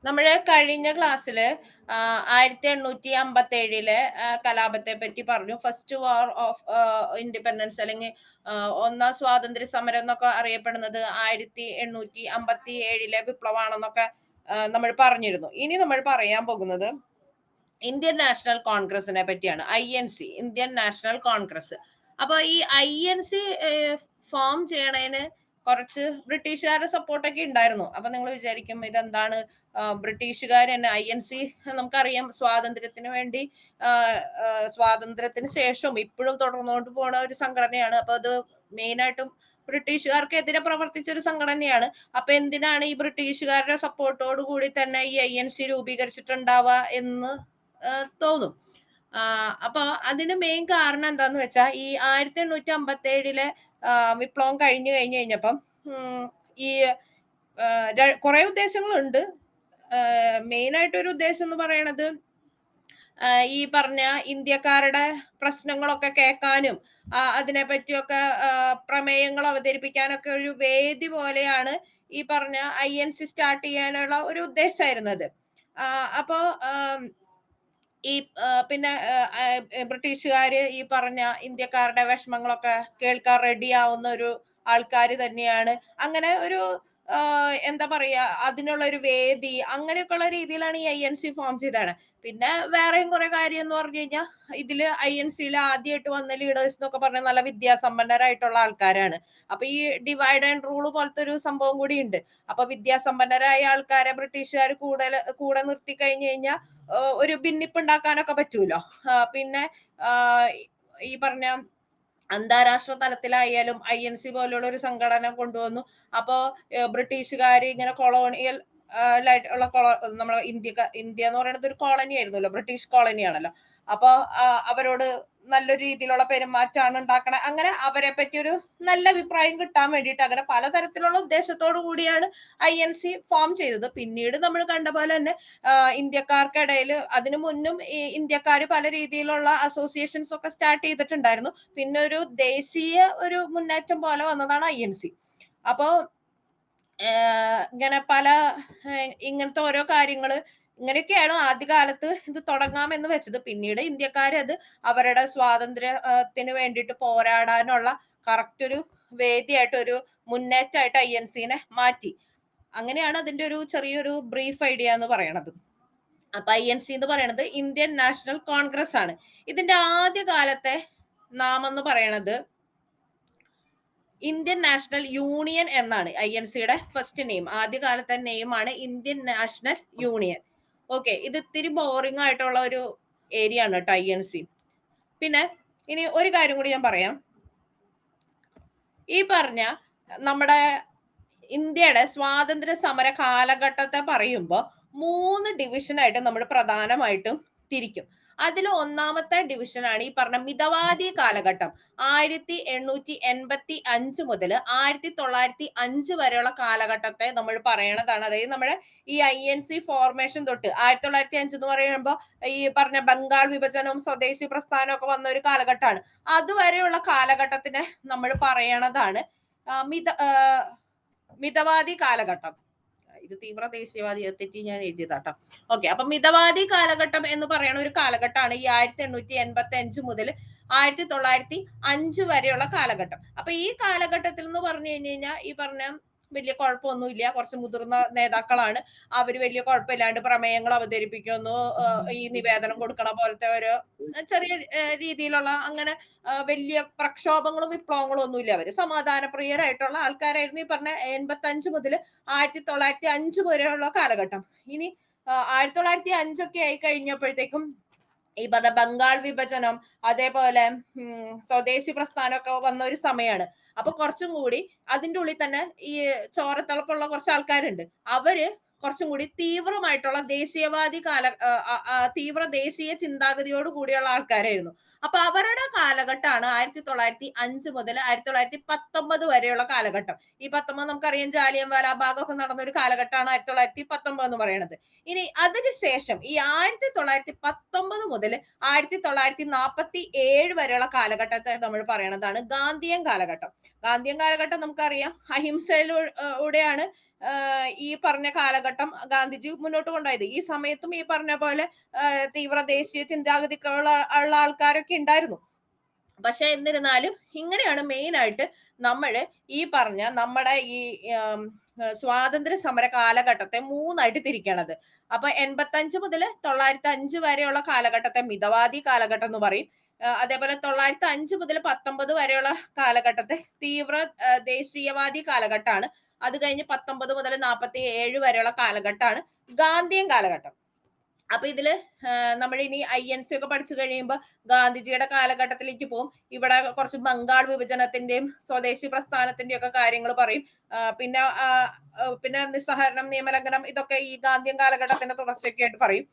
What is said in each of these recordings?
നമ്മള് കഴിഞ്ഞ ക്ലാസ്സില് 1857 കലാപത്തെ പറ്റി പറഞ്ഞു. ഫസ്റ്റ് വാർ ഓഫ് ഇൻഡിപെൻഡൻസ് അല്ലെങ്കിൽ ഒന്നാം സ്വാതന്ത്ര്യ സമരം എന്നൊക്കെ അറിയപ്പെടുന്നത് 1857 വിപ്ലവമാണെന്നൊക്കെ നമ്മൾ പറഞ്ഞിരുന്നു. ഇനി നമ്മൾ പറയാൻ പോകുന്നത് ഇന്ത്യൻ നാഷണൽ കോൺഗ്രസിനെ പറ്റിയാണ്. INC, Indian national Congress. അപ്പൊ ഈ INC ഫോം ചെയ്യണതിന് കുറച്ച് ബ്രിട്ടീഷുകാരുടെ സപ്പോർട്ടൊക്കെ ഉണ്ടായിരുന്നു. അപ്പൊ നിങ്ങൾ വിചാരിക്കും ഇതെന്താണ്, ബ്രിട്ടീഷുകാർ തന്നെ INC നമുക്കറിയാം സ്വാതന്ത്ര്യത്തിന് വേണ്ടി ആ, സ്വാതന്ത്ര്യത്തിന് ശേഷം ഇപ്പോഴും തുടർന്നുകൊണ്ട് പോണ ഒരു സംഘടനയാണ്. അപ്പൊ അത് മെയിനായിട്ടും ബ്രിട്ടീഷുകാർക്കെതിരെ പ്രവർത്തിച്ച ഒരു സംഘടനയാണ്. അപ്പൊ എന്തിനാണ് ഈ ബ്രിട്ടീഷുകാരുടെ സപ്പോർട്ടോട് കൂടി തന്നെ ഈ INC രൂപീകരിച്ചിട്ടുണ്ടാവുക എന്ന് തോന്നും. അപ്പൊ അതിന് മെയിൻ കാരണം എന്താന്ന് വെച്ചാൽ ഈ 1857 വിപ്ലവം കഴിഞ്ഞു കഴിഞ്ഞപ്പം ഈ കുറെ ഉദ്ദേശങ്ങളുണ്ട്. മെയിൻ ആയിട്ടൊരു ഉദ്ദേശം എന്ന് പറയണത് ഈ പറഞ്ഞ ഇന്ത്യക്കാരുടെ പ്രശ്നങ്ങളൊക്കെ കേൾക്കാനും അതിനെ പറ്റിയൊക്കെ പ്രമേയങ്ങൾ അവതരിപ്പിക്കാനൊക്കെ ഒരു വേദി പോലെയാണ് ഈ പറഞ്ഞ INC സ്റ്റാർട്ട് ചെയ്യാനുള്ള ഒരു ഉദ്ദേശമായിരുന്നത്. അപ്പോ ഈ പിന്നെ ബ്രിട്ടീഷുകാര് ഈ പറഞ്ഞ ഇന്ത്യക്കാരുടെ വിഷമങ്ങളൊക്കെ കേൾക്കാൻ റെഡി ആവുന്ന ഒരു ആൾക്കാർ തന്നെയാണ്. അങ്ങനെ ഒരു എന്താ പറയാ, അതിനുള്ള ഒരു വേദി അങ്ങനെയൊക്കെയുള്ള രീതിയിലാണ് ഈ INC ഫോം ചെയ്തതാണ്. പിന്നെ വേറെയും കുറെ കാര്യം എന്ന് പറഞ്ഞു കഴിഞ്ഞാൽ ഇതില് INCയിൽ ആദ്യമായിട്ട് വന്ന ലീഡേഴ്സ് എന്നൊക്കെ പറഞ്ഞാൽ നല്ല വിദ്യാസമ്പന്നരായിട്ടുള്ള ആൾക്കാരാണ്. അപ്പൊ ഈ ഡിവൈഡ് ആൻഡ് റൂൾ പോലത്തെ ഒരു സംഭവം കൂടി ഉണ്ട്. അപ്പൊ വിദ്യാസമ്പന്നരായ ആൾക്കാരെ ബ്രിട്ടീഷുകാർ കൂടെ നിർത്തി കഴിഞ്ഞു കഴിഞ്ഞാൽ ഒരു ഭിന്നിപ്പ് ഉണ്ടാക്കാനൊക്കെ പറ്റൂലോ. പിന്നെ ഈ പറഞ്ഞ അന്താരാഷ്ട്ര തലത്തിലായാലും INC പോലുള്ള ഒരു സംഘടന കൊണ്ടുവന്നു. അപ്പോ ബ്രിട്ടീഷുകാർ ഇങ്ങനെ കൊളോണിയൽ ആയിട്ടുള്ള നമ്മളെ ഇന്ത്യ എന്ന് പറയുന്നത് ഒരു കോളനി ആയിരുന്നല്ലോ, ബ്രിട്ടീഷ് കോളനിയാണല്ലോ. അപ്പൊ അവരോട് നല്ലൊരു രീതിയിലുള്ള പെരുമാറ്റമാണ് ഉണ്ടാക്കണേ, അങ്ങനെ അവരെ പറ്റി ഒരു നല്ല അഭിപ്രായം കിട്ടാൻ വേണ്ടിയിട്ട് അങ്ങനെ പലതരത്തിലുള്ള ഉദ്ദേശത്തോടു കൂടിയാണ് INC ഫോം ചെയ്തത്. പിന്നീട് നമ്മൾ കണ്ട പോലെ തന്നെ ഇന്ത്യക്കാർക്കിടയിൽ അതിനു മുന്നും ഈ ഇന്ത്യക്കാർ പല രീതിയിലുള്ള അസോസിയേഷൻസ് ഒക്കെ സ്റ്റാർട്ട് ചെയ്തിട്ടുണ്ടായിരുന്നു. പിന്നെ ഒരു ദേശീയ ഒരു മുന്നേറ്റം പോലെ വന്നതാണ് INC. അപ്പോ ഇങ്ങനെ പല ഇങ്ങനത്തെ ഓരോ കാര്യങ്ങള് ഇങ്ങനെയൊക്കെയാണ് ആദ്യകാലത്ത് ഇത് തുടങ്ങാമെന്ന് വെച്ചത്. പിന്നീട് ഇന്ത്യക്കാരത് അവരുടെ സ്വാതന്ത്ര്യത്തിന് വേണ്ടിയിട്ട് പോരാടാനുള്ള കറക്റ്റ് ഒരു വേദിയായിട്ട് ഒരു മുന്നേറ്റമായിട്ട് INCനെ മാറ്റി. അങ്ങനെയാണ് അതിന്റെ ഒരു ചെറിയൊരു ബ്രീഫ് ഐഡിയ എന്ന് പറയണത്. അപ്പൊ INC എന്ന് പറയുന്നത് ഇന്ത്യൻ നാഷണൽ കോൺഗ്രസ് ആണ്. ഇതിന്റെ ആദ്യ കാലത്തെ നാമം എന്ന് പറയണത് ഇന്ത്യൻ നാഷണൽ യൂണിയൻ എന്നാണ്. INCയുടെ ഫസ്റ്റ് നെയിം, ആദ്യകാലത്തെ നെയിമാണ് ഇന്ത്യൻ നാഷണൽ യൂണിയൻ. ഓക്കെ, ഇത് ഇത്തിരി ബോറിംഗ് ആയിട്ടുള്ള ഒരു ഏരിയ ആണ് കേട്ടോ INC. പിന്നെ ഇനി ഒരു കാര്യം കൂടി ഞാൻ പറയാം. ഈ പറഞ്ഞ നമ്മുടെ ഇന്ത്യയുടെ സ്വാതന്ത്ര്യ സമര കാലഘട്ടത്തെ പറയുമ്പോൾ 3 ഡിവിഷനായിട്ട് നമ്മൾ പ്രധാനമായിട്ടും തിരിക്കും. അതിൽ ഒന്നാമത്തെ ഡിവിഷനാണ് ഈ പറഞ്ഞ മിതവാദി കാലഘട്ടം. 1885 മുതൽ 1905 വരെയുള്ള കാലഘട്ടത്തെ നമ്മൾ പറയണതാണ്. അതായത് നമ്മുടെ ഈ INC ഫോർമേഷൻ തൊട്ട് 1905 എന്ന് പറയുമ്പോൾ ഈ പറഞ്ഞ ബംഗാൾ വിഭജനവും സ്വദേശി പ്രസ്ഥാനവും ഒക്കെ വന്ന ഒരു കാലഘട്ടമാണ്. അതുവരെയുള്ള കാലഘട്ടത്തിനെ നമ്മൾ പറയണതാണ് മിതവാദി കാലഘട്ടം. ഇത് തീവ്ര ദേശീയവാദി തെറ്റി ഞാൻ എഴുതിയതാട്ടോ. ഓക്കെ, അപ്പൊ മിതവാദി കാലഘട്ടം എന്ന് പറയുന്ന ഒരു കാലഘട്ടമാണ് ഈ 1885 മുതൽ 1905 വരെയുള്ള കാലഘട്ടം. അപ്പൊ ഈ കാലഘട്ടത്തിൽ എന്ന് പറഞ്ഞു കഴിഞ്ഞാൽ ഈ പറഞ്ഞ വലിയ കുഴപ്പമൊന്നുമില്ല, കുറച്ച് മുതിർന്ന നേതാക്കളാണ്. അവര് വലിയ കുഴപ്പമില്ലാണ്ട് പ്രമേയങ്ങൾ അവതരിപ്പിക്കുന്നു, ഈ നിവേദനം കൊടുക്കണ പോലത്തെ ഒരു ചെറിയ രീതിയിലുള്ള അങ്ങനെ വലിയ പ്രക്ഷോഭങ്ങളും വിപ്ലവങ്ങളും ഒന്നുമില്ല. അവര് സമാധാനപ്രിയരായിട്ടുള്ള ആൾക്കാരായിരുന്നു ഈ പറഞ്ഞ 85 മുതൽ 1905 വരെയുള്ള കാലഘട്ടം. ഇനി 1905 ഒക്കെ ആയി കഴിഞ്ഞപ്പോഴത്തേക്കും ഈ പറഞ്ഞ ബംഗാൾ വിഭജനം, അതേപോലെ സ്വദേശി പ്രസ്ഥാനമൊക്കെ വന്ന ഒരു സമയമാണ്. അപ്പൊ കുറച്ചും കൂടി അതിന്റെ ഉള്ളിൽ തന്നെ ഈ ചോരത്തിളപ്പുള്ള കുറച്ച് ആൾക്കാരുണ്ട്. അവര് കുറച്ചും കൂടി തീവ്രമായിട്ടുള്ള ദേശീയവാദി തീവ്ര ദേശീയ ചിന്താഗതിയോട് കൂടിയുള്ള ആൾക്കാരായിരുന്നു. അപ്പൊ അവരുടെ കാലഘട്ടമാണ് 1905 മുതൽ 1919 വരെയുള്ള കാലഘട്ടം. ഈ 19 നമുക്കറിയാം, ജാലിയൻ വാലാബാഗ് ഒക്കെ നടന്ന ഒരു കാലഘട്ടമാണ് 1919 എന്ന് പറയുന്നത്. ഇനി അതിനുശേഷം ഈ 1919 മുതൽ 1947 വരെയുള്ള കാലഘട്ടത്തെ നമ്മൾ പറയണതാണ് ഗാന്ധിയൻ കാലഘട്ടം. ഗാന്ധിയൻ കാലഘട്ടം നമുക്കറിയാം അഹിംസയിലൂടെയാണ് ഈ പറഞ്ഞ കാലഘട്ടം ഗാന്ധിജി മുന്നോട്ട് കൊണ്ടുപോയത്. ഈ സമയത്തും ഈ പറഞ്ഞ പോലെ തീവ്ര ദേശീയ ചിന്താഗതിക്കുള്ള ആൾക്കാരൊക്കെ ഉണ്ടായിരുന്നു. പക്ഷെ എന്നിരുന്നാലും ഇങ്ങനെയാണ് മെയിൻ ആയിട്ട് നമ്മള് ഈ പറഞ്ഞ നമ്മുടെ ഈ സ്വാതന്ത്ര്യ സമര കാലഘട്ടത്തെ മൂന്നായിട്ട് തിരിക്കണത്. അപ്പൊ 85 മുതൽ 905 വരെയുള്ള കാലഘട്ടത്തെ മിതവാദി കാലഘട്ടം എന്ന് പറയും. അതേപോലെ 905 മുതൽ 19 വരെയുള്ള കാലഘട്ടത്തെ തീവ്ര ദേശീയവാദി കാലഘട്ടമാണ്. അത് കഴിഞ്ഞ് 19 മുതൽ 47 വരെയുള്ള കാലഘട്ടമാണ് ഗാന്ധിയൻ കാലഘട്ടം. അപ്പൊ ഇതില് നമ്മൾ ഇനി INC ഒക്കെ പഠിച്ചു കഴിയുമ്പോൾ ഗാന്ധിജിയുടെ കാലഘട്ടത്തിലേക്ക് പോകും. ഇവിടെ കുറച്ച് ബംഗാൾ വിഭജനത്തിന്റെയും സ്വദേശി പ്രസ്ഥാനത്തിന്റെയും ഒക്കെ കാര്യങ്ങൾ പറയും. പിന്നെ നിസ്സഹകരണം, നിയമലംഘനം, ഇതൊക്കെ ഈ ഗാന്ധിയൻ കാലഘട്ടത്തിന്റെ തുടർച്ചയൊക്കെ ആയിട്ട് പറയും.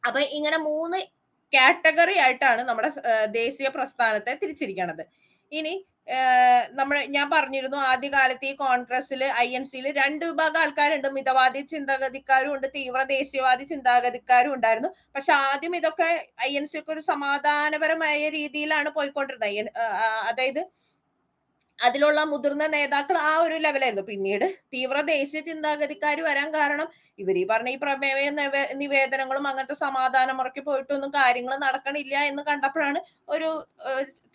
അപ്പൊ ഇങ്ങനെ 3 കാറ്റഗറി ആയിട്ടാണ് നമ്മുടെ ദേശീയ പ്രസ്ഥാനത്തെ തിരിച്ചിരിക്കുന്നത്. ഇനി ഞാൻ പറഞ്ഞിരുന്നു ആദ്യകാലത്ത് ഈ കോൺഗ്രസ്സിൽ INC-യിൽ 2 വിഭാഗം ആൾക്കാരുണ്ട്. മിതവാദി ചിന്താഗതിക്കാരും ഉണ്ട്, തീവ്ര ദേശീയവാദി ചിന്താഗതിക്കാരും ഉണ്ടായിരുന്നു. പക്ഷെ ആദ്യം ഇതൊക്കെ INC ഒക്കെ ഒരു സമാധാനപരമായ രീതിയിലാണ് പോയിക്കൊണ്ടിരുന്നത്. അതായത് അതിലുള്ള മുതിർന്ന നേതാക്കൾ ആ ഒരു ലെവലായിരുന്നു. പിന്നീട് തീവ്ര ദേശീയ ചിന്താഗതിക്കാർ വരാൻ കാരണം ഇവർ ഈ പറഞ്ഞ ഈ പ്രമേയ നിവേദനങ്ങളും അങ്ങനത്തെ സമാധാന മുറയ്ക്ക് പോയിട്ടൊന്നും കാര്യങ്ങൾ നടക്കണില്ല എന്ന് കണ്ടപ്പോഴാണ് ഒരു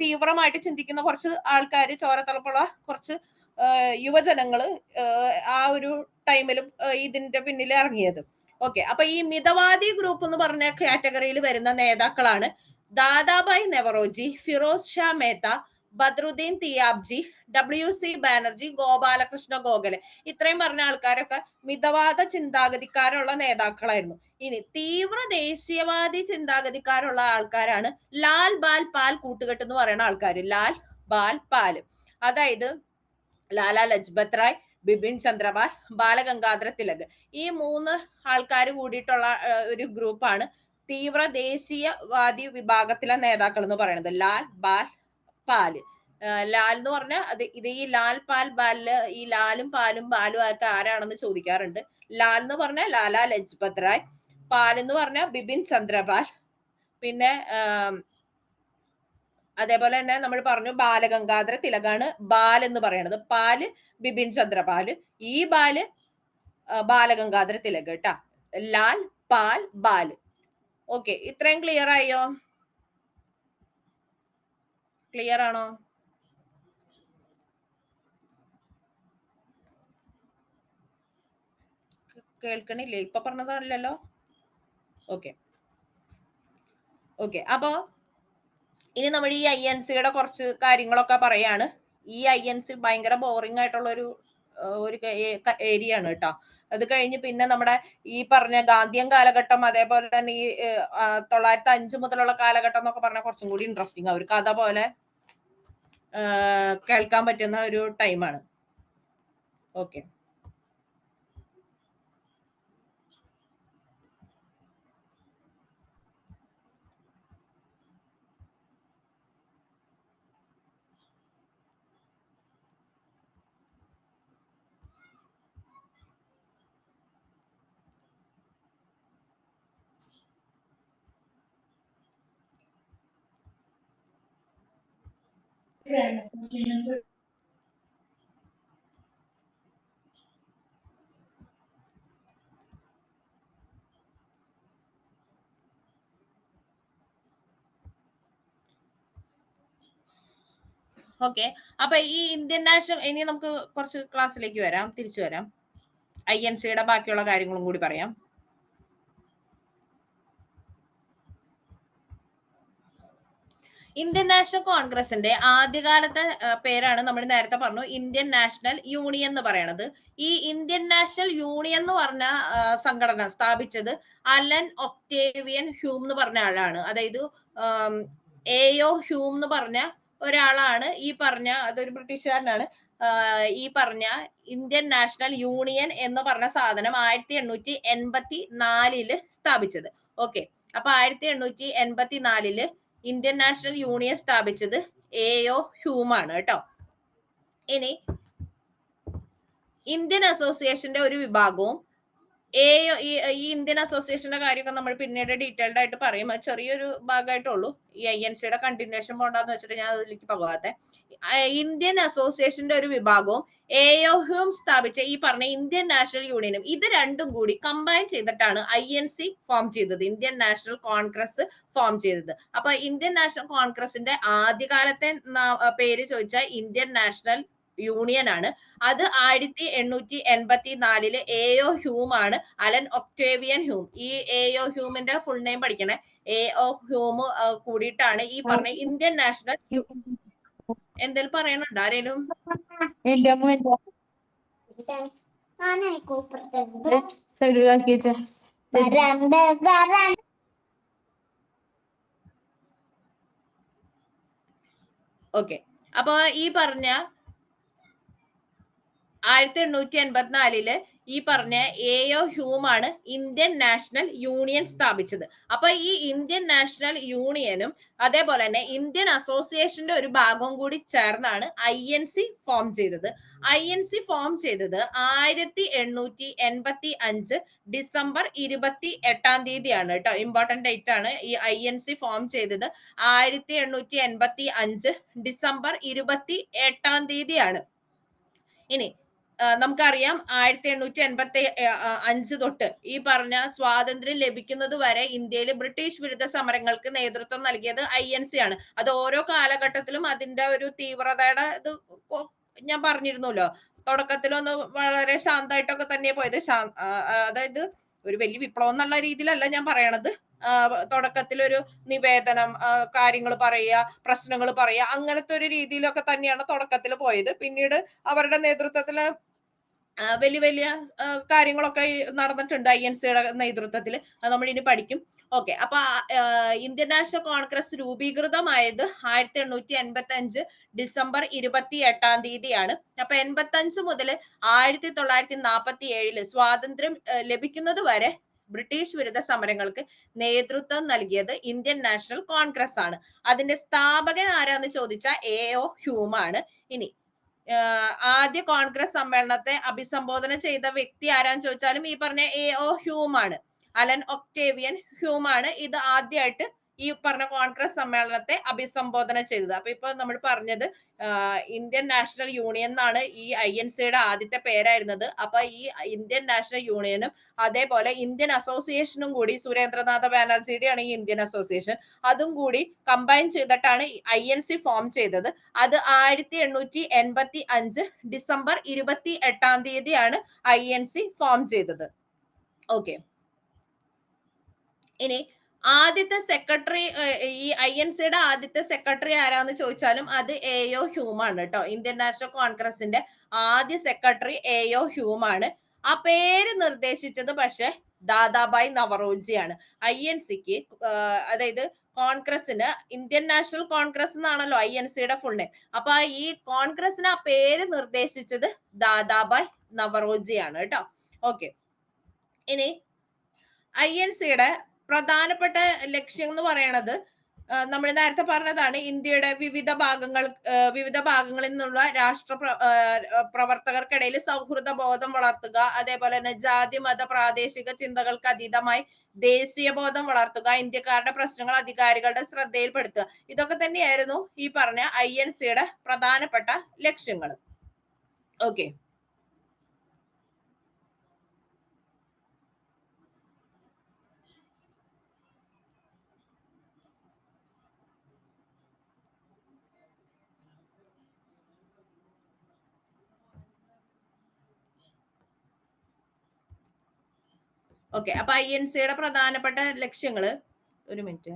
തീവ്രമായിട്ട് ചിന്തിക്കുന്ന കുറച്ച് ആൾക്കാർ, ചോരത്തിളപ്പുള്ള കുറച്ച് യുവജനങ്ങള് ആ ഒരു ടൈമിലും ഇതിന്റെ പിന്നിൽ ഇറങ്ങിയത്. ഓക്കെ, അപ്പൊ ഈ മിതവാദി ഗ്രൂപ്പ് എന്ന് പറഞ്ഞ കാറ്റഗറിയിൽ വരുന്ന നേതാക്കളാണ് ദാദാഭായ് നെവറോജി, ഫിറോസ് ഷാ മേത്ത, ബദ്രുദ്ദീൻ തിയാബ്ജി, WC ബാനർജി, ഗോപാലകൃഷ്ണ ഗോഖലെ. ഇത്രയും പറഞ്ഞ ആൾക്കാരൊക്കെ മിതവാദ ചിന്താഗതിക്കാരുള്ള നേതാക്കളായിരുന്നു. ഇനി തീവ്ര ദേശീയവാദി ചിന്താഗതിക്കാരുള്ള ആൾക്കാരാണ് ലാൽ ബാൽ പാൽ കൂട്ടുകെട്ട് എന്ന് പറയുന്ന ആൾക്കാർ. ലാൽ ബാൽ പാൽ, അതായത് ലാലാ ലജ്പത് റായ്, ബിപിൻ ചന്ദ്രപാൽ, ബാലഗംഗാധര തിലക്. ഈ 3 ആൾക്കാർ കൂടിയിട്ടുള്ള ഒരു ഗ്രൂപ്പാണ് തീവ്ര ദേശീയവാദി വിഭാഗത്തിലെ നേതാക്കൾ എന്ന് പറയുന്നത്. ലാൽ ബാൽ പാല്. ലാൽ എന്ന് പറഞ്ഞാൽ ഇത് ഈ ലാൽ പാൽ ബാലില് ഈ ലാലും പാലും ബാലും ഒക്കെ ആരാണെന്ന് ചോദിക്കാറുണ്ട്. ലാൽ എന്ന് പറഞ്ഞാൽ ലാലാ ലജ്പത് റായ്, പാൽ എന്ന് പറഞ്ഞാൽ ബിപിൻ ചന്ദ്രപാൽ, പിന്നെ അതേപോലെ തന്നെ നമ്മൾ പറഞ്ഞു ബാലഗംഗാധര തിലകാണ് ബാൽ എന്ന് പറയുന്നത്. പാല് ബിപിൻ ചന്ദ്രപാല്, ഈ ബാല് ബാലഗംഗാധര തിലക് കേട്ടാ. ലാൽ പാൽ ബാല്. ഓക്കെ, ഇത്രയും ക്ലിയർ ആയോ? ക്ലിയർ ആണോ? കേൾക്കണില്ലേ? ഇപ്പൊ പറഞ്ഞതല്ലല്ലോ. ഓക്കെ ഓക്കെ, അപ്പോ ഇനി നമ്മൾ ഈ INC-യുടെ കുറച്ച് കാര്യങ്ങളൊക്കെ പറയാണ്. ഈ INC ഭയങ്കര ബോറിംഗ് ആയിട്ടുള്ള ഒരു ഏരിയ ആണ് കേട്ടോ. അത് കഴിഞ്ഞ് പിന്നെ നമ്മുടെ ഈ പറഞ്ഞ ഗാന്ധിയൻ കാലഘട്ടം, അതേപോലെ തന്നെ ഈ 905 മുതലുള്ള കാലഘട്ടം എന്നൊക്കെ പറഞ്ഞാൽ കുറച്ചും കൂടി ഇൻട്രസ്റ്റിംഗ്, ഒരു കഥ പോലെ കേൾക്കാൻ പറ്റുന്ന ഒരു ടൈമാണ്. Okay, okay. അപ്പൊ ഈ ഇന്ത്യൻ നാഷണൽ, ഇനി നമുക്ക് കുറച്ച് ക്ലാസ്സിലേക്ക് വരാം, തിരിച്ചു വരാം. INC-യുടെ ബാക്കിയുള്ള കാര്യങ്ങളും കൂടി പറയാം. ഇന്ത്യൻ നാഷണൽ കോൺഗ്രസിന്റെ ആദ്യകാലത്തെ പേരാണ് നമ്മൾ നേരത്തെ പറഞ്ഞു ഇന്ത്യൻ നാഷണൽ യൂണിയൻ എന്ന് പറയുന്നത്. ഈ ഇന്ത്യൻ നാഷണൽ യൂണിയൻ എന്ന് പറഞ്ഞ സംഘടന സ്ഥാപിച്ചത് അലൻ ഒക്ടേവിയൻ ഹ്യൂം എന്ന് പറഞ്ഞ ആളാണ്. അതായത് AO ഹ്യൂം എന്ന് പറഞ്ഞ ഒരാളാണ് ഈ പറഞ്ഞ, അതൊരു ബ്രിട്ടീഷുകാരനാണ്, ഈ പറഞ്ഞ ഇന്ത്യൻ നാഷണൽ യൂണിയൻ എന്ന് പറഞ്ഞ സാധനം 1884 സ്ഥാപിച്ചത്. ഓക്കെ, അപ്പൊ 1884 ഇന്ത്യൻ നാഷണൽ യൂണിയൻ സ്ഥാപിച്ചത് AO ഹ്യൂം ആണ് കേട്ടോ. ഇനി ഇന്ത്യൻ അസോസിയേഷന്റെ ഒരു വിഭാഗവും ഈ ഇന്ത്യൻ അസോസിയേഷന്റെ കാര്യമൊക്കെ നമ്മൾ പിന്നീട് ഡീറ്റെയിൽഡ് ആയിട്ട് പറയും. അത് ചെറിയൊരു ഭാഗമായിട്ടുള്ളൂ. ഈ INC-യുടെ കണ്ടിന്യൂഷൻ പോകണ്ടെന്ന് വെച്ചിട്ട് ഞാൻ അതിലേക്ക് പോകാത്തെ. ഇന്ത്യൻ അസോസിയേഷന്റെ ഒരു വിഭാഗവും AOHും സ്ഥാപിച്ച ഈ പറഞ്ഞ ഇന്ത്യൻ നാഷണൽ യൂണിയനും ഇത് രണ്ടും കൂടി കമ്പൈൻ ചെയ്തിട്ടാണ് INC ഫോം ചെയ്തത്. ഇന്ത്യൻ നാഷണൽ കോൺഗ്രസ് ഫോം ചെയ്തത്. അപ്പൊ ഇന്ത്യൻ നാഷണൽ കോൺഗ്രസിന്റെ ആദ്യകാലത്തെ പേര് ചോദിച്ചാൽ ഇന്ത്യൻ നാഷണൽ യൂണിയൻ ആണ്. അത് 1884 AO ഹ്യൂം ആണ്, അലൻ ഒക്ടേവിയൻ ഹ്യൂം. ഈ AO ഹ്യൂമിന്റെ ഫുൾ നെയിം പഠിക്കണേ. AO ഹ്യൂം കൂടിയിട്ടാണ് ഈ പറഞ്ഞ ഇന്ത്യൻ നാഷണൽ എന്തേലും പറയണുണ്ടോ ആരേലും? ഓക്കെ, അപ്പൊ ഈ പറഞ്ഞ 1884 ഈ പറഞ്ഞ AO ഹ്യൂം ആണ് ഇന്ത്യൻ നാഷണൽ യൂണിയൻ സ്ഥാപിച്ചത്. അപ്പൊ ഈ ഇന്ത്യൻ നാഷണൽ യൂണിയനും അതേപോലെ തന്നെ ഇന്ത്യൻ അസോസിയേഷന്റെ ഒരു ഭാഗവും കൂടി ചേർന്നാണ് INC ഫോം ചെയ്തത്. INC ഫോം ചെയ്തത് 1885 ഡിസംബർ 28 കേട്ടോ. ഇമ്പോർട്ടന്റ് ഡേറ്റ് ആണ്. ഈ INC ഫോം ചെയ്തത് 1885 ഡിസംബർ 28 ഇനി നമുക്കറിയാം 1885 തൊട്ട് ഈ പറഞ്ഞ സ്വാതന്ത്ര്യം ലഭിക്കുന്നത് വരെ ഇന്ത്യയിൽ ബ്രിട്ടീഷ് വിരുദ്ധ സമരങ്ങൾക്ക് നേതൃത്വം നൽകിയത് INC ആണ്. അത് ഓരോ കാലഘട്ടത്തിലും അതിന്റെ ഒരു തീവ്രതയുടെ ഇത് ഞാൻ പറഞ്ഞിരുന്നല്ലോ. തുടക്കത്തിലൊന്ന് വളരെ ശാന്തമായിട്ടൊക്കെ തന്നെ പോയത്. അതായത് ഒരു വലിയ വിപ്ലവം എന്നുള്ള രീതിയിലല്ല ഞാൻ പറയണത്. തുടക്കത്തിൽ ഒരു നിവേദനം, കാര്യങ്ങൾ പറയുക, പ്രശ്നങ്ങൾ പറയുക, അങ്ങനത്തെ ഒരു രീതിയിലൊക്കെ തന്നെയാണ് തുടക്കത്തിൽ പോയത്. പിന്നീട് അവരുടെ നേതൃത്വത്തിൽ വലിയ വലിയ കാര്യങ്ങളൊക്കെ നടന്നിട്ടുണ്ട് INC-യുടെ നേതൃത്വത്തിൽ. അത് നമ്മൾ ഇനി പഠിക്കും. ഓക്കെ, അപ്പൊ ഇന്ത്യൻ നാഷണൽ കോൺഗ്രസ് രൂപീകൃതമായത് 1885 ഡിസംബർ 28 അപ്പൊ 85 മുതൽ 1947 സ്വാതന്ത്ര്യം ലഭിക്കുന്നത് വരെ ബ്രിട്ടീഷ് വിരുദ്ധ സമരങ്ങൾക്ക് നേതൃത്വം നൽകിയത് ഇന്ത്യൻ നാഷണൽ കോൺഗ്രസ് ആണ്. അതിന്റെ സ്ഥാപകൻ ആരാന്ന് ചോദിച്ചാൽ AO ഹ്യൂം ആണ്. ഇനി ആദ്യ കോൺഗ്രസ് സമ്മേളനത്തെ അഭിസംബോധന ചെയ്ത വ്യക്തി ആരാന്ന് ചോദിച്ചാലും ഈ പറഞ്ഞ AO ഹ്യൂം ആണ്. അലൻ ഒക്ടേവിയൻ ഹ്യൂം ആണ് ഇത് ആദ്യമായിട്ട് ഈ പറഞ്ഞ കോൺഗ്രസ് സമ്മേളനത്തെ അഭിസംബോധന ചെയ്തത്. അപ്പൊ ഇപ്പൊ നമ്മൾ പറഞ്ഞത് ഇന്ത്യൻ നാഷണൽ യൂണിയൻ എന്നാണ് ഈ INC-യുടെ ആദ്യത്തെ പേരായിരുന്നത്. അപ്പൊ ഈ ഇന്ത്യൻ നാഷണൽ യൂണിയനും അതേപോലെ ഇന്ത്യൻ അസോസിയേഷനും കൂടി, സുരേന്ദ്രനാഥ ബാനർജിയുടെയാണ് ഈ ഇന്ത്യൻ അസോസിയേഷൻ, അതും കൂടി കമ്പൈൻ ചെയ്തിട്ടാണ് INC ഫോം ചെയ്തത്. അത് 1885 ഡിസംബർ 28 INC ഫോം ചെയ്തത്. ഓക്കെ, ഇനി ആദ്യത്തെ സെക്രട്ടറി, ഈ INC-യുടെ ആദ്യത്തെ സെക്രട്ടറി ആരാന്ന് ചോദിച്ചാലും അത് AO ഹ്യൂം ആണ് കേട്ടോ. ഇന്ത്യൻ നാഷണൽ കോൺഗ്രസിന്റെ ആദ്യ സെക്രട്ടറി AO ഹ്യൂം ആണ്. ആ പേര് നിർദ്ദേശിച്ചത് പക്ഷെ ദാദാബായ് നവറോജിയാണ്. INC-ക്ക് അതായത് കോൺഗ്രസിന് ഇന്ത്യൻ നാഷണൽ കോൺഗ്രസ് എന്നാണല്ലോ INC-യുടെ ഫുൾ നെയിം. അപ്പൊ ഈ കോൺഗ്രസിന് ആ പേര് നിർദ്ദേശിച്ചത് ദാദാബായ് നവറോജിയാണ് കേട്ടോ. ഓക്കെ, ഇനി INC-യുടെ പ്രധാനപ്പെട്ട ലക്ഷ്യം എന്ന് പറയുന്നത് നമ്മൾ നേരത്തെ പറഞ്ഞതാണ്, ഇന്ത്യയുടെ വിവിധ ഭാഗങ്ങളിൽ നിന്നുള്ള പ്രവർത്തകർക്കിടയിൽ സൗഹൃദ ബോധം വളർത്തുക, അതേപോലെ തന്നെ ജാതി മത പ്രാദേശിക ചിന്തകൾക്ക് അതീതമായി ദേശീയ ബോധം വളർത്തുക, ഇന്ത്യക്കാരുടെ പ്രശ്നങ്ങൾ അധികാരികളുടെ ശ്രദ്ധയിൽപ്പെടുത്തുക. ഇതൊക്കെ തന്നെയായിരുന്നു ഈ പറഞ്ഞ INC-യുടെ പ്രധാനപ്പെട്ട ലക്ഷ്യങ്ങൾ. ഓക്കെ, ഓക്കെ, അപ്പൊ INC-യുടെ പ്രധാനപ്പെട്ട ലക്ഷ്യങ്ങള്, ഒരു മിനിറ്റ്,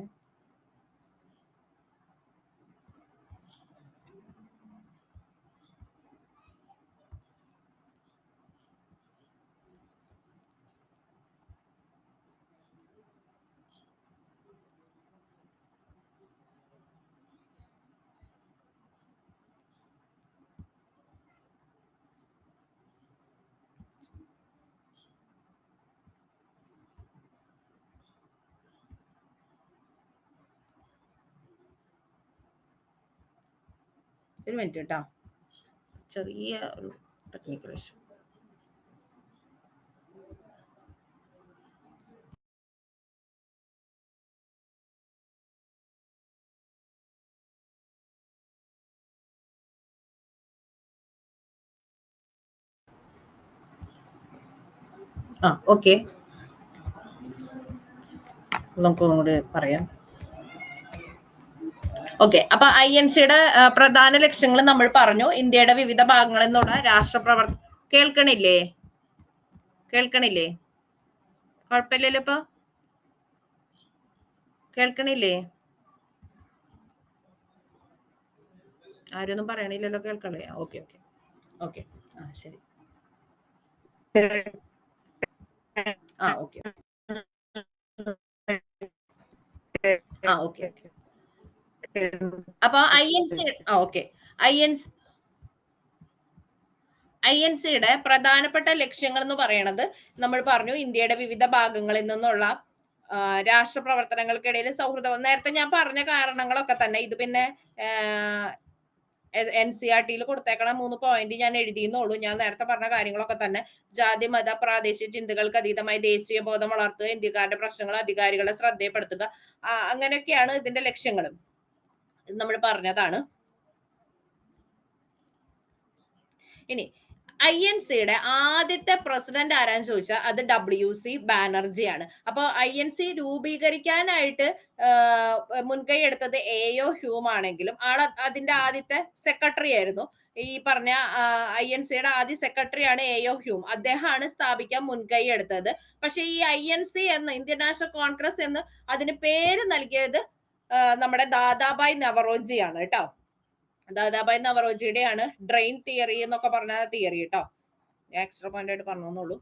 കേട്ടോ, ചെറിയ ഒരു ടെക്നിക്കൽ ഇഷ്യൂ. ഓക്കെ, നമുക്കൊന്നും കൂടി പറയാം. ഓക്കെ, അപ്പൊ INCയുടെ പ്രധാന ലക്ഷ്യങ്ങൾ നമ്മൾ പറഞ്ഞു. ഇന്ത്യയുടെ വിവിധ ഭാഗങ്ങളിൽ നിന്നുള്ള കേൾക്കണില്ലേ? കുഴപ്പമില്ലല്ലോ ഇപ്പൊ? കേൾക്കണില്ലേ? ആരൊന്നും പറയണില്ലല്ലോ, കേൾക്കണേ? ഓക്കെ ഓക്കെ ഓക്കെ, ശരി. Okay okay. അപ്പൊ INCയുടെ പ്രധാനപ്പെട്ട ലക്ഷ്യങ്ങൾ എന്ന് പറയുന്നത് നമ്മൾ പറഞ്ഞു, ഇന്ത്യയുടെ വിവിധ ഭാഗങ്ങളിൽ നിന്നുള്ള രാഷ്ട്രപ്രവർത്തനങ്ങൾക്കിടയിൽ സൗഹൃദം. നേരത്തെ ഞാൻ പറഞ്ഞ കാരണങ്ങളൊക്കെ തന്നെ ഇത് പിന്നെ NCERT-യിൽ കൊടുത്തേക്കണ 3 പോയിന്റ് ഞാൻ എഴുതിയെന്നുള്ളൂ. ഞാൻ നേരത്തെ പറഞ്ഞ കാര്യങ്ങളൊക്കെ തന്നെ. ജാതി, മത, പ്രാദേശിക ചിന്തകൾക്ക് അതീതമായി ദേശീയ ബോധം വളർത്തുക, ഇന്ത്യക്കാരുടെ പ്രശ്നങ്ങൾ അധികാരികളെ ശ്രദ്ധയപ്പെടുത്തുക, അങ്ങനെയൊക്കെയാണ് ഇതിന്റെ ലക്ഷ്യങ്ങൾ. നമ്മൾ പറഞ്ഞതാണ്. ഇനി INCയുടെ ആദ്യത്തെ പ്രസിഡന്റ് ആരാന്ന് ചോദിച്ചാൽ അത് WC ബാനർജിയാണ്. അപ്പൊ INC രൂപീകരിക്കാനായിട്ട് മുൻകൈ എടുത്തത് AO ഹ്യൂം ആണെങ്കിലും അതിന്റെ ആദ്യത്തെ സെക്രട്ടറി ആയിരുന്നു. ഈ പറഞ്ഞ INCയുടെ ആദ്യ സെക്രട്ടറിയാണ് AO ഹ്യൂം. അദ്ദേഹമാണ് സ്ഥാപിക്കാൻ മുൻകൈ എടുത്തത്. പക്ഷെ ഈ INC എന്ന്, ഇന്ത്യൻ നാഷണൽ കോൺഗ്രസ് എന്ന് അതിന് പേര് നൽകിയത് നമ്മുടെ ദാദാഭായ് നവറോജിയാണ് കേട്ടോ. ദാദാഭായ് നവറോജിയുടെയാണ് ഡ്രെയിൻ തിയറി എന്നൊക്കെ പറഞ്ഞ തിയറി കേട്ടോ. എക്സ്ട്രാ പോയിന്റ് ആയിട്ട് പറഞ്ഞോന്നുള്ളൂ.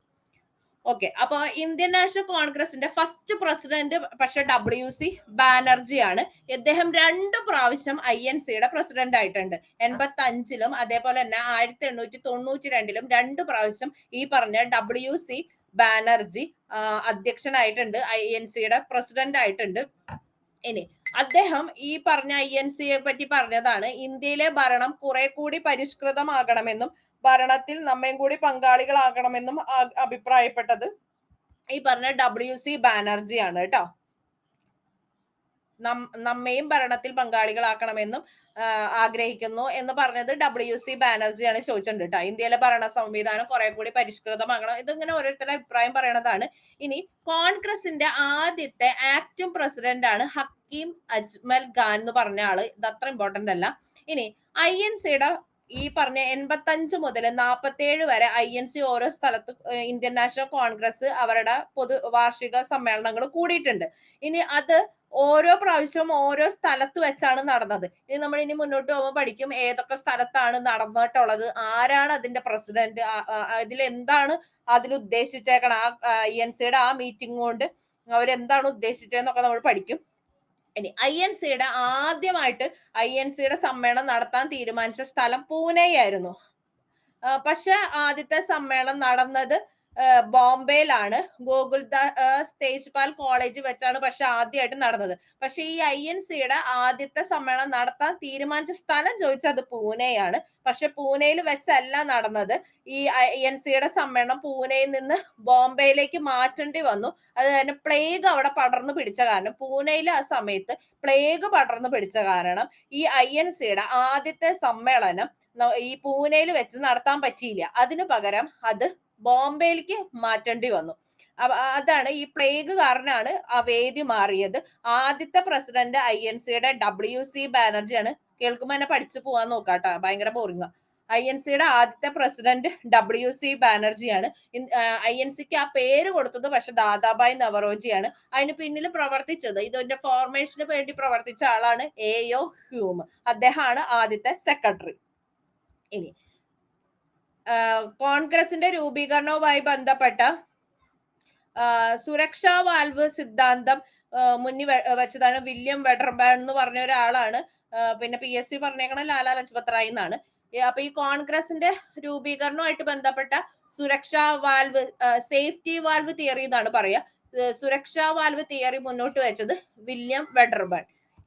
ഓക്കെ, അപ്പൊ ഇന്ത്യൻ നാഷണൽ കോൺഗ്രസിന്റെ ഫസ്റ്റ് പ്രസിഡന്റ് പക്ഷെ WC ബാനർജിയാണ്. ഇദ്ദേഹം 2 പ്രാവശ്യം INCയുടെ പ്രസിഡന്റ് ആയിട്ടുണ്ട്. 85-ലും അതേപോലെ തന്നെ 1892-ലും 2 പ്രാവശ്യം ഈ പറഞ്ഞ WC ബാനർജി അധ്യക്ഷനായിട്ടുണ്ട്, INCയുടെ പ്രസിഡന്റ് ആയിട്ടുണ്ട്. ഇനി അദ്ദേഹം ഈ പറഞ്ഞ INCയെ പറ്റി പറഞ്ഞതാണ്, ഇന്ത്യയിലെ ഭരണം കുറെ കൂടി പരിഷ്കൃതമാകണമെന്നും ഭരണത്തിൽ നമ്മയും കൂടി പങ്കാളികളാകണമെന്നും അഭിപ്രായപ്പെട്ടത് ഈ പറഞ്ഞ WC ബാനർജിയാണ് കേട്ടോ. നമ്മയും ഭരണത്തിൽ പങ്കാളികളാക്കണമെന്നും ആഗ്രഹിക്കുന്നു എന്ന് പറഞ്ഞത് WC ബാനർജിയാണ്. ചോദിച്ചിട്ടുണ്ട് കേട്ടോ. ഇന്ത്യയിലെ ഭരണ സംവിധാനം കുറെ കൂടി പരിഷ്കൃതമാകണം. ഇതിങ്ങനെ ഓരോരുത്തരുടെ അഭിപ്രായം പറയണതാണ്. ഇനി കോൺഗ്രസിന്റെ ആദ്യത്തെ ആക്ടിംഗ് പ്രസിഡന്റ് ആണ് ഹക്കീം അജ്മൽ ഖാൻ എന്ന് പറഞ്ഞ ആള്. ഇത് അത്ര ഇമ്പോർട്ടന്റ് അല്ല. ഇനി INCയുടെ ഈ പറഞ്ഞ 85 മുതൽ 47 വരെ INC ഓരോ സ്ഥലത്ത് ഇന്ത്യൻ നാഷണൽ കോൺഗ്രസ് അവരുടെ വാർഷിക സമ്മേളനങ്ങൾ കൂടിയിട്ടുണ്ട്. ഇനി അത് ഓരോ പ്രാവശ്യവും ഓരോ സ്ഥലത്ത് വെച്ചാണ് നടന്നത്. ഇനി നമ്മൾ ഇനി മുന്നോട്ട് പോകുമ്പോൾ പഠിക്കും ഏതൊക്കെ സ്ഥലത്താണ് നടന്നിട്ടുള്ളത്, ആരാണ് അതിന്റെ പ്രസിഡന്റ്, ഇതിൽ എന്താണ് അതിൽ ഉദ്ദേശിച്ചേക്കണം, INCയുടെ ആ മീറ്റിംഗ് കൊണ്ട് അവരെന്താണ് ഉദ്ദേശിച്ചതെന്നൊക്കെ നമ്മൾ പഠിക്കും. ഇനി INCയുടെ ആദ്യമായിട്ട് INCയുടെ സമ്മേളനം നടത്താൻ തീരുമാനിച്ച സ്ഥലം പൂനെ ആയിരുന്നു. പക്ഷെ ആദ്യത്തെ സമ്മേളനം നടന്നത് ബോംബെയിലാണ്, ഗോകുൽദാസ് തേജ്പാൽ കോളേജ് വെച്ചാണ് പക്ഷെ ആദ്യമായിട്ട് നടന്നത്. പക്ഷെ ഈ INCയുടെ ആദ്യത്തെ സമ്മേളനം നടത്താൻ തീരുമാനിച്ച സ്ഥലം ചോദിച്ചാൽ അത് പൂനെയാണ്. പക്ഷെ പൂനെയിൽ വെച്ചല്ല നടന്നത്. ഈ INCയുടെ സമ്മേളനം പൂനെയിൽ നിന്ന് ബോംബെയിലേക്ക് മാറ്റേണ്ടി വന്നു. അത് തന്നെ പ്ലേഗ് അവിടെ പടർന്നു പിടിച്ച കാരണം, പൂനെയിൽ ആ സമയത്ത് പ്ലേഗ് പടർന്നു പിടിച്ച കാരണം ഈ INCയുടെ ആദ്യത്തെ സമ്മേളനം ഈ പൂനെയിൽ വെച്ച് നടത്താൻ പറ്റിയില്ല. അതിനു പകരം അത് ബോംബെയിലേക്ക് മാറ്റേണ്ടി വന്നു. അതാണ് ഈ പ്ലേഗ് കാരണമാണ് ആ വേദി മാറിയത്. ആദ്യത്തെ പ്രസിഡന്റ് INCയുടെ WC ബാനർജിയാണ്. കേൾക്കുമ്പോൾ തന്നെ പഠിച്ചു പോവാൻ നോക്കാട്ടോ, ഭയങ്കര ബോറിംഗ്. INCയുടെ ആദ്യത്തെ പ്രസിഡന്റ് WC ബാനർജിയാണ്. INCക്ക് ആ പേര് കൊടുത്തത് പക്ഷെ ദാദാഭായ് നവറോജിയാണ്. അതിന് പിന്നിൽ പ്രവർത്തിച്ചത്, ഇതിന്റെ ഫോർമേഷന് വേണ്ടി പ്രവർത്തിച്ച ആളാണ് AO ഹ്യൂം. അദ്ദേഹമാണ് ആദ്യത്തെ സെക്രട്ടറി. ഇനി കോൺഗ്രസിന്റെ രൂപീകരണവുമായി ബന്ധപ്പെട്ട സുരക്ഷാ വാൽവ് സിദ്ധാന്തം മുന്നിൽ വെച്ചതാണ് വില്യം വെഡർബാൻ എന്ന് പറഞ്ഞ ഒരാളാണ്. പിന്നെ PSC പറഞ്ഞേക്കണ ലാലാ ലജ്പത് റായ് എന്നാണ്. അപ്പൊ ഈ കോൺഗ്രസിന്റെ രൂപീകരണവുമായിട്ട് ബന്ധപ്പെട്ട സുരക്ഷാ വാൽവ്, സേഫ്റ്റി വാൽവ് തിയറി എന്നാണ് പറയാ. സുരക്ഷാ വാൽവ് തിയറി മുന്നോട്ട് വെച്ചത് വില്യം വെഡർബാൻ.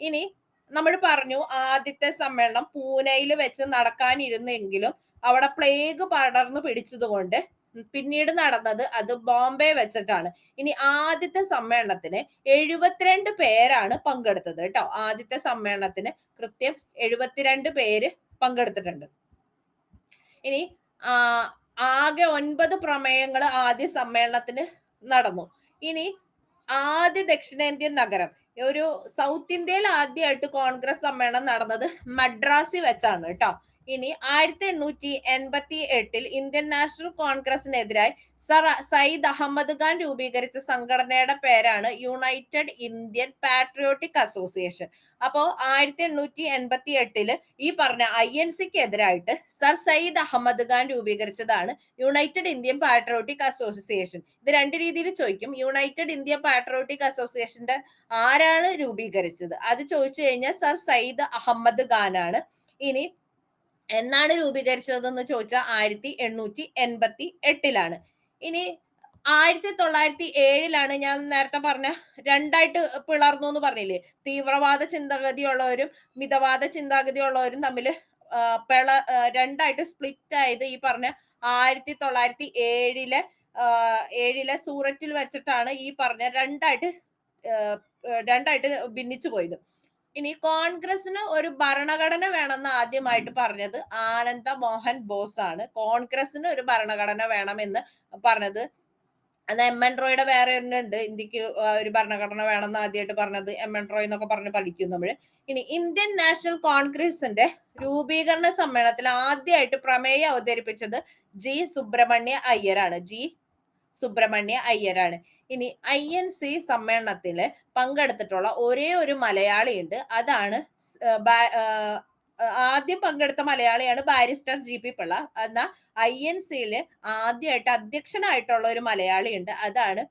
ഇനി നമ്മൾ പറഞ്ഞു ആദ്യത്തെ സമ്മേളനം പൂനെയിൽ വെച്ച് നടക്കാനിരുന്നെങ്കിലും അവിടെ പ്ലേഗ് പടർന്നു പിടിച്ചതുകൊണ്ട് പിന്നീട് നടന്നത് അത് ബോംബെ വെച്ചിട്ടാണ്. ഇനി ആദ്യത്തെ സമ്മേളനത്തിന് 72 പേരാണ് പങ്കെടുത്തത് കേട്ടോ. ആദ്യത്തെ സമ്മേളനത്തിന് കൃത്യം 72 പേര് പങ്കെടുത്തിട്ടുണ്ട്. ഇനി ആകെ 9 പ്രമേയങ്ങൾ ആദ്യ സമ്മേളനത്തിന് നടന്നു. ഇനി ആദ്യ ദക്ഷിണേന്ത്യൻ നഗരം, ഒരു സൗത്ത് ഇന്ത്യയിൽ ആദ്യമായിട്ട് കോൺഗ്രസ് സമ്മേളനം നടന്നത് മദ്രാസിൽ വെച്ചാണ് കേട്ടോ. ഇനി 1888 ഇന്ത്യൻ നാഷണൽ കോൺഗ്രസിനെതിരായി സർ സയ്യിദ് അഹമ്മദ് ഖാൻ രൂപീകരിച്ച സംഘടനയുടെ പേരാണ് യുണൈറ്റഡ് ഇന്ത്യൻ പാട്രിയോട്ടിക് അസോസിയേഷൻ. അപ്പോ 1888 ഈ പറഞ്ഞ INC-ക്ക് എതിരായിട്ട് സർ സയ്യിദ് അഹമ്മദ് ഖാൻ രൂപീകരിച്ചതാണ് യുണൈറ്റഡ് ഇന്ത്യൻ പാട്രിയോട്ടിക് അസോസിയേഷൻ. ഇത് രണ്ട് രീതിയിൽ ചോദിക്കും. യുണൈറ്റഡ് ഇന്ത്യൻ പാട്രിയോട്ടിക് അസോസിയേഷന്റെ ആരാണ് രൂപീകരിച്ചത് അത് ചോദിച്ചു കഴിഞ്ഞാൽ സർ സയ്യിദ് അഹമ്മദ് ഖാൻ ആണ്. ഇനി എന്നാണ് രൂപീകരിച്ചതെന്ന് ചോദിച്ചാൽ 1888 ഇനി 1907 ഞാൻ നേരത്തെ പറഞ്ഞ രണ്ടായിട്ട് പിളർന്നു എന്ന് പറഞ്ഞില്ലേ, തീവ്രവാദ ചിന്താഗതിയുള്ളവരും മിതവാദ ചിന്താഗതിയുള്ളവരും തമ്മിൽ രണ്ടായിട്ട് സ്പ്ലിറ്റ് ആയത് ഈ പറഞ്ഞ 1907 സൂററ്റിൽ വെച്ചിട്ടാണ് ഈ പറഞ്ഞ രണ്ടായിട്ട് ഭിന്നിച്ചു പോയത്. ഇനി കോൺഗ്രസിന് ഒരു ഭരണഘടന വേണമെന്ന് ആദ്യമായിട്ട് പറഞ്ഞത് ആനന്ദ മോഹൻ ബോസ് ആണ്. കോൺഗ്രസിന് ഒരു ഭരണഘടന വേണമെന്ന് പറഞ്ഞത്. അത് MN റോയുടെ വേറെ ഒന്നുണ്ട്, ഇന്ത്യക്ക് ഒരു ഭരണഘടന വേണമെന്ന് ആദ്യമായിട്ട് പറഞ്ഞത് MN റോയ് എന്നൊക്കെ പറഞ്ഞ് പഠിക്കും നമ്മൾ. ഇനി ഇന്ത്യൻ നാഷണൽ കോൺഗ്രസിന്റെ രൂപീകരണ സമ്മേളനത്തിൽ ആദ്യമായിട്ട് പ്രമേയം അവതരിപ്പിച്ചത് സുബ്രഹ്മണ്യ അയ്യരാണ്. സുബ്രഹ്മണ്യ അയ്യരാണ്. ഇനി INC സമ്മേളനത്തില് പങ്കെടുത്തിട്ടുള്ള ഒരേ ഒരു മലയാളി ഉണ്ട്, അതാണ് ആദ്യം പങ്കെടുത്ത മലയാളിയാണ് ബാരിസ്റ്റർ GP പിള്ള. എന്നാൽ INC-യില് ആദ്യമായിട്ട് അധ്യക്ഷനായിട്ടുള്ള ഒരു മലയാളി ഉണ്ട്, അതാണ്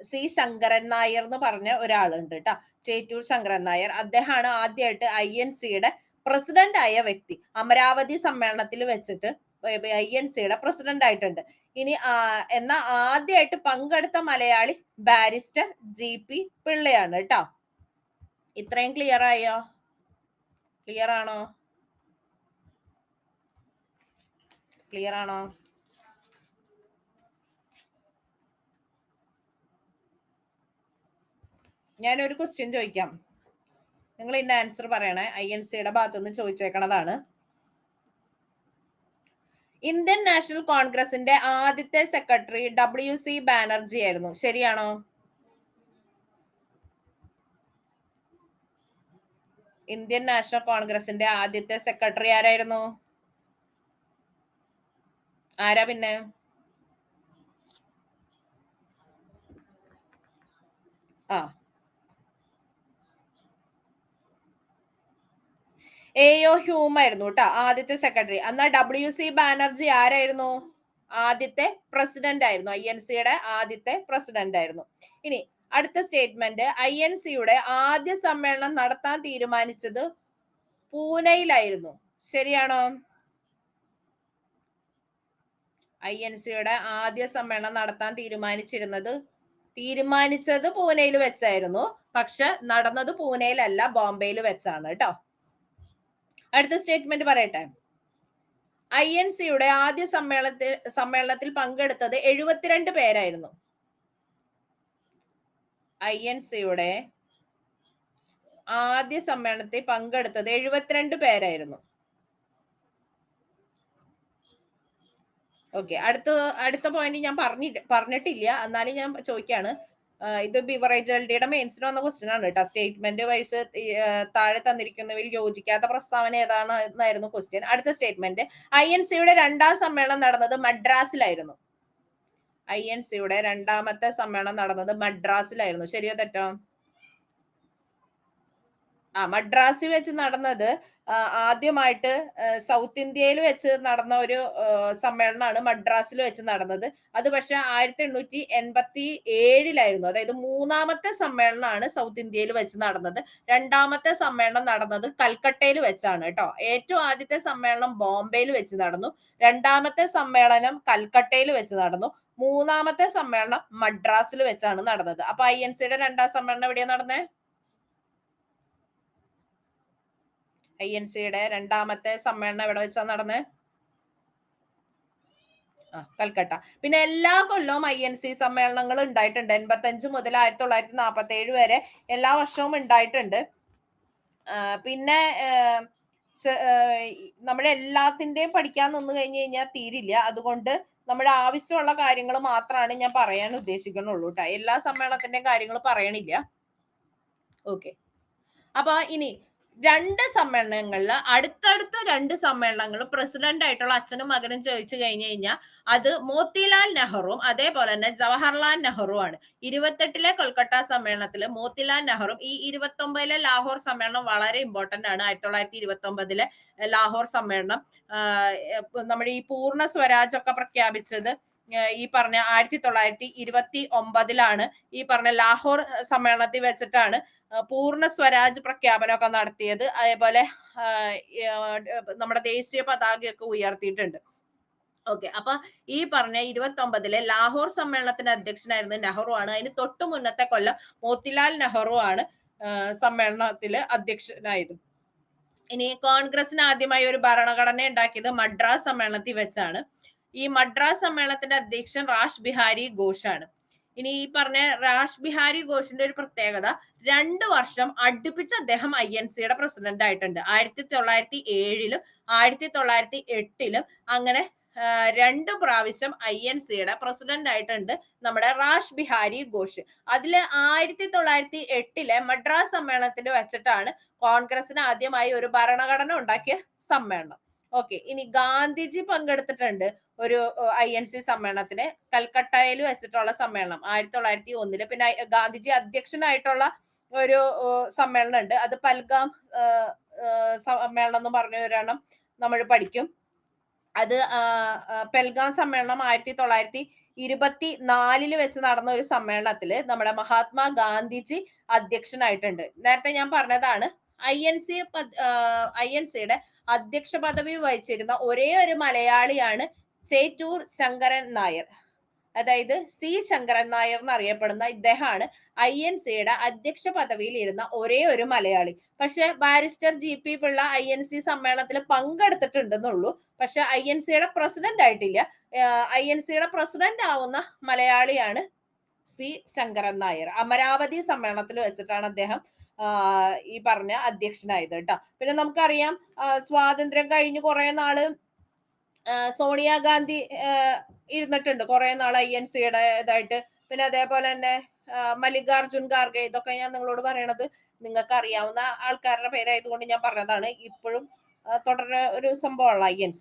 C ശങ്കരൻ നായർ എന്ന് പറഞ്ഞ ഒരാളുണ്ട് കേട്ടോ. ചേറ്റൂർ ശങ്കരൻ നായർ. അദ്ദേഹമാണ് ആദ്യമായിട്ട് INC-യുടെ പ്രസിഡന്റ് ആയ വ്യക്തി. അമരാവതി സമ്മേളനത്തിൽ വെച്ചിട്ട് INC-യുടെ പ്രസിഡന്റ് ആയിട്ടുണ്ട്. ഇനി എന്നാ ആദ്യമായിട്ട് പങ്കെടുത്ത മലയാളി ബാരിസ്റ്റർ GP പിള്ളയാണ് കേട്ടോ. ഇത്രയും ക്ലിയർ ആയോ? ക്ലിയർ ആണോ? ക്ലിയർ ആണോ? ഞാനൊരു ക്വസ്റ്റ്യൻ ചോദിക്കാം, നിങ്ങൾ ഇതിന്റെ ആൻസർ പറയണേ. INC-യുടെ ഭാഗത്തുനിന്ന് ചോദിച്ചേക്കണതാണ്. ഇന്ത്യൻ നാഷണൽ കോൺഗ്രസിന്റെ ആദ്യത്തെ സെക്രട്ടറി WC ബാനർജി ആയിരുന്നു, ശരിയാണോ? ഇന്ത്യൻ നാഷണൽ കോൺഗ്രസിന്റെ ആദ്യത്തെ സെക്രട്ടറി ആരായിരുന്നു? ആരാ പിന്നെ? AO ഹ്യൂം ആയിരുന്നു കേട്ടോ ആദ്യത്തെ സെക്രട്ടറി. എന്നാൽ WC ബാനർജി ആരായിരുന്നു? ആദ്യത്തെ പ്രസിഡന്റ് ആയിരുന്നു. INC-യുടെ ആദ്യത്തെ പ്രസിഡന്റ് ആയിരുന്നു. ഇനി അടുത്ത സ്റ്റേറ്റ്മെന്റ്, INC-യുടെ ആദ്യ സമ്മേളനം നടത്താൻ തീരുമാനിച്ചത് പൂനെയിലായിരുന്നു, ശരിയാണോ? INC-യുടെ ആദ്യ സമ്മേളനം നടത്താൻ തീരുമാനിച്ചത് പൂനെയിൽ വെച്ചായിരുന്നു. പക്ഷെ നടന്നത് പൂനെയിലല്ല, ബോംബെയിൽ വെച്ചാണ് കേട്ടോ. അടുത്ത സ്റ്റേറ്റ്മെന്റ് പറയട്ടെ. INC-യുടെ ആദ്യ സമ്മേളനത്തിൽ പങ്കെടുത്തത് 72 പേരായിരുന്നു. INC-യുടെ ആദ്യ സമ്മേളനത്തിൽ പങ്കെടുത്തത് 72 പേരായിരുന്നു. ഓക്കെ, അടുത്ത പോയിന്റ് ഞാൻ പറഞ്ഞിട്ടില്ല, എന്നാലും ഞാൻ ചോദിക്കാണ്. ഇത് ബിവറേജ് LD-യുടെ മെയിൻസിന് വന്ന ക്വസ്റ്റ്യൻ ആണ് കേട്ടോ. സ്റ്റേറ്റ്മെന്റ് വൈസ് താഴെ തന്നിരിക്കുന്നവയിൽ യോജിക്കാത്ത പ്രസ്താവന ഏതാണ് എന്നായിരുന്നു ക്വസ്റ്റ്യൻ. അടുത്ത സ്റ്റേറ്റ്മെന്റ്, INC-യുടെ രണ്ടാം സമ്മേളനം നടന്നത് മദ്രാസിലായിരുന്നു. INC-യുടെ രണ്ടാമത്തെ സമ്മേളനം നടന്നത് മദ്രാസിലായിരുന്നു, ശരിയോ തെറ്റോ? മദ്രാസിൽ വെച്ച് നടന്നത് ആദ്യമായിട്ട് സൗത്ത് ഇന്ത്യയിൽ വെച്ച് നടന്ന ഒരു സമ്മേളനമാണ് മദ്രാസിൽ വെച്ച് നടന്നത്. അത് പക്ഷെ 1887 അതായത് മൂന്നാമത്തെ സമ്മേളനമാണ് സൗത്ത് ഇന്ത്യയിൽ വെച്ച് നടന്നത്. രണ്ടാമത്തെ സമ്മേളനം നടന്നത് കൽക്കട്ടയിൽ വെച്ചാണ് കേട്ടോ. ഏറ്റവും ആദ്യത്തെ സമ്മേളനം ബോംബെയിൽ വെച്ച് നടന്നു, രണ്ടാമത്തെ സമ്മേളനം കൽക്കട്ടയിൽ വെച്ച് നടന്നു, മൂന്നാമത്തെ സമ്മേളനം മദ്രാസിൽ വെച്ചാണ് നടന്നത്. അപ്പൊ INC-യുടെ രണ്ടാം സമ്മേളനം എവിടെയാണ് നടന്നത്? INC-യുടെ രണ്ടാമത്തെ സമ്മേളനം എവിടെ വെച്ചാണ് നടന്നത്? കൽക്കട്ട. പിന്നെ എല്ലാ കൊല്ലവും INC സമ്മേളനങ്ങൾ ഉണ്ടായിട്ടുണ്ട്. 85 മുതൽ 1947 വരെ എല്ലാ വർഷവും ഉണ്ടായിട്ടുണ്ട്. പിന്നെ നമ്മുടെ എല്ലാത്തിന്റെയും പഠിക്കാൻ നിന്ന് കഴിഞ്ഞു കഴിഞ്ഞാൽ തീരില്ല. അതുകൊണ്ട് നമ്മുടെ ആവശ്യമുള്ള കാര്യങ്ങൾ മാത്രമാണ് ഞാൻ പറയാൻ ഉദ്ദേശിക്കുന്നുള്ളൂ ട്ടോ. എല്ലാ സമ്മേളനത്തിന്റെയും കാര്യങ്ങൾ പറയണില്ല. ഓക്കെ. അപ്പൊ ഇനി 2 സമ്മേളനങ്ങളിൽ അടുത്തടുത്ത 2 സമ്മേളനങ്ങൾ പ്രസിഡന്റ് ആയിട്ടുള്ള അച്ഛനും മകനും ചോദിച്ചു കഴിഞ്ഞു കഴിഞ്ഞാൽ അത് മോത്തിലാൽ നെഹ്റുവും അതേപോലെ തന്നെ ജവഹർലാൽ നെഹ്റു ആണ്. 28 കൊൽക്കത്ത സമ്മേളനത്തിൽ മോത്തിലാൽ നെഹ്റുവും ഈ 29 ലാഹോർ സമ്മേളനം വളരെ ഇമ്പോർട്ടന്റ് ആണ്. 1929 ലാഹോർ സമ്മേളനം നമ്മുടെ ഈ പൂർണ്ണ സ്വരാജ് ഒക്കെ പ്രഖ്യാപിച്ചത് ഈ പറഞ്ഞ 1929 ഈ പറഞ്ഞ ലാഹോർ സമ്മേളനത്തിൽ വെച്ചിട്ടാണ് പൂർണ്ണ സ്വരാജ് പ്രഖ്യാപനമൊക്കെ നടത്തിയത്. അതേപോലെ നമ്മുടെ ദേശീയ പതാകയൊക്കെ ഉയർത്തിയിട്ടുണ്ട്. ഓക്കെ. അപ്പൊ ഈ പറഞ്ഞ 29 ലാഹോർ സമ്മേളനത്തിന്റെ അധ്യക്ഷനായിരുന്നത് നെഹ്റു ആണ്. അതിന് തൊട്ടു മുന്നത്തെ കൊല്ലം മോത്തിലാൽ നെഹ്റു ആണ് സമ്മേളനത്തില് അധ്യക്ഷനായത്. ഇനി കോൺഗ്രസിന് ആദ്യമായി ഒരു ഭരണഘടന ഉണ്ടാക്കിയത് മദ്രാസ് സമ്മേളനത്തിൽ വെച്ചാണ്. ഈ മദ്രാസ് സമ്മേളനത്തിന്റെ അധ്യക്ഷൻ റാഷ് ബിഹാരി ഘോഷ് ആണ്. ഇനി ഈ പറഞ്ഞ റാഷ് ബിഹാരി ഘോഷിന്റെ ഒരു പ്രത്യേകത 2 വർഷം അടുപ്പിച്ച് അദ്ദേഹം INCയുടെ പ്രസിഡന്റ് ആയിട്ടുണ്ട്. 1907 1908 അങ്ങനെ 2 പ്രാവശ്യം INCയുടെ പ്രസിഡന്റ് ആയിട്ടുണ്ട് നമ്മുടെ റാഷ് ബിഹാരി ഘോഷ്. അതില് 1908 മദ്രാസ് സമ്മേളനത്തിൽ വെച്ചിട്ടാണ് കോൺഗ്രസിന് ആദ്യമായി ഒരു ഭരണഘടന ഉണ്ടാക്കിയ സമ്മേളനം. ഓക്കെ. ഇനി ഗാന്ധിജി പങ്കെടുത്തിട്ടുണ്ട് ഒരു INC സമ്മേളനത്തിന്. കൽക്കട്ടയിൽ വെച്ചിട്ടുള്ള സമ്മേളനം 1901. പിന്നെ ഗാന്ധിജി അധ്യക്ഷനായിട്ടുള്ള ഒരു സമ്മേളനം ഉണ്ട്. അത് പൽഗാം സമ്മേളനം എന്ന് പറഞ്ഞ ഒരെണ്ണം നമ്മൾ പഠിക്കും. അത് പെൽഗാം സമ്മേളനം 1924 വെച്ച് നടന്ന ഒരു സമ്മേളനത്തില് നമ്മുടെ മഹാത്മാ ഗാന്ധിജി അധ്യക്ഷനായിട്ടുണ്ട്. നേരത്തെ ഞാൻ പറഞ്ഞതാണ് INCയുടെ അധ്യക്ഷ പദവി വഹിച്ചിരുന്ന ഒരേ ഒരു മലയാളിയാണ് ചേറ്റൂർ ശങ്കരൻ നായർ. അതായത് C ശങ്കരൻ നായർ എന്നറിയപ്പെടുന്ന ഇദ്ദേഹമാണ് INCയുടെ അധ്യക്ഷ പദവിയിൽ ഇരുന്ന ഒരേ ഒരു മലയാളി. പക്ഷെ ബാരിസ്റ്റർ GP പിള്ള INC സമ്മേളനത്തിൽ പങ്കെടുത്തിട്ടുണ്ടെന്നുള്ളൂ. പക്ഷെ INCയുടെ പ്രസിഡന്റ് ആയിട്ടില്ല. INCയുടെ പ്രസിഡന്റ് ആവുന്ന മലയാളിയാണ് C ശങ്കരൻ നായർ. അമരാവതി സമ്മേളനത്തിൽ വെച്ചിട്ടാണ് അദ്ദേഹം ഈ പറഞ്ഞ അധ്യക്ഷനായത് കേട്ടോ. പിന്നെ നമുക്കറിയാം സ്വാതന്ത്ര്യം കഴിഞ്ഞ് കുറെ നാള് സോണിയാഗാന്ധി ഇരുന്നിട്ടുണ്ട് കുറെ നാൾ INCയുടെ ഇതായിട്ട്. പിന്നെ അതേപോലെ തന്നെ മല്ലികാർജുൻ ഖാർഗെ, ഇതൊക്കെ ഞാൻ നിങ്ങളോട് പറയണത് നിങ്ങൾക്ക് അറിയാവുന്ന ആൾക്കാരുടെ പേരായതുകൊണ്ട് ഞാൻ പറഞ്ഞതാണ്. ഇപ്പോഴും തുടരുന്ന ഒരു സംഭവമുള്ള INC.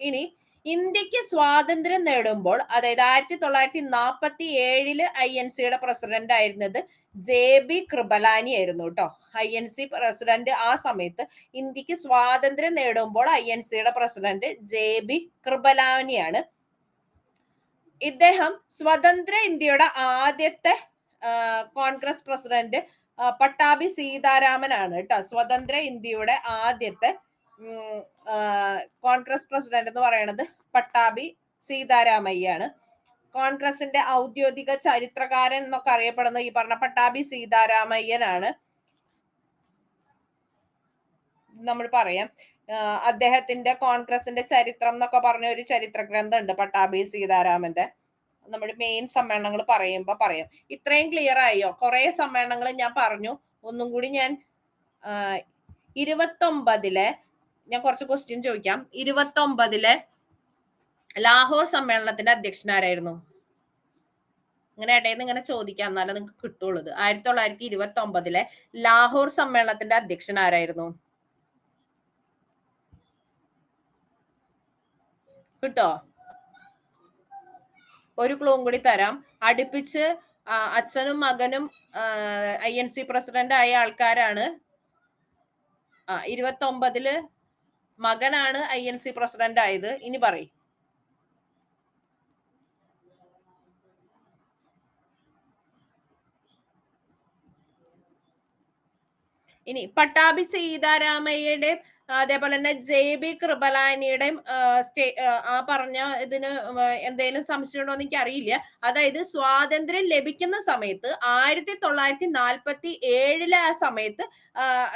ഇനി ഇന്ത്യക്ക് സ്വാതന്ത്ര്യം നേടുമ്പോൾ, അതായത് 1947 INCയുടെ പ്രസിഡന്റ് ആയിരുന്നത് JB കൃപലാനി ആയിരുന്നു കേട്ടോ. INC പ്രസിഡന്റ് ആ സമയത്ത് ഇന്ത്യക്ക് സ്വാതന്ത്ര്യം നേടുമ്പോൾ INCയുടെ പ്രസിഡന്റ് JB കൃപലാനിയാണ്. ഇദ്ദേഹം സ്വതന്ത്ര ഇന്ത്യയുടെ ആദ്യത്തെ കോൺഗ്രസ് പ്രസിഡന്റ് പട്ടാഭി സീതാരാമനാണ് കേട്ടോ. സ്വതന്ത്ര ഇന്ത്യയുടെ ആദ്യത്തെ കോൺഗ്രസ് പ്രസിഡന്റ് എന്ന് പറയുന്നത് പട്ടാഭി സീതാരാമയ്യാണ്. കോൺഗ്രസിന്റെ ഔദ്യോഗിക ചരിത്രകാരൻ എന്നൊക്കെ അറിയപ്പെടുന്ന ഈ പറഞ്ഞ പട്ടാഭി സീതാരാമയ്യനാണ്. നമ്മൾ പറയാം അദ്ദേഹത്തിന്റെ കോൺഗ്രസിന്റെ ചരിത്രം എന്നൊക്കെ പറഞ്ഞ ഒരു ചരിത്ര ഗ്രന്ഥം ഉണ്ട് പട്ടാഭി സീതാരാമന്റെ. നമ്മൾ മെയിൻ സമ്മേളനങ്ങൾ പറയുമ്പോ പറയാം. ഇത്രയും ക്ലിയർ ആയോ? കുറെ സമ്മേളനങ്ങൾ ഞാൻ പറഞ്ഞു. ഒന്നും കൂടി ഞാൻ 29 ഞാൻ കുറച്ച് ക്വസ്റ്റ്യൻ ചോദിക്കാം. 29 ലാഹോർ സമ്മേളനത്തിന്റെ അധ്യക്ഷനാരായിരുന്നു? ഇങ്ങനെ ഇടയിൽ നിന്ന് ഇങ്ങനെ ചോദിക്കാം, എന്നാലേ നിങ്ങൾക്ക് കിട്ടുള്ളൂ. 1929 ലാഹോർ സമ്മേളനത്തിന്റെ അധ്യക്ഷൻ ആരായിരുന്നു? കിട്ടോ? ഒരു ക്ലൂവും കൂടി തരാം. അടുപ്പിച്ച് അച്ഛനും മകനും INC പ്രസിഡന്റ് ആയ ആൾക്കാരാണ്. 29 മകനാണ് INC പ്രസിഡന്റ് ആയത്. ഇനി പറയും. ഇനി പട്ടാഭി സീതാരാമയ്യയുടെ അതേപോലെ തന്നെ JB കൃപലാനിയുടെയും ആ പറഞ്ഞ ഇതിന് എന്തെങ്കിലും സംശയം ഉണ്ടോ എന്ന് എനിക്ക് അറിയില്ല. അതായത് സ്വാതന്ത്ര്യം ലഭിക്കുന്ന സമയത്ത് 1947 ആ സമയത്ത്,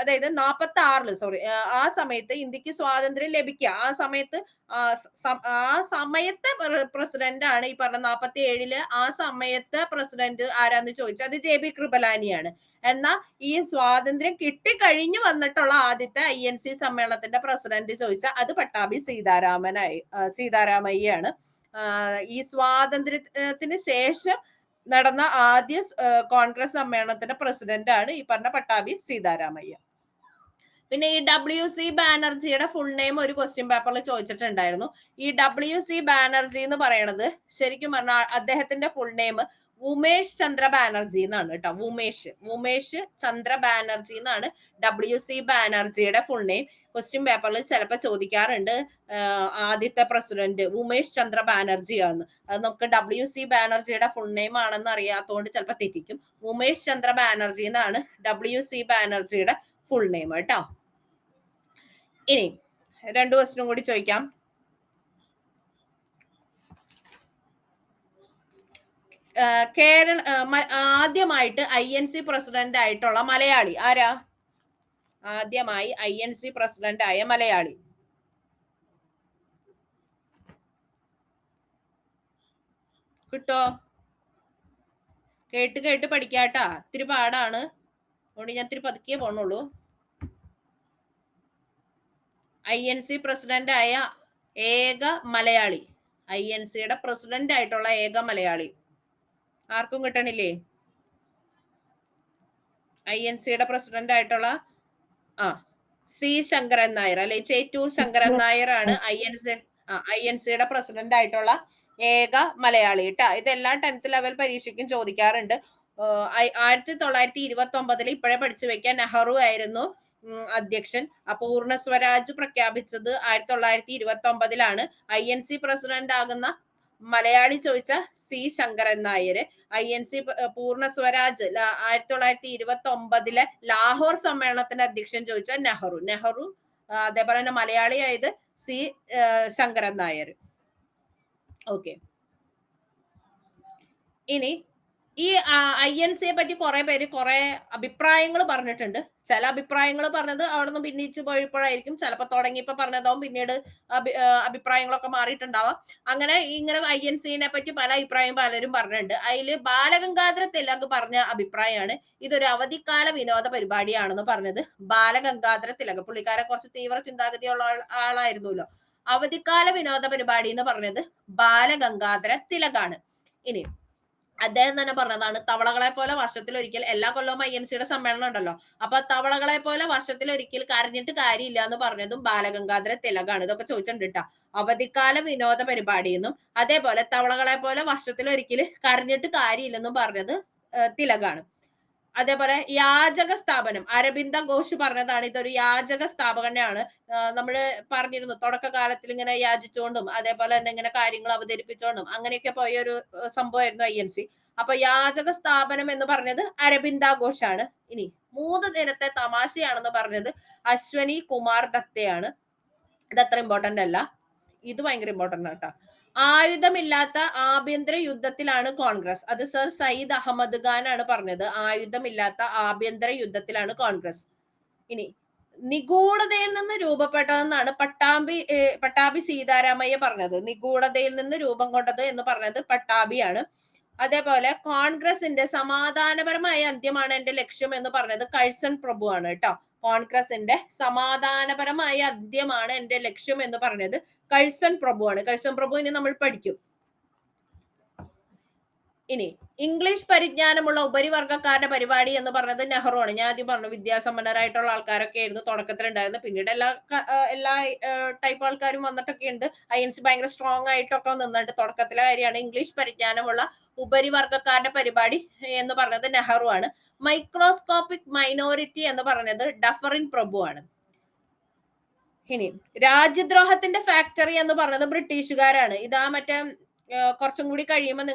അതായത് 46 ആ സമയത്ത് ഇന്ത്യക്ക് സ്വാതന്ത്ര്യം ലഭിക്കുക. ആ സമയത്ത് ആ സമയത്തെ പ്രസിഡന്റ് ആണ് ഈ പറഞ്ഞ 47-ല് ആ സമയത്തെ പ്രസിഡന്റ് ആരാന്ന് ചോദിച്ചാൽ അത് JB കൃപലാനിയാണ്. എന്നാൽ ഈ സ്വാതന്ത്ര്യം കിട്ടിക്കഴിഞ്ഞു വന്നിട്ടുള്ള ആദ്യത്തെ INC സമ്മേളനത്തിന്റെ പ്രസിഡന്റ് ചോദിച്ചാൽ അത് പട്ടാഭി സീതാരാമയ്യാണ്. ഈ സ്വാതന്ത്ര്യത്തിന് ശേഷം നടന്ന ആദ്യ കോൺഗ്രസ് സമ്മേളനത്തിന്റെ പ്രസിഡന്റ് ആണ് ഈ പറഞ്ഞ പട്ടാഭി സീതാരാമയ്യ. പിന്നെ ഈ WC ബാനർജിയുടെ ഫുൾ നെയിം ഒരു ക്വസ്റ്റ്യൻ പേപ്പറിൽ ചോദിച്ചിട്ടുണ്ടായിരുന്നു. ഈ WC ബാനർജി എന്ന് പറയണത് ശരിക്കും പറഞ്ഞാൽ അദ്ദേഹത്തിന്റെ ഫുൾ നെയിം ഉമേഷ് ചന്ദ്ര ബാനർജി എന്നാണ് കേട്ടോ. ഉമേഷ് ചന്ദ്ര ബാനർജി എന്നാണ് WC ബാനർജിയുടെ ഫുൾ നെയിം. ക്വസ്റ്റ്യൻ പേപ്പറിൽ ചിലപ്പോൾ ചോദിക്കാറുണ്ട് ആദ്യത്തെ പ്രസിഡന്റ് ഉമേഷ് ചന്ദ്ര ബാനർജി ആണ്. അത് നമുക്ക് WC ബാനർജിയുടെ ഫുൾ നെയിം ആണെന്ന് അറിയാത്തതുകൊണ്ട് ചിലപ്പോൾ തെറ്റിക്കും. ഉമേഷ് ചന്ദ്ര ബാനർജി എന്നാണ് WC ബാനർജിയുടെ ഫുൾ നെയിം കേട്ടോ. ഇനി 2 ക്വസ്റ്റ്യനും കൂടി ചോദിക്കാം. ആദ്യമായിട്ട് INC പ്രസിഡന്റ് ആയിട്ടുള്ള മലയാളി ആരാ? ആദ്യമായി INC പ്രസിഡന്റ് ആയ മലയാളി. കിട്ടോ? കേട്ട് പഠിക്കാട്ടാ, ഇത്തിരി പാടാണ്. അതുകൊണ്ട് ഞാൻ ഇത്തിരി പതുക്കിയേ പോണുള്ളൂ. INC പ്രസിഡന്റ് ആയ ഏക മലയാളി, INCയുടെ പ്രസിഡന്റ് ആയിട്ടുള്ള ഏക മലയാളി ആർക്കും കിട്ടണില്ലേ? INCയുടെ പ്രസിഡന്റ് ആയിട്ടുള്ള C ശങ്കരൻ നായർ അല്ലെ ചേറ്റൂർ ശങ്കരൻ നായർ ആണ് INCയുടെ പ്രസിഡന്റ് ആയിട്ടുള്ള ഏക മലയാളി കേട്ടാ. ഇതെല്ലാം 10th ലെവൽ പരീക്ഷയ്ക്കും ചോദിക്കാറുണ്ട്. 1929 ഇപ്പോഴേ പഠിച്ചു വെക്കാൻ നെഹ്റു ആയിരുന്നു അധ്യക്ഷൻ. പൂർണ്ണ സ്വരാജ് പ്രഖ്യാപിച്ചത് 1929 INC പ്രസിഡന്റ് ആകുന്ന മലയാളി ചോദിച്ച C ശങ്കരൻ നായർ. INC പൂർണ്ണ സ്വരാജ് 1929 ലാഹോർ സമ്മേളനത്തിന്റെ അധ്യക്ഷൻ ചോദിച്ച നെഹ്റു. അതേപോലെ തന്നെ മലയാളിയായത് C ശങ്കരൻ നായർ. ഓക്കെ. ഇനി ഈ INCയെ പറ്റി കുറെ പേര് കുറെ അഭിപ്രായങ്ങൾ പറഞ്ഞിട്ടുണ്ട്. ചില അഭിപ്രായങ്ങൾ പറഞ്ഞത് അവിടെ നിന്ന് ഭിന്നിച്ചു പോയപ്പോഴായിരിക്കും, ചിലപ്പോൾ തുടങ്ങിയപ്പോ പറഞ്ഞതാവും, പിന്നീട് അഭിപ്രായങ്ങളൊക്കെ മാറിയിട്ടുണ്ടാവാം. അങ്ങനെ ഇങ്ങനെ INCയെ പറ്റി പല അഭിപ്രായം പലരും പറഞ്ഞിട്ടുണ്ട്. അതിൽ ബാലഗംഗാധര തിലക് പറഞ്ഞ അഭിപ്രായമാണ് ഇതൊരു അവധിക്കാല വിനോദ പരിപാടിയാണെന്ന് പറഞ്ഞത്. ബാലഗംഗാധര തിലക് പുള്ളിക്കാരെ കുറച്ച് തീവ്ര ചിന്താഗതിയുള്ള ആളായിരുന്നല്ലോ. അവധിക്കാല വിനോദ പരിപാടി എന്ന് പറഞ്ഞത് ബാലഗംഗാധര തിലകാണ്. ഇനി അദ്ദേഹം തന്നെ പറഞ്ഞതാണ് തവളകളെ പോലെ വർഷത്തിലൊരിക്കൽ, എല്ലാ കൊല്ലവും INCയുടെ സമ്മേളനം ഉണ്ടല്ലോ, അപ്പൊ തവളകളെ പോലെ വർഷത്തിലൊരിക്കൽ കരഞ്ഞിട്ട് കാര്യമില്ല എന്ന് പറഞ്ഞതും ബാലഗംഗാധര തിലകാണ്. ഇതൊക്കെ ചോദിച്ചിട്ടുണ്ട് കേട്ടോ. അവധിക്കാല വിനോദ പരിപാടി എന്നും അതേപോലെ തവളകളെ പോലെ വർഷത്തിലൊരിക്കൽ കരഞ്ഞിട്ട് കാര്യമില്ലെന്നും പറഞ്ഞത് തിലകാണ്. അതേപോലെ യാചക സ്ഥാപനം അരബിന്ദ ഘോഷ് പറഞ്ഞതാണ് ഇതൊരു യാചക സ്ഥാപകനാണ്. നമ്മൾ പറഞ്ഞിരുന്നു തുടക്കകാലത്തിൽ ഇങ്ങനെ യാചിച്ചുകൊണ്ടും അതേപോലെ തന്നെ ഇങ്ങനെ കാര്യങ്ങൾ അവതരിപ്പിച്ചുകൊണ്ടും അങ്ങനെയൊക്കെ പോയ ഒരു സംഭവമായിരുന്നു INC. അപ്പൊ യാചക സ്ഥാപനം എന്ന് പറഞ്ഞത് അരബിന്ദ ഘോഷാണ്. ഇനി 3 ദിനത്തെ തമാശയാണെന്ന് പറഞ്ഞത് അശ്വനി കുമാർ ദത്തയാണ്. ഇത് അത്ര ഇമ്പോർട്ടന്റ് അല്ല, ഇത് ഭയങ്കര ഇമ്പോർട്ടന്റ് ആട്ടോ. ആയുധമില്ലാത്ത ആഭ്യന്തര യുദ്ധത്തിലാണ് കോൺഗ്രസ്. അത് സർ സയ്യിദ് അഹമ്മദ് ഖാൻ ആണ് പറഞ്ഞത്. ആയുധമില്ലാത്ത ആഭ്യന്തര യുദ്ധത്തിലാണ് കോൺഗ്രസ്. ഇനി നിഗൂഢതയിൽ നിന്ന് രൂപപ്പെട്ടതെന്നാണ് പട്ടാഭി സീതാരാമയ്യ പറഞ്ഞത്. നിഗൂഢതയിൽ നിന്ന് രൂപം കൊണ്ടത് എന്ന് പറഞ്ഞത് പട്ടാഭിയാണ്. അതേപോലെ കോൺഗ്രസിന്റെ സമാധാനപരമായ അന്ത്യമാണ് എന്റെ ലക്ഷ്യം എന്ന് പറഞ്ഞത് കഴ്സൺ പ്രഭു ആണ് കേട്ടോ. കോൺഗ്രസിന്റെ സമാധാനപരമായ അന്ത്യമാണ് എന്റെ ലക്ഷ്യം എന്ന് പറഞ്ഞത് കഴ്സൺ പ്രഭു ആണ്. കഴ്സൺ പ്രഭു ഇനി നമ്മൾ പഠിക്കും. ഇനി ഇംഗ്ലീഷ് പരിജ്ഞാനമുള്ള ഉപരിവർഗക്കാരുടെ പരിപാടി എന്ന് പറഞ്ഞത് നെഹ്റു ആണ്. ഞാൻ ആദ്യം പറഞ്ഞു വിദ്യാസമ്പന്നരായിട്ടുള്ള ആൾക്കാരൊക്കെ ആയിരുന്നു തുടക്കത്തിലുണ്ടായിരുന്നത്. പിന്നീട് എല്ലാ ടൈപ്പ് ആൾക്കാരും വന്നിട്ടൊക്കെ ഉണ്ട്. INC ഭയങ്കര സ്ട്രോങ് ആയിട്ടൊക്കെ നിന്നിട്ട് തുടക്കത്തിലെ കാര്യമാണ്. ഇംഗ്ലീഷ് പരിജ്ഞാനമുള്ള ഉപരിവർഗക്കാരുടെ പരിപാടി എന്ന് പറഞ്ഞത് നെഹ്റു ആണ്. മൈക്രോസ്കോപ്പിക് മൈനോറിറ്റി എന്ന് പറഞ്ഞത് ഡഫറിൻ പ്രഭു ആണ്. ഇനി രാജ്യദ്രോഹത്തിന്റെ ഫാക്ടറി എന്ന് പറഞ്ഞത് ബ്രിട്ടീഷുകാരാണ്. ഇതാ മറ്റേ കുറച്ചും കൂടി കഴിയുമ്പോൾ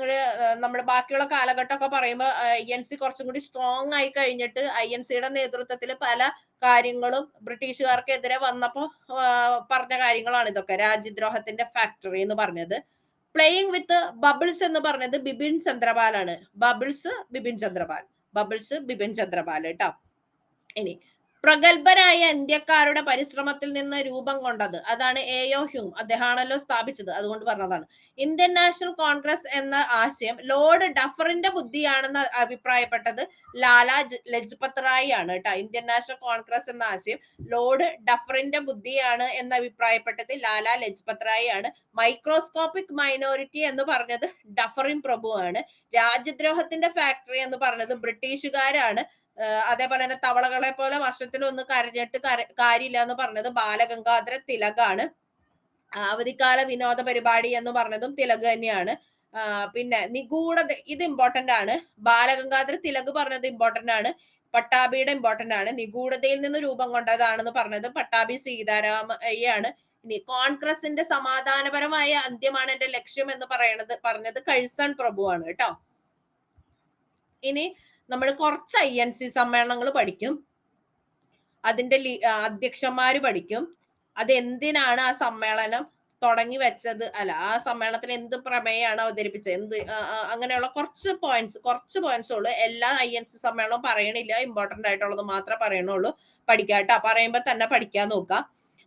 നമ്മുടെ ബാക്കിയുള്ള കാലഘട്ടമൊക്കെ പറയുമ്പോൾ INC കുറച്ചും കൂടി സ്ട്രോങ് ആയി കഴിഞ്ഞിട്ട് INCയുടെ നേതൃത്വത്തിൽ പല കാര്യങ്ങളും ബ്രിട്ടീഷുകാർക്കെതിരെ വന്നപ്പോൾ പറഞ്ഞ കാര്യങ്ങളാണ് ഇതൊക്കെ. രാജ്യദ്രോഹത്തിന്റെ ഫാക്ടറി എന്ന് പറഞ്ഞത്. പ്ലേയിങ് വിത്ത് ബബിൾസ് എന്ന് പറഞ്ഞത് ബിപിൻ ചന്ദ്രപാൽ ആണ്. ബബിൾസ് ബിപിൻ ചന്ദ്രപാൽ കേട്ടോ. ഇനി പ്രഗത്ഭരായ ഇന്ത്യക്കാരുടെ പരിശ്രമത്തിൽ നിന്ന് രൂപം കൊണ്ടത്. അതാണ് എ.ഒ. ഹ്യൂം. അദ്ദേഹമാണല്ലോ സ്ഥാപിച്ചത്. അതുകൊണ്ട് പറഞ്ഞതാണ്. ഇന്ത്യൻ നാഷണൽ കോൺഗ്രസ് എന്ന ആശയം ലോർഡ് ഡഫറിന്റെ ബുദ്ധിയാണെന്ന് അഭിപ്രായപ്പെട്ടത് ലാലാ ലജ്പത് റായി ആണ് കേട്ടോ. ഇന്ത്യൻ നാഷണൽ കോൺഗ്രസ് എന്ന ആശയം ലോർഡ് ഡഫറിന്റെ ബുദ്ധിയാണ് എന്ന് അഭിപ്രായപ്പെട്ടത് ലാലാ ലജ്പത് റായി ആണ്. മൈക്രോസ്കോപ്പിക് മൈനോറിറ്റി എന്ന് പറഞ്ഞത് ഡഫറിൻ പ്രഭു ആണ്. രാജ്യദ്രോഹത്തിന്റെ ഫാക്ടറി എന്ന് പറഞ്ഞത് ബ്രിട്ടീഷുകാരാണ്. അതേപോലെ തന്നെ തവളകളെ പോലെ വർഷത്തിൽ ഒന്ന് കരഞ്ഞിട്ട് കാര്യമില്ല എന്ന് പറഞ്ഞത് ബാലഗംഗാധര തിലകാണ്. അവധിക്കാല വിനോദ പരിപാടി എന്ന് പറഞ്ഞതും തിലക് തന്നെയാണ്. പിന്നെ നിഗൂഢത, ഇത് ഇമ്പോർട്ടന്റ് ആണ്. ബാലഗംഗാധര തിലക് പറഞ്ഞത് ഇമ്പോർട്ടന്റ് ആണ്. പട്ടാഭിയുടെ ഇമ്പോർട്ടന്റ് ആണ്. നിഗൂഢതയിൽ നിന്ന് രൂപം കൊണ്ടതാണെന്ന് പറഞ്ഞത് പട്ടാഭി സീതാരാമയ്യാണ്. ഇനി കോൺഗ്രസിന്റെ സമാധാനപരമായ അന്ത്യമാണ് എന്റെ ലക്ഷ്യം എന്ന് പറഞ്ഞത് കഴ്സൺ പ്രഭു ആണ് കേട്ടോ. ഇനി നമ്മൾ കുറച്ച് INC സമ്മേളനങ്ങൾ പഠിക്കും, അതിന്റെ അധ്യക്ഷന്മാര് പഠിക്കും, അത് എന്തിനാണ് ആ സമ്മേളനം തുടങ്ങി വെച്ചത്, അല്ല ആ സമ്മേളനത്തിൽ എന്ത് പ്രമേയമാണ് അവതരിപ്പിച്ചത്, അങ്ങനെയുള്ള കുറച്ച് പോയിന്റ്സ് ഉള്ളൂ. എല്ലാ INC സമ്മേളനവും പറയണില്ല, ഇമ്പോർട്ടന്റ് ആയിട്ടുള്ളത് മാത്രമേ പറയണുള്ളൂ. പഠിക്കാട്ടോ, പറയുമ്പോ തന്നെ പഠിക്കാൻ നോക്കാം.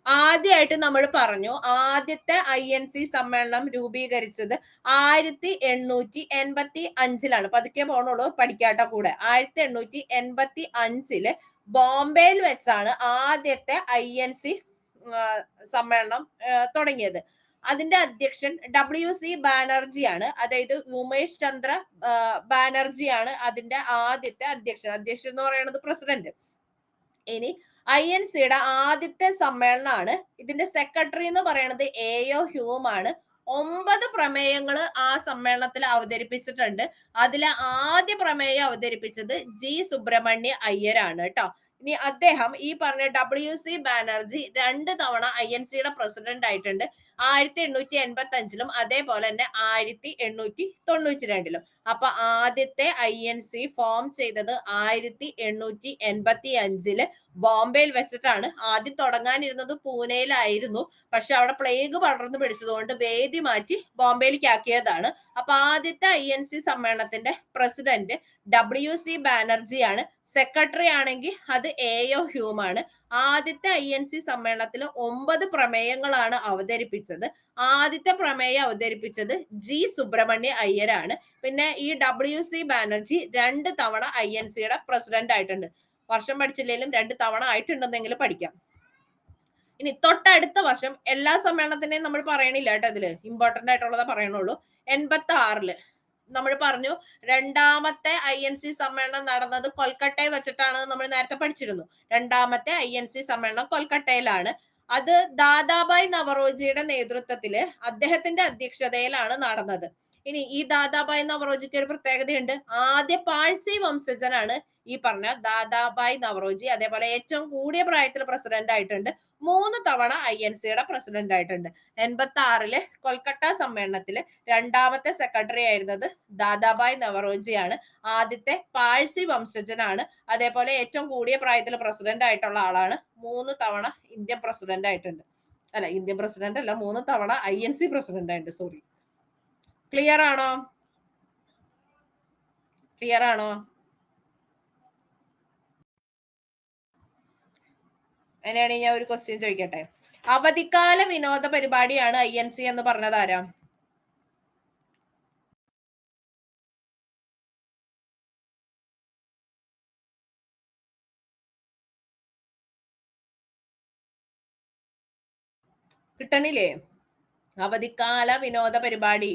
ആദ്യമായിട്ട് നമ്മൾ പറഞ്ഞു, ആദ്യത്തെ INC സമ്മേളനം രൂപീകരിച്ചത് 1885 പതുക്കെ പോണുള്ളൂ, പഠിക്കാട്ട കൂടെ. 1885 ബോംബെയിൽ വെച്ചാണ് ആദ്യത്തെ INC സമ്മേളനം തുടങ്ങിയത്. അതിന്റെ അധ്യക്ഷൻ WC ബാനർജി ആണ്. അതായത് ഉമേഷ് ചന്ദ്ര ബാനർജി ആണ് അതിന്റെ ആദ്യത്തെ അധ്യക്ഷൻ. അധ്യക്ഷൻ എന്ന് പറയുന്നത് പ്രസിഡന്റ്. ഇനി INCയുടെ ആദ്യത്തെ സമ്മേളനമാണ്. ഇതിന്റെ സെക്രട്ടറി എന്ന് പറയുന്നത് എ.ഒ. ഹ്യൂം ആണ്. 9 പ്രമേയങ്ങൾ ആ സമ്മേളനത്തിൽ അവതരിപ്പിച്ചിട്ടുണ്ട്. അതിലെ ആദ്യ പ്രമേയം അവതരിപ്പിച്ചത് ജി സുബ്രഹ്മണ്യ അയ്യരാണ് കേട്ടോ. ഇനി അദ്ദേഹം ഈ പറഞ്ഞ WC ബാനർജി 2 തവണ INCയുടെ പ്രസിഡന്റ് ആയിട്ടുണ്ട്. 1885 അതേപോലെ തന്നെ 1892. അപ്പൊ ആദ്യത്തെ INC ഫോം ചെയ്തത് 1885 ബോംബെയിൽ വെച്ചിട്ടാണ്. ആദ്യം തുടങ്ങാനിരുന്നത് പൂനെയിലായിരുന്നു. പക്ഷെ അവിടെ പ്ലേഗ് പടർന്നു പിടിച്ചതുകൊണ്ട് വേദി മാറ്റി ബോംബെയിലേക്ക് ആക്കിയതാണ്. അപ്പൊ ആദ്യത്തെ INC സമ്മേളനത്തിന്റെ പ്രസിഡന്റ് WC ബാനർജി ആണ്. സെക്രട്ടറി ആണെങ്കിൽ അത് എ.ഒ. ഹ്യൂം ആണ്. ആദ്യത്തെ INC സമ്മേളനത്തിൽ 9 പ്രമേയങ്ങളാണ് അവതരിപ്പിച്ചത്. ആദ്യത്തെ പ്രമേയം അവതരിപ്പിച്ചത് ജി സുബ്രഹ്മണ്യ അയ്യരാണ്. പിന്നെ ഈ WC ബാനർജി 2 തവണ INCയുടെ പ്രസിഡന്റ് ആയിട്ടുണ്ട്. വർഷം പഠിച്ചില്ലെങ്കിലും 2 തവണ ആയിട്ടുണ്ടെന്നെങ്കിൽ പഠിക്കാം. ഇനി തൊട്ടടുത്ത വർഷം, എല്ലാ സമ്മേളനത്തിനെയും നമ്മൾ പറയണില്ല കേട്ടോ, ഇതില് ഇമ്പോർട്ടന്റ് ആയിട്ടുള്ളതാ പറയണുള്ളൂ. 86 നമ്മൾ പറഞ്ഞു രണ്ടാമത്തെ INC സമ്മേളനം നടന്നത് കൊൽക്കട്ടയിൽ വെച്ചിട്ടാണ് നമ്മൾ നേരത്തെ പഠിച്ചിരുന്നു. രണ്ടാമത്തെ INC സമ്മേളനം കൊൽക്കട്ടയിലാണ്. അത് ദാദാബായ് നവറോജിയുടെ നേതൃത്വത്തില് അദ്ദേഹത്തിന്റെ അധ്യക്ഷതയിലാണ് നടന്നത്. ഇനി ഈ ദാദാബായ് നവറോജിക്ക് ഒരു പ്രത്യേകതയുണ്ട്. ആദ്യ പാഴ്സി വംശജനാണ് ഈ പറഞ്ഞ ദാദാബായ് നവറോജി. അതേപോലെ ഏറ്റവും കൂടിയ പ്രായത്തിൽ പ്രസിഡന്റ് ആയിട്ടുണ്ട്. 3 തവണ INCയുടെ പ്രസിഡന്റ് ആയിട്ടുണ്ട്. 86 കൊൽക്കട്ട സമ്മേളനത്തില് രണ്ടാമത്തെ സെക്രട്ടറി ആയിരുന്നത് ദാദാബായ് നവറോജിയാണ്. ആദ്യത്തെ പാഴ്സി വംശജനാണ്. അതേപോലെ ഏറ്റവും കൂടിയ പ്രായത്തിൽ പ്രസിഡന്റ് ആയിട്ടുള്ള ആളാണ്. 3 തവണ ഇന്ത്യൻ പ്രസിഡന്റ് ആയിട്ടുണ്ട്. അല്ല, ഇന്ത്യൻ പ്രസിഡന്റ് അല്ല, 3 തവണ INC പ്രസിഡന്റ് ആയിട്ടുണ്ട്. സോറി. ക്ലിയർ ആണോ? ക്ലിയർ ആണോ? അങ്ങനെയാണെങ്കിൽ ഞാൻ ഒരു ക്വസ്റ്റ്യൻ ചോദിക്കട്ടെ. അവധിക്കാല വിനോദ പരിപാടിയാണ് INC എന്ന് പറഞ്ഞത് ആരാ? കിട്ടണില്ലേ? അവധിക്കാല വിനോദ പരിപാടി.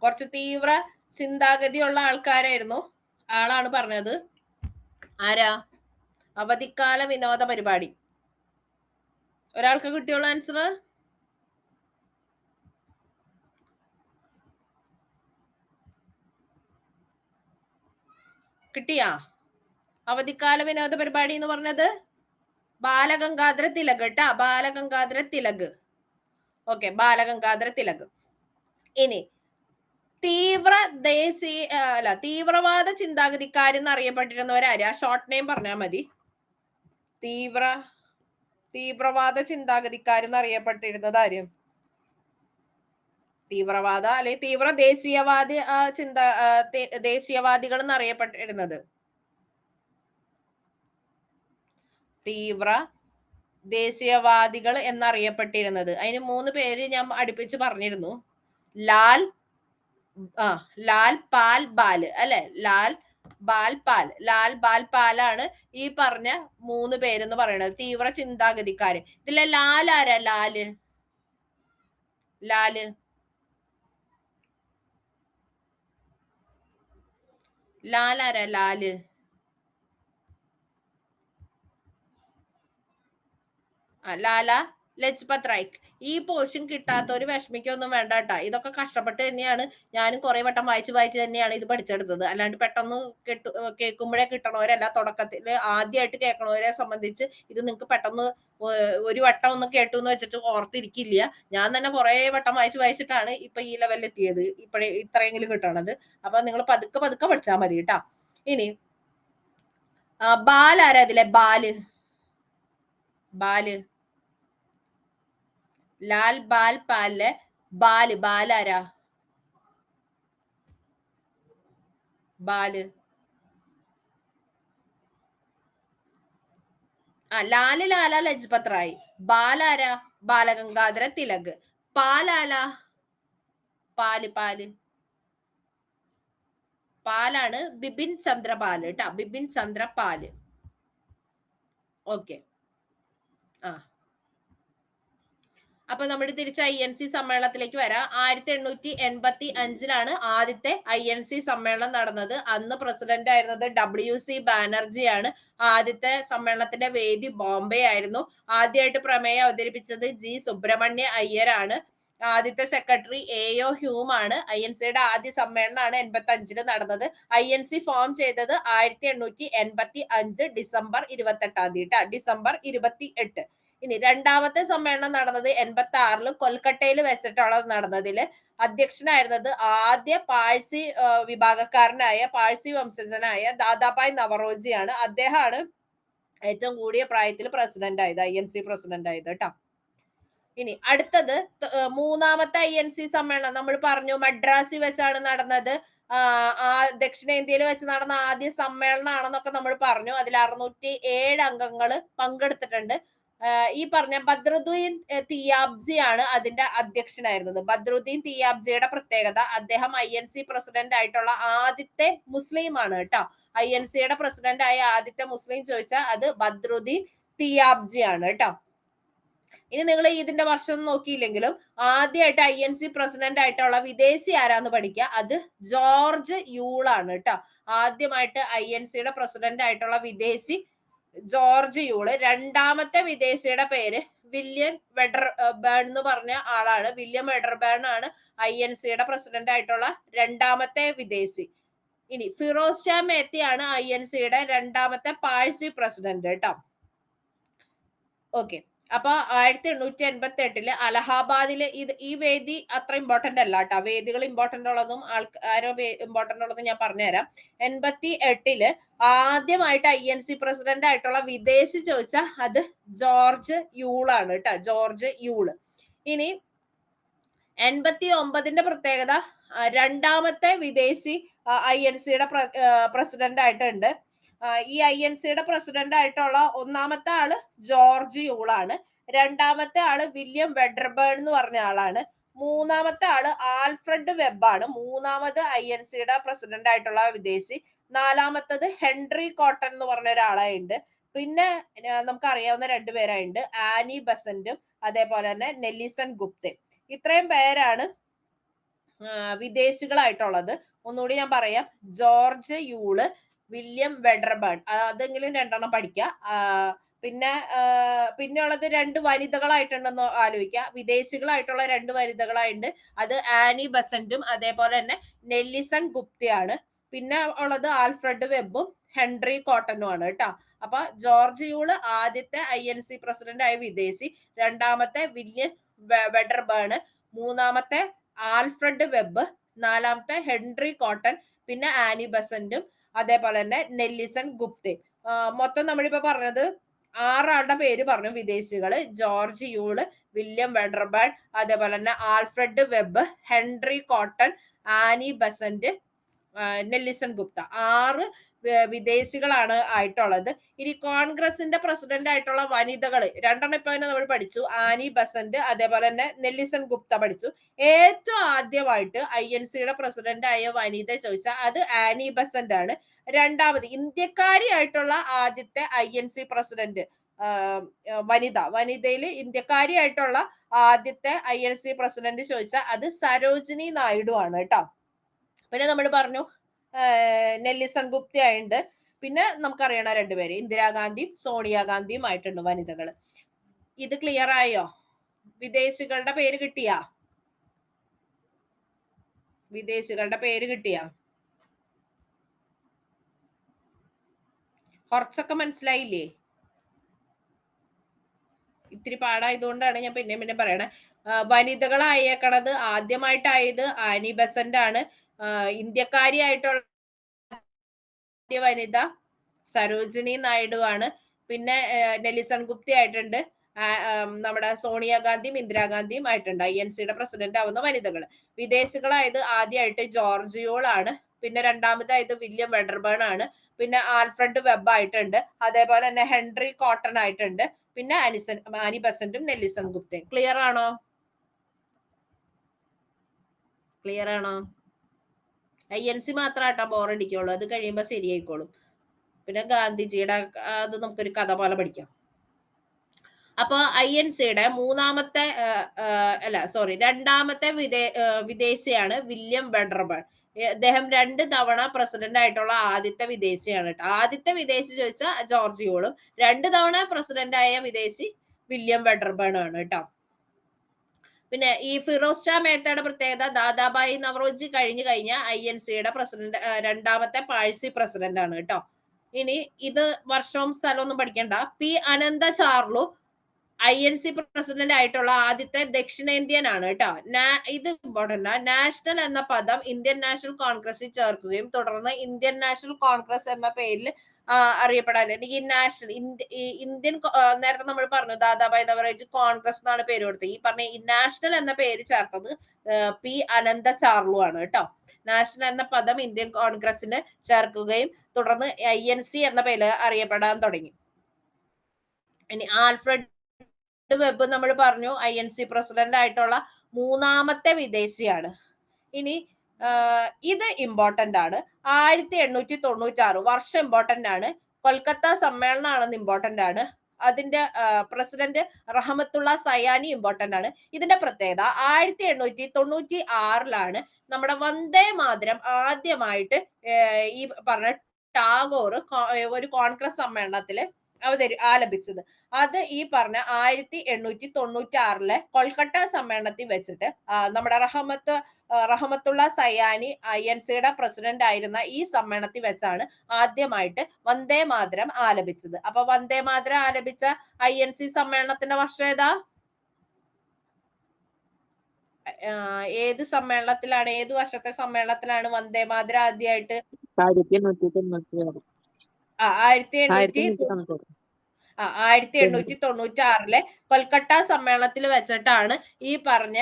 കുറച്ച് തീവ്ര ചിന്താഗതിയുള്ള ആൾക്കാരായിരുന്നു. ആളാണ് പറഞ്ഞത്. ആരാ? അവധിക്കാല വിനോദ പരിപാടി. ഒരാൾക്ക് കിട്ടിയുള്ള ആൻസർ? കിട്ടിയാ? അവധിക്കാല വിനോദ പരിപാടി എന്ന് പറഞ്ഞത് ബാലഗംഗാധര തിലക് കേട്ടാ. ബാലഗംഗാധര തിലക്. ഓക്കെ, ബാലഗംഗാധര തിലക്. ഇനി തീവ്രവാദ ചിന്താഗതിക്കാരെന്ന് അറിയപ്പെട്ടിരുന്നവരാര്? ആ ഷോർട്ട് നെയിം പറഞ്ഞാൽ മതി. തീവ്രവാദ ചിന്താഗതിക്കാരെന്ന് അറിയപ്പെട്ടിരുന്നത് ആര്? തീവ്രവാദ അല്ലെ തീവ്ര ദേശീയവാദികൾ എന്നറിയപ്പെട്ടിരുന്നത് തീവ്ര ദേശീയവാദികൾ എന്നറിയപ്പെട്ടിരുന്നത്. അതിന് 3 പേര് ഞാൻ അടുപ്പിച്ച് പറഞ്ഞിരുന്നു. ലാൽ ലാൽ പാൽ ബാൽ അല്ലെ, ലാൽ ബാൽ പാൽ, ലാൽ ബാൽ പാലാണ് ഈ പറഞ്ഞ 3 പേരെന്ന് പറയുന്നത്, തീവ്ര ചിന്താഗതിക്കാര്. ഇതിലെ ലാൽ ആരാ? ലാല് ലാല് ലാൽ ആരാ? ലാല് ലാല ലജ്പത് റായ്. ഈ പോർഷൻ കിട്ടാത്തവര് വിഷമിക്കൊന്നും വേണ്ട കേട്ടാ. ഇതൊക്കെ കഷ്ടപ്പെട്ട് തന്നെയാണ് ഞാനും കുറെ വട്ടം വായിച്ച് തന്നെയാണ് ഇത് പഠിച്ചെടുത്തത്. അല്ലാണ്ട് പെട്ടെന്ന് കേൾക്കുമ്പോഴേ കിട്ടണവരല്ല. തുടക്കത്തിൽ ആദ്യമായിട്ട് കേൾക്കണവരെ സംബന്ധിച്ച് ഇത് നിങ്ങൾക്ക് പെട്ടെന്ന് ഒരു വട്ടം ഒന്ന് കേട്ടു എന്ന് വെച്ചിട്ട് ഓർത്തിരിക്കില്ല. ഞാൻ തന്നെ കുറെ വട്ടം വായിച്ചിട്ടാണ് ഇപ്പൊ ഈ ലെവലിൽ എത്തിയത്, ഇപ്പഴേ ഇത്രയെങ്കിലും കിട്ടണത്. അപ്പൊ നിങ്ങൾ പതുക്കെ പതുക്കെ പഠിച്ചാൽ മതി കേട്ടാ. ഇനി ബാൽ ആരാ ഇതിലെ? ബാല് ലാൽ ബാൽ പാലിലെ ബാലാരാ? ബാല് ലാല് ലാല ലജ്പത് റായ്. ബാലാരാ? ബാലഗംഗാധര തിലക്. പാലാല? പാലാണ് ബിപിൻ ചന്ദ്ര പാല് കേട്ടാ, ബിപിൻ ചന്ദ്ര പാല്. ഓക്കെ. അപ്പൊ നമ്മുടെ തിരിച്ച് INC സമ്മേളനത്തിലേക്ക് വരാം. 1885 ആദ്യത്തെ INC സമ്മേളനം നടന്നത്. അന്ന് പ്രസിഡന്റ് ആയിരുന്നത് WC ബാനർജി ആണ്. ആദ്യത്തെ സമ്മേളനത്തിന്റെ വേദി ബോംബെ ആയിരുന്നു. ആദ്യമായിട്ട് പ്രമേയം അവതരിപ്പിച്ചത് G സുബ്രഹ്മണ്യ അയ്യരാണ്. ആദ്യത്തെ സെക്രട്ടറി AO ഹ്യൂം ആണ്. INCയുടെ ആദ്യ സമ്മേളനമാണ് 85 നടന്നത്. INC ഫോം ചെയ്തത് 1885 ഡിസംബർ 28 ഡിസംബർ 28. ഇനി രണ്ടാമത്തെ സമ്മേളനം നടന്നത് 86 കൊൽക്കട്ടയിൽ വെച്ചിട്ടാണ് നടന്നതില്. അധ്യക്ഷനായിരുന്നത് ആദ്യ പാഴ്സി വിഭാഗക്കാരനായ പാഴ്സി വംശജനായ ദാദാഭായ് നവറോജിയാണ്. അദ്ദേഹമാണ് ഏറ്റവും കൂടിയ പ്രായത്തിൽ പ്രസിഡന്റ് ആയത്, INC പ്രസിഡന്റ് ആയത് കേട്ടോ. ഇനി അടുത്തത് മൂന്നാമത്തെ INC സമ്മേളനം നമ്മൾ പറഞ്ഞു മദ്രാസിൽ വെച്ചാണ് നടന്നത്. ദക്ഷിണേന്ത്യയിൽ വെച്ച് നടന്ന ആദ്യ സമ്മേളനമാണെന്നൊക്കെ നമ്മൾ പറഞ്ഞു. അതിൽ 607 അംഗങ്ങൾ പങ്കെടുത്തിട്ടുണ്ട്. ഈ പറഞ്ഞ ബദ്രുദ്ദീൻ തിയാബ്ജി ആണ് അതിന്റെ അധ്യക്ഷനായിരുന്നത്. ബദ്രുദ്ദീൻ തിയാബ്ജിയുടെ പ്രത്യേകത, അദ്ദേഹം INC പ്രസിഡന്റ് ആയിട്ടുള്ള ആദ്യത്തെ മുസ്ലിം ആണ് കേട്ടോ. INCയുടെ പ്രസിഡന്റ് ആയ ആദ്യത്തെ മുസ്ലിം ചോദിച്ചാൽ അത് ബദ്രുദ്ദീൻ തിയാബ്ജി ആണ് കേട്ടോ. ഇനി നിങ്ങൾ ഇതിന്റെ വർഷം നോക്കിയില്ലെങ്കിലും ആദ്യമായിട്ട് INC പ്രസിഡന്റ് ആയിട്ടുള്ള വിദേശി ആരാന്ന് പഠിക്കുക, അത് ജോർജ് യൂൾ ആണ് കേട്ടോ. ആദ്യമായിട്ട് INCയുടെ പ്രസിഡന്റ് ആയിട്ടുള്ള വിദേശി ജോർജ് യൂള്. രണ്ടാമത്തെ വിദേശിയുടെ പേര് വില്യം വെഡർബേൺ എന്ന് പറഞ്ഞ ആളാണ്. വില്യം വെഡർബേൺ ആണ് INCയുടെ പ്രസിഡന്റ് ആയിട്ടുള്ള രണ്ടാമത്തെ വിദേശി. ഇനി ഫിറോസ് ഷാ മേത്തിയാണ് INCയുടെ രണ്ടാമത്തെ പാഴ്സി പ്രസിഡന്റ് കേട്ടോ. ഓക്കെ. അപ്പൊ 1888 അലഹാബാദില് ഈ വേദി അത്ര ഇമ്പോർട്ടന്റ് അല്ല കേട്ടോ. വേദികൾ ഇമ്പോർട്ടന്റ് ഉള്ളതും ആരോ ഇമ്പോർട്ടന്റ് ഉള്ളതും ഞാൻ പറഞ്ഞുതരാം. 88 ആദ്യമായിട്ട് INC പ്രസിഡന്റ് ആയിട്ടുള്ള വിദേശി ചോദിച്ചാൽ അത് ജോർജ് യൂൾ ആണ് കേട്ടോ, ജോർജ് യൂള്. ഇനി 89 പ്രത്യേകത, രണ്ടാമത്തെ വിദേശി INCയുടെ പ്രസിഡന്റ് ആയിട്ടുണ്ട്. ഈ INCയുടെ പ്രസിഡന്റ് ആയിട്ടുള്ള ഒന്നാമത്തെ ആള് ജോർജ് യൂൾ ആണ്. രണ്ടാമത്തെ ആള് വില്യം വെഡർബേൺ എന്ന് പറഞ്ഞ ആളാണ്. മൂന്നാമത്തെ ആള് ആൽഫ്രഡ് വെബ് ആണ്. മൂന്നാമത് INCയുടെ പ്രസിഡന്റ് ആയിട്ടുള്ള വിദേശി. നാലാമത്തത് ഹെൻറി കോട്ടൺ എന്ന് പറഞ്ഞ ഒരാളായിട്ടുണ്ട്. പിന്നെ നമുക്ക് അറിയാവുന്ന രണ്ടുപേരായിട്ടുണ്ട്, ആനി ബസന്റും അതേപോലെ തന്നെ നെല്ലിസൺ ഗുപ്തയും. ഇത്രയും പേരാണ് വിദേശികളായിട്ടുള്ളത്. ഒന്നുകൂടി ഞാൻ പറയാം, ജോർജ് യൂള്, വില്യം വെഡർബേൺ, അതെങ്കിലും രണ്ടെണ്ണം പഠിക്കുക. പിന്നെ ഉള്ളത് രണ്ട് വനിതകളായിട്ടുണ്ടെന്ന് ആലോചിക്കുക. വിദേശികളായിട്ടുള്ള രണ്ട് വനിതകളായിട്ടുണ്ട്, അത് ആനി ബസന്റും അതേപോലെ തന്നെ നെല്ലിസൺ ഗുപ്തയാണ്. പിന്നെ ഉള്ളത് ആൽഫ്രഡ് വെബും ഹെൻറി കോട്ടനും ആണ് കേട്ടോ. അപ്പൊ ജോർജ് യൂള് ആദ്യത്തെ INC പ്രസിഡന്റ് ആയ വിദേശി, രണ്ടാമത്തെ വില്യം വെഡർബേൺ, മൂന്നാമത്തെ ആൽഫ്രഡ് വെബ്, നാലാമത്തെ ഹെൻറി കോട്ടൺ, പിന്നെ ആനി ബസന്റും അതേപോലെ തന്നെ നെല്ലിസൺ ഗുപ്തയും. മൊത്തം നമ്മളിപ്പോ പറഞ്ഞത് 6 ആളുടെ പേര് പറഞ്ഞു വിദേശികള്. ജോർജ് യൂള്, വില്യം വെഡർബേൺ, അതേപോലെ തന്നെ Alfred Webb, Henry Cotton, Annie Besant, നെല്ലിസൺ ഗുപ്ത. 6 വിദേശികളാണ് ആയിട്ടുള്ളത്. ഇനി കോൺഗ്രസിന്റെ പ്രസിഡന്റ് ആയിട്ടുള്ള വനിതകൾ രണ്ടെണ്ണം ഇപ്പൊ തന്നെ നമ്മൾ പഠിച്ചു, ആനി ബസന്റ്, അതേപോലെ തന്നെ നെല്ലിസൺ ഗുപ്ത പഠിച്ചു. ഏറ്റവും ആദ്യമായിട്ട് INCയുടെ പ്രസിഡന്റ് ആയ വനിത ചോദിച്ചാൽ അത് ആനി ബസന്റ് ആണ്. രണ്ടാമത് ഇന്ത്യക്കാരിയായിട്ടുള്ള ആദ്യത്തെ INC പ്രസിഡന്റ് വനിതയിൽ ഇന്ത്യക്കാരിയായിട്ടുള്ള ആദ്യത്തെ INC പ്രസിഡന്റ് ചോദിച്ചാൽ അത് സരോജിനി നായിഡു ആണ് കേട്ടോ. പിന്നെ നമ്മൾ പറഞ്ഞു നെല്ലിസൺ ഗുപ്തയുണ്ട്. പിന്നെ നമുക്കറിയണ രണ്ടുപേര് ഇന്ദിരാഗാന്ധിയും സോണിയാഗാന്ധിയും ആയിട്ടുണ്ട് വനിതകൾ. ഇത് ക്ലിയർ ആയോ? വിദേശികളുടെ പേര് കിട്ടിയാ? വിദേശികളുടെ പേര് കിട്ടിയാ? കുറച്ചൊക്കെ മനസ്സിലായില്ലേ? ഇത്തിരി പാടായതുകൊണ്ടാണ് ഞാൻ പിന്നെ പറയണേ. വനിതകളായേക്കണത് ആദ്യമായിട്ടായത് ആനി ബസന്റ് ആണ്. ഇന്ത്യക്കാരിയായിട്ടുള്ള വനിത സരോജിനി നായിഡു ആണ്. പിന്നെ നെല്ലിസൺ ഗുപ്ത ആയിട്ടുണ്ട്. നമ്മുടെ സോണിയാഗാന്ധിയും ഇന്ദിരാഗാന്ധിയും ആയിട്ടുണ്ട് INCയുടെ പ്രസിഡന്റ് ആവുന്ന വനിതകൾ. വിദേശികളായത് ആദ്യമായിട്ട് ജോർജിയോൾ ആണ്. പിന്നെ രണ്ടാമതായത് വില്യം വെഡർബേൺ ആണ്. പിന്നെ ആൽഫ്രഡ് വെബ് ആയിട്ടുണ്ട്. അതേപോലെ തന്നെ ഹെൻറി കോട്ടൺ ആയിട്ടുണ്ട്. പിന്നെ ആനി ബസന്റും നെല്ലിസൺ ഗുപ്തയും. ക്ലിയർ ആണോ? ക്ലിയർ ആണോ? INC മാത്രമായിട്ടാ ബോറടിക്കുള്ളൂ, അത് കഴിയുമ്പോ ശരിയായിക്കോളും. പിന്നെ ഗാന്ധിജിയുടെ അത് നമുക്കൊരു കഥ പോലെ പഠിക്കാം. അപ്പൊ INCയുടെ രണ്ടാമത്തെ വിദേശിയാണ് വില്യം വെഡർബൺ. അദ്ദേഹം 2 തവണ പ്രസിഡന്റ് ആയിട്ടുള്ള ആദ്യത്തെ വിദേശിയാണ് കേട്ടോ. ആദ്യത്തെ വിദേശി ചോദിച്ചാൽ ജോർജിയോളും, 2 തവണ പ്രസിഡന്റ് ആയ വിദേശി വില്യം വെഡർബൺ ആണ് കേട്ടോ. പിന്നെ ഈ ഫിറോസ് ഷാ മേത്തയുടെ പ്രത്യേകത, ദാദാബായി നവറോജി കഴിഞ്ഞു കഴിഞ്ഞാൽ INCയുടെ പ്രസിഡന്റ് രണ്ടാമത്തെ പാഴ്സി പ്രസിഡന്റ് ആണ് കേട്ടോ. ഇനി ഇത് വർഷവും സ്ഥലവും ഒന്നും പഠിക്കണ്ട. പി അനന്ത ചാർലു INC പ്രസിഡന്റ് ആയിട്ടുള്ള ആദ്യത്തെ ദക്ഷിണേന്ത്യൻ ആണ് കേട്ടോ. ഇത് ഇമ്പോർട്ടന്റ്. നാഷണൽ എന്ന പദം ഇന്ത്യൻ നാഷണൽ കോൺഗ്രസിൽ ചേർക്കുകയും തുടർന്ന് ഇന്ത്യൻ നാഷണൽ കോൺഗ്രസ് എന്ന പേരിൽ അറിയപ്പെടാൻ ഈ നാഷണൽ ഇന്ത്യൻ നേരത്തെ നമ്മൾ പറഞ്ഞു ദാദാബായ് നവറോജി കോൺഗ്രസ് എന്നാണ് പേര് കൊടുത്തത്. ഈ പറഞ്ഞ നാഷണൽ എന്ന പേര് ചേർത്തത് പി അനന്ത ചാർലു ആണ് കേട്ടോ. നാഷണൽ എന്ന പദം ഇന്ത്യൻ കോൺഗ്രസിന് ചേർക്കുകയും തുടർന്ന് INC എന്ന പേര് അറിയപ്പെടാൻ തുടങ്ങി. ഇനി ആൽഫ്രഡ് വെബ് നമ്മൾ പറഞ്ഞു INC പ്രസിഡന്റ് ആയിട്ടുള്ള മൂന്നാമത്തെ വിദേശിയാണ്. ഇനി ഇത് ഇമ്പോർട്ടന്റ് ആണ്. 1896 വർഷം ഇമ്പോർട്ടന്റ് ആണ്. കൊൽക്കത്ത സമ്മേളനമാണെന്ന് ഇമ്പോർട്ടന്റ് ആണ്. അതിന്റെ പ്രസിഡന്റ് റഹമത്തുള്ള സയാനി ഇമ്പോർട്ടന്റ് ആണ്. ഇതിന്റെ പ്രത്യേകത 1896 നമ്മുടെ വന്ദേ മാതരം ആദ്യമായിട്ട് ഈ പറഞ്ഞ ടാഗോർ ഒരു കോൺഗ്രസ് സമ്മേളനത്തില് ആലപിച്ചത്. അത് ഈ പറഞ്ഞ 1896 കൊൽക്കട്ട സമ്മേളനത്തിൽ വെച്ചിട്ട് നമ്മുടെ റഹമത്തുള്ള സയാനി INCയുടെ പ്രസിഡന്റ് ആയിരുന്ന ഈ സമ്മേളനത്തിൽ വെച്ചാണ് ആദ്യമായിട്ട് വന്ദേ മാതരം ആലപിച്ചത്. അപ്പൊ വന്ദേ മാതരം ആലപിച്ച INC സമ്മേളനത്തിന്റെ വർഷം ഏതാ? ഏത് സമ്മേളനത്തിലാണ്, ഏത് വർഷത്തെ സമ്മേളനത്തിലാണ് വന്ദേ മാതരം ആദ്യമായിട്ട്? 1896 കൊൽക്കട്ട സമ്മേളനത്തിൽ വെച്ചിട്ടാണ് ഈ പറഞ്ഞ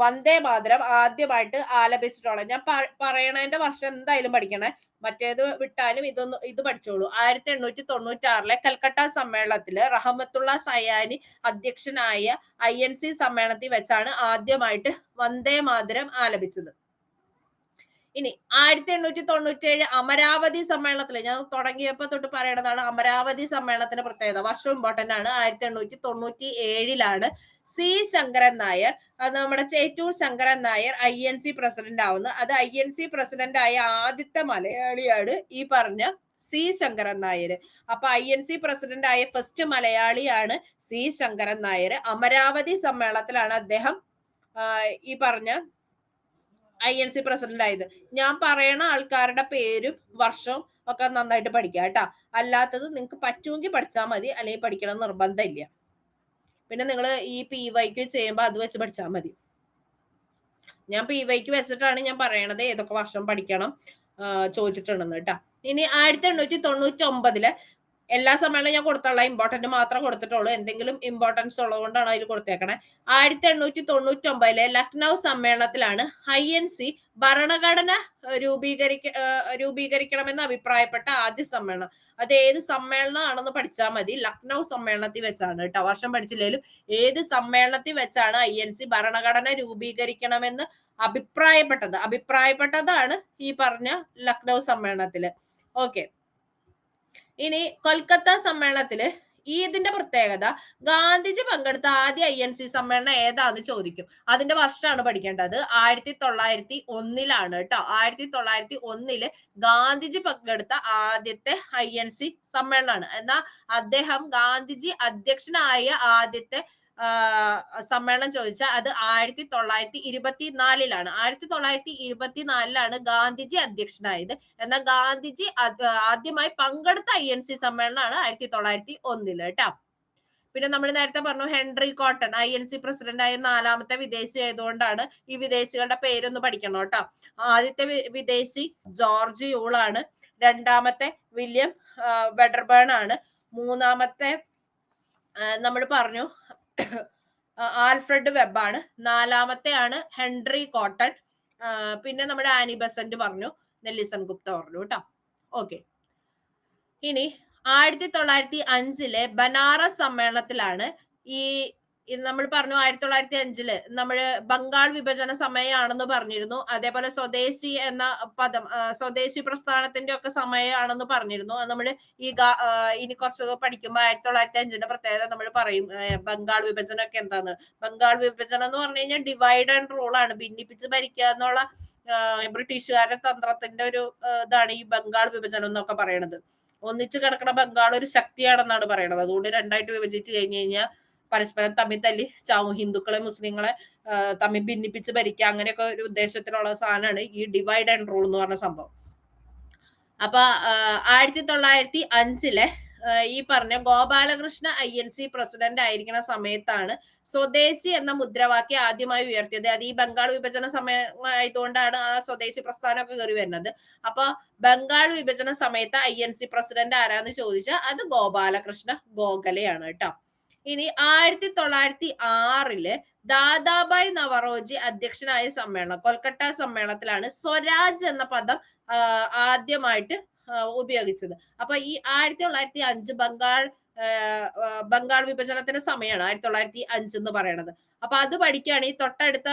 വന്ദേ മാതരം ആദ്യമായിട്ട് ആലപിച്ചിട്ടുള്ളത്. ഞാൻ പറയണതിന്റെ വർഷം എന്തായാലും പഠിക്കണേ, മറ്റേത് വിട്ടാലും ഇത് പഠിച്ചോളൂ. 1896 കൽക്കട്ട സമ്മേളനത്തില് റഹമത്തുള്ള സയാനി അധ്യക്ഷനായ INC സമ്മേളനത്തിൽ വെച്ചാണ് ആദ്യമായിട്ട് വന്ദേ മാതരം ആലപിച്ചത്. ഇനി 1897 അമരാവതി സമ്മേളനത്തിൽ, ഞാൻ തുടങ്ങിയപ്പോ തൊട്ട് പറയണതാണ് അമരാവതി സമ്മേളനത്തിന്റെ പ്രത്യേകത. വർഷം ഇമ്പോർട്ടന്റ് ആണ്. 1897 C ശങ്കരൻ നായർ, അത് നമ്മുടെ ചേറ്റൂർ ശങ്കരൻ നായർ INC പ്രസിഡന്റ് ആവുന്നത്. അത് INC പ്രസിഡന്റ് ആയ ആദ്യത്തെ മലയാളിയാണ് ഈ പറഞ്ഞ C ശങ്കരൻ നായർ. അപ്പൊ INC പ്രസിഡന്റ് ആയ ഫസ്റ്റ് മലയാളിയാണ് C ശങ്കരൻ നായർ. അമരാവതി സമ്മേളനത്തിലാണ് അദ്ദേഹം ഈ പറഞ്ഞ INC പ്രസിഡന്റ് ആയത്. ഞാൻ പറയണ ആൾക്കാരുടെ പേരും വർഷവും ഒക്കെ നന്നായിട്ട് പഠിക്കാം കേട്ടാ. അല്ലാത്തത് നിങ്ങൾക്ക് പറ്റുമെങ്കിൽ പഠിച്ചാൽ മതി, അല്ലെങ്കിൽ പഠിക്കണം നിർബന്ധമില്ല. പിന്നെ നിങ്ങൾ ഈ PYQ ചെയ്യുമ്പോൾ അത് വെച്ച് പഠിച്ചാൽ മതി. ഞാൻ PYQ വെച്ചിട്ടാണ് ഞാൻ പറയണത് ഏതൊക്കെ വർഷം പഠിക്കണം ചോദിച്ചിട്ടുണ്ടെന്ന് കേട്ടാ. ഇനി 1899 എല്ലാ സമ്മേളനം ഞാൻ കൊടുത്തുള്ള ഇമ്പോർട്ടന്റ് മാത്രം കൊടുത്തിട്ടുള്ളൂ. എന്തെങ്കിലും ഇമ്പോർട്ടൻസ് ഉള്ളതുകൊണ്ടാണ് അതിൽ കൊടുത്തേക്കണേ. 1899 ലക്നൗ സമ്മേളനത്തിലാണ് INC ഭരണഘടന രൂപീകരിക്കണമെന്ന് അഭിപ്രായപ്പെട്ട ആദ്യ സമ്മേളനം. അത് ഏത് സമ്മേളനമാണെന്ന് പഠിച്ചാൽ മതി. ലക്നൗ സമ്മേളനത്തിൽ വെച്ചാണ് കേട്ടോ. വർഷം പഠിച്ചില്ലെങ്കിലും ഏത് സമ്മേളനത്തിൽ വെച്ചാണ് INC ഭരണഘടന രൂപീകരിക്കണമെന്ന് അഭിപ്രായപ്പെട്ടതാണ് ഈ പറഞ്ഞ ലക്നൗ സമ്മേളനത്തില്. ഓക്കെ. ഇനി കൊൽക്കത്ത സമ്മേളനത്തില് ഇതിന്റെ പ്രത്യേകത, ഗാന്ധിജി പങ്കെടുത്ത ആദ്യ INC സമ്മേളനം ഏതാന്ന് ചോദിക്കും. അതിന്റെ വർഷമാണ് പഠിക്കേണ്ടത്. 1901 കേട്ടോ. 1901 ഗാന്ധിജി പങ്കെടുത്ത ആദ്യത്തെ INC സമ്മേളനമാണ്. എന്നാൽ അദ്ദേഹം ഗാന്ധിജി അധ്യക്ഷനായ ആദ്യത്തെ സമ്മേളനം ചോദിച്ചാൽ അത് 1924 1924 ഗാന്ധിജി അധ്യക്ഷനായത്. എന്നാൽ ഗാന്ധിജി ആദ്യമായി പങ്കെടുത്ത INC സമ്മേളനമാണ് 1901 കേട്ടോ. പിന്നെ നമ്മൾ നേരത്തെ പറഞ്ഞു ഹെൻറി കോട്ടൺ INC പ്രസിഡന്റ് ആയ 4ാമത്തെ വിദേശി ആയതുകൊണ്ടാണ് ഈ വിദേശികളുടെ പേരൊന്ന് പഠിക്കണം കേട്ടോ. ആദ്യത്തെ വിദേശി ജോർജ് യൂൾ ആണ്. 2ാമത്തെ വില്യം വെഡർബേൺ ആണ്. 3ാമത്തെ നമ്മൾ പറഞ്ഞു ആൽഫ്രഡ് വെബ് ആണ്. 4ാമത്തെ ആണ് ഹെൻറി കോട്ടൺ. പിന്നെ നമ്മുടെ ആനി ബസന്റ് പറഞ്ഞു, നെല്ലിസൺ ഗുപ്ത പറഞ്ഞു കേട്ടോ. ഓക്കെ. ഇനി 1905 ബനാറസ് സമ്മേളനത്തിലാണ് നമ്മൾ പറഞ്ഞു 1905 നമ്മള് ബംഗാൾ വിഭജന സമയമാണെന്ന് പറഞ്ഞിരുന്നു. അതേപോലെ സ്വദേശി എന്ന പദം സ്വദേശി പ്രസ്ഥാനത്തിന്റെ ഒക്കെ സമയമാണെന്ന് പറഞ്ഞിരുന്നു. നമ്മൾ ഇനി കുറച്ച് പഠിക്കുമ്പോൾ 1905 പ്രത്യേകത നമ്മൾ പറയും. ബംഗാൾ വിഭജനം ഒക്കെ എന്താന്ന്. ബംഗാൾ വിഭജനം എന്ന് പറഞ്ഞു കഴിഞ്ഞാൽ ഡിവൈഡ് ആൻഡ് റൂൾ ആണ്. ഭിന്നിപ്പിച്ച് ഭരിക്കുക എന്നുള്ള ബ്രിട്ടീഷുകാരുടെ തന്ത്രത്തിന്റെ ഒരു ഇതാണ് ഈ ബംഗാൾ വിഭജനം എന്നൊക്കെ പറയണത്. ഒന്നിച്ചു കിടക്കണ ബംഗാൾ ഒരു ശക്തിയാണെന്നാണ് പറയണത്. അതുകൊണ്ട് രണ്ടായിട്ട് വിഭജിച്ച് കഴിഞ്ഞു കഴിഞ്ഞാൽ പരസ്പരം തമ്മിൽ തല്ലി ചാവും. ഹിന്ദുക്കളെ മുസ്ലിങ്ങളെ തമ്മിൽ ഭിന്നിപ്പിച്ച് ഭരിക്കുക, അങ്ങനെയൊക്കെ ഒരു ഉദ്ദേശത്തിലുള്ള സാധനമാണ് ഈ ഡിവൈഡ് ആൻഡ് റൂൾ എന്ന് പറഞ്ഞ സംഭവം. അപ്പൊ 1905 ഈ പറഞ്ഞ ഗോപാലകൃഷ്ണ INC പ്രസിഡന്റ് ആയിരിക്കുന്ന സമയത്താണ് സ്വദേശി എന്ന മുദ്രാവാക്യം ആദ്യമായി ഉയർത്തിയത്. അത് ഈ ബംഗാൾ വിഭജന സമയമായതുകൊണ്ടാണ് ആ സ്വദേശി പ്രസ്ഥാനമൊക്കെ കയറി വരുന്നത്. അപ്പൊ ബംഗാൾ വിഭജന സമയത്ത് INC പ്രസിഡന്റ് ആരാന്ന് ചോദിച്ചാൽ അത് ഗോപാലകൃഷ്ണ ഗോഖലെയാണ് കേട്ടോ. ഇനി 1906 ദാദാബായ് നവറോജി അധ്യക്ഷനായ സമ്മേളനം, കൊൽക്കത്ത സമ്മേളനത്തിലാണ് സ്വരാജ് എന്ന പദം ആദ്യമായിട്ട് ഉപയോഗിച്ചത്. അപ്പൊ ഈ 1905 ബംഗാൾ വിഭജനത്തിന്റെ സമയമാണ് 1905 എന്ന് പറയുന്നത്. അപ്പൊ അത് പഠിക്കുകയാണ്. ഈ തൊട്ടടുത്ത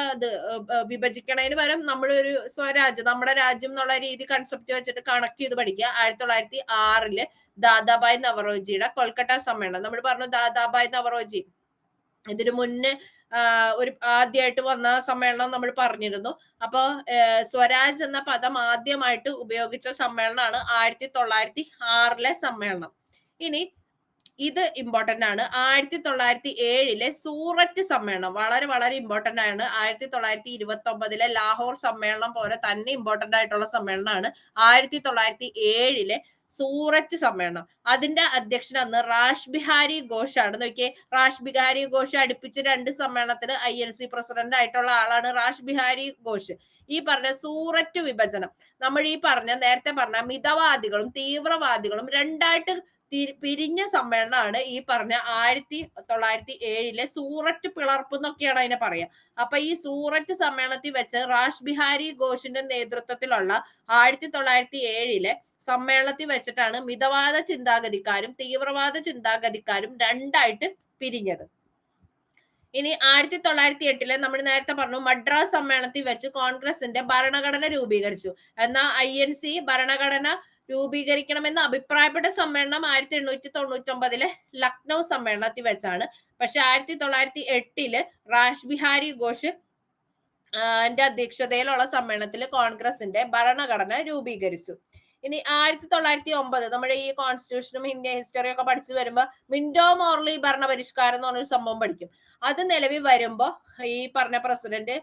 വിഭജിക്കണതിന് പകരം നമ്മുടെ ഒരു സ്വരാജ്, നമ്മുടെ രാജ്യം എന്നുള്ള രീതി കൺസെപ്റ്റ് വെച്ചിട്ട് കണക്ട് ചെയ്ത് പഠിക്കുക. 1906 ദാദാബായ് നവറോജിയുടെ കൊൽക്കത്ത സമ്മേളനം. നമ്മൾ പറഞ്ഞു ദാദാബായ് നവറോജി ഇതിനു മുന്നേ ഒരു ആദ്യമായിട്ട് വന്ന സമ്മേളനം നമ്മൾ പറഞ്ഞിരുന്നു. അപ്പോ സ്വരാജ് എന്ന പദം ആദ്യമായിട്ട് ഉപയോഗിച്ച സമ്മേളനമാണ് 1906 സമ്മേളനം. ഇനി ഇത് ഇമ്പോർട്ടന്റ് ആണ്. 1907 സൂററ്റ് സമ്മേളനം വളരെ വളരെ ഇമ്പോർട്ടന്റ് ആണ്. 1929 ലാഹോർ സമ്മേളനം പോലെ തന്നെ ഇമ്പോർട്ടന്റ് ആയിട്ടുള്ള സമ്മേളനമാണ് 1907 സൂററ്റ് സമ്മേളനം. അതിന്റെ അധ്യക്ഷൻ അന്ന് റാഷ് ബിഹാരി ഘോഷ് ആണ്. നോക്കിയേ, റാഷ് ബിഹാരി ഘോഷ് അടുപ്പിച്ച് 2 സമ്മേളനത്തിന് INC പ്രസിഡന്റ് ആയിട്ടുള്ള ആളാണ് റാഷ് ബിഹാരി ഘോഷ്. ഈ പറഞ്ഞ സൂററ്റ് വിഭജനം, നമ്മൾ ഈ നേരത്തെ പറഞ്ഞ മിതവാദികളും തീവ്രവാദികളും രണ്ടായിട്ട് പിരിഞ്ഞ സമ്മേളനമാണ് ഈ പറഞ്ഞ 1907 സൂററ്റ് പിളർപ്പ് എന്നൊക്കെയാണ് അതിനെ പറയാ. അപ്പൊ ഈ സൂററ്റ് സമ്മേളനത്തിൽ വെച്ച് റാഷ് ബിഹാരി ഘോഷിന്റെ നേതൃത്വത്തിലുള്ള 1907 സമ്മേളനത്തിൽ വെച്ചിട്ടാണ് മിതവാദ ചിന്താഗതിക്കാരും തീവ്രവാദ ചിന്താഗതിക്കാരും രണ്ടായിട്ട് പിരിഞ്ഞത്. ഇനി 1908 നമ്മൾ നേരത്തെ പറഞ്ഞു മദ്രാസ് സമ്മേളനത്തിൽ വെച്ച് കോൺഗ്രസിന്റെ ഭരണഘടന രൂപീകരിച്ചു. എന്നാൽ INC ഭരണഘടന രൂപീകരിക്കണമെന്ന് അഭിപ്രായപ്പെട്ട സമ്മേളനം 1899 ലക്നൗ സമ്മേളനത്തിൽ വെച്ചാണ്. പക്ഷെ 1908 റാഷ് ബിഹാരി ഘോഷ് അധ്യക്ഷതയിലുള്ള സമ്മേളനത്തിൽ കോൺഗ്രസിന്റെ ഭരണഘടന രൂപീകരിച്ചു. ഇനി 1909 നമ്മുടെ ഈ കോൺസ്റ്റിറ്റ്യൂഷനും ഇന്ത്യൻ ഹിസ്റ്ററിയും ഒക്കെ പഠിച്ചു വരുമ്പോ മിന്റോ മോർലി ഭരണപരിഷ്കാരം എന്ന് പറഞ്ഞൊരു സംഭവം പഠിക്കും. അത് നിലവിൽ വരുമ്പോ ഈ പറഞ്ഞ പ്രസിഡന്റ്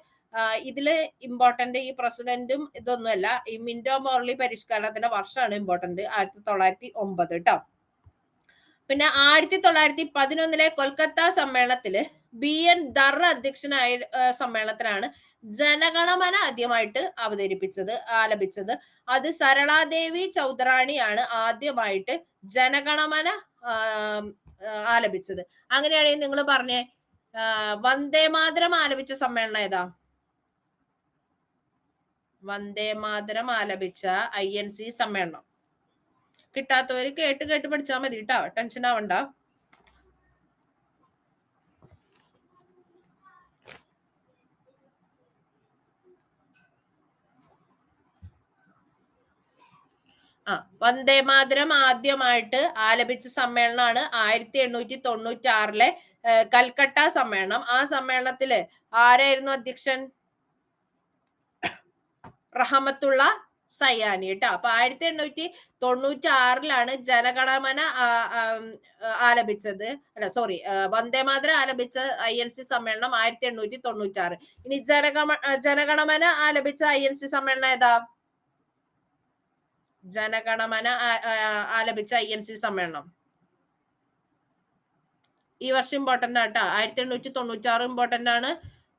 ഇതില് ഇമ്പോർട്ടന്റ് ഈ പ്രസിഡന്റും ഇതൊന്നുമല്ല, ഈ മിന്റോ മോർലി പരിഷ്കരണത്തിന്റെ വർഷമാണ് ഇമ്പോർട്ടന്റ് 1909 കേട്ടോ. പിന്നെ 1911 കൊൽക്കത്ത സമ്മേളനത്തില് BN ദർ അധ്യക്ഷനായ സമ്മേളനത്തിലാണ് ജനഗണമന ആദ്യമായിട്ട് ആലപിച്ചത് അത് സരളാദേവി ചൗധറാണിയാണ് ആദ്യമായിട്ട് ജനഗണമന ആലപിച്ചത്. അങ്ങനെയാണെങ്കിൽ നിങ്ങൾ പറഞ്ഞേ, വന്ദേ മാതരം ആലപിച്ച സമ്മേളനം ഏതാ? വന്ദേ മാതരം ആലപിച്ച INC സമ്മേളനം. കിട്ടാത്തവര് കേട്ട് കേട്ട് പഠിച്ചാൽ മതി കേട്ടോ, ടെൻഷൻ ആവണ്ട. വന്ദേ മാതരം ആദ്യമായിട്ട് ആലപിച്ച സമ്മേളനമാണ് 1896 കൽക്കട്ട സമ്മേളനം. ആ സമ്മേളനത്തില് ആരായിരുന്നു അധ്യക്ഷൻ? റഹമത്തുള്ള സയാനി കേട്ടോ. അപ്പൊ 1896 ജനഗണമന ആലപിച്ചത്, അല്ല സോറി, വന്ദേ മാതരം ആലപിച്ച INC സമ്മേളനം 1896. ഇനി ജനഗണമന ആലപിച്ച INC സമ്മേളനം ഏതാ? ജനഗണമന ആലപിച്ച INC സമ്മേളനം ഈ വർഷം ഇമ്പോർട്ടന്റ് ആട്ടോ. 1896 ഇമ്പോർട്ടന്റ് ആണ്.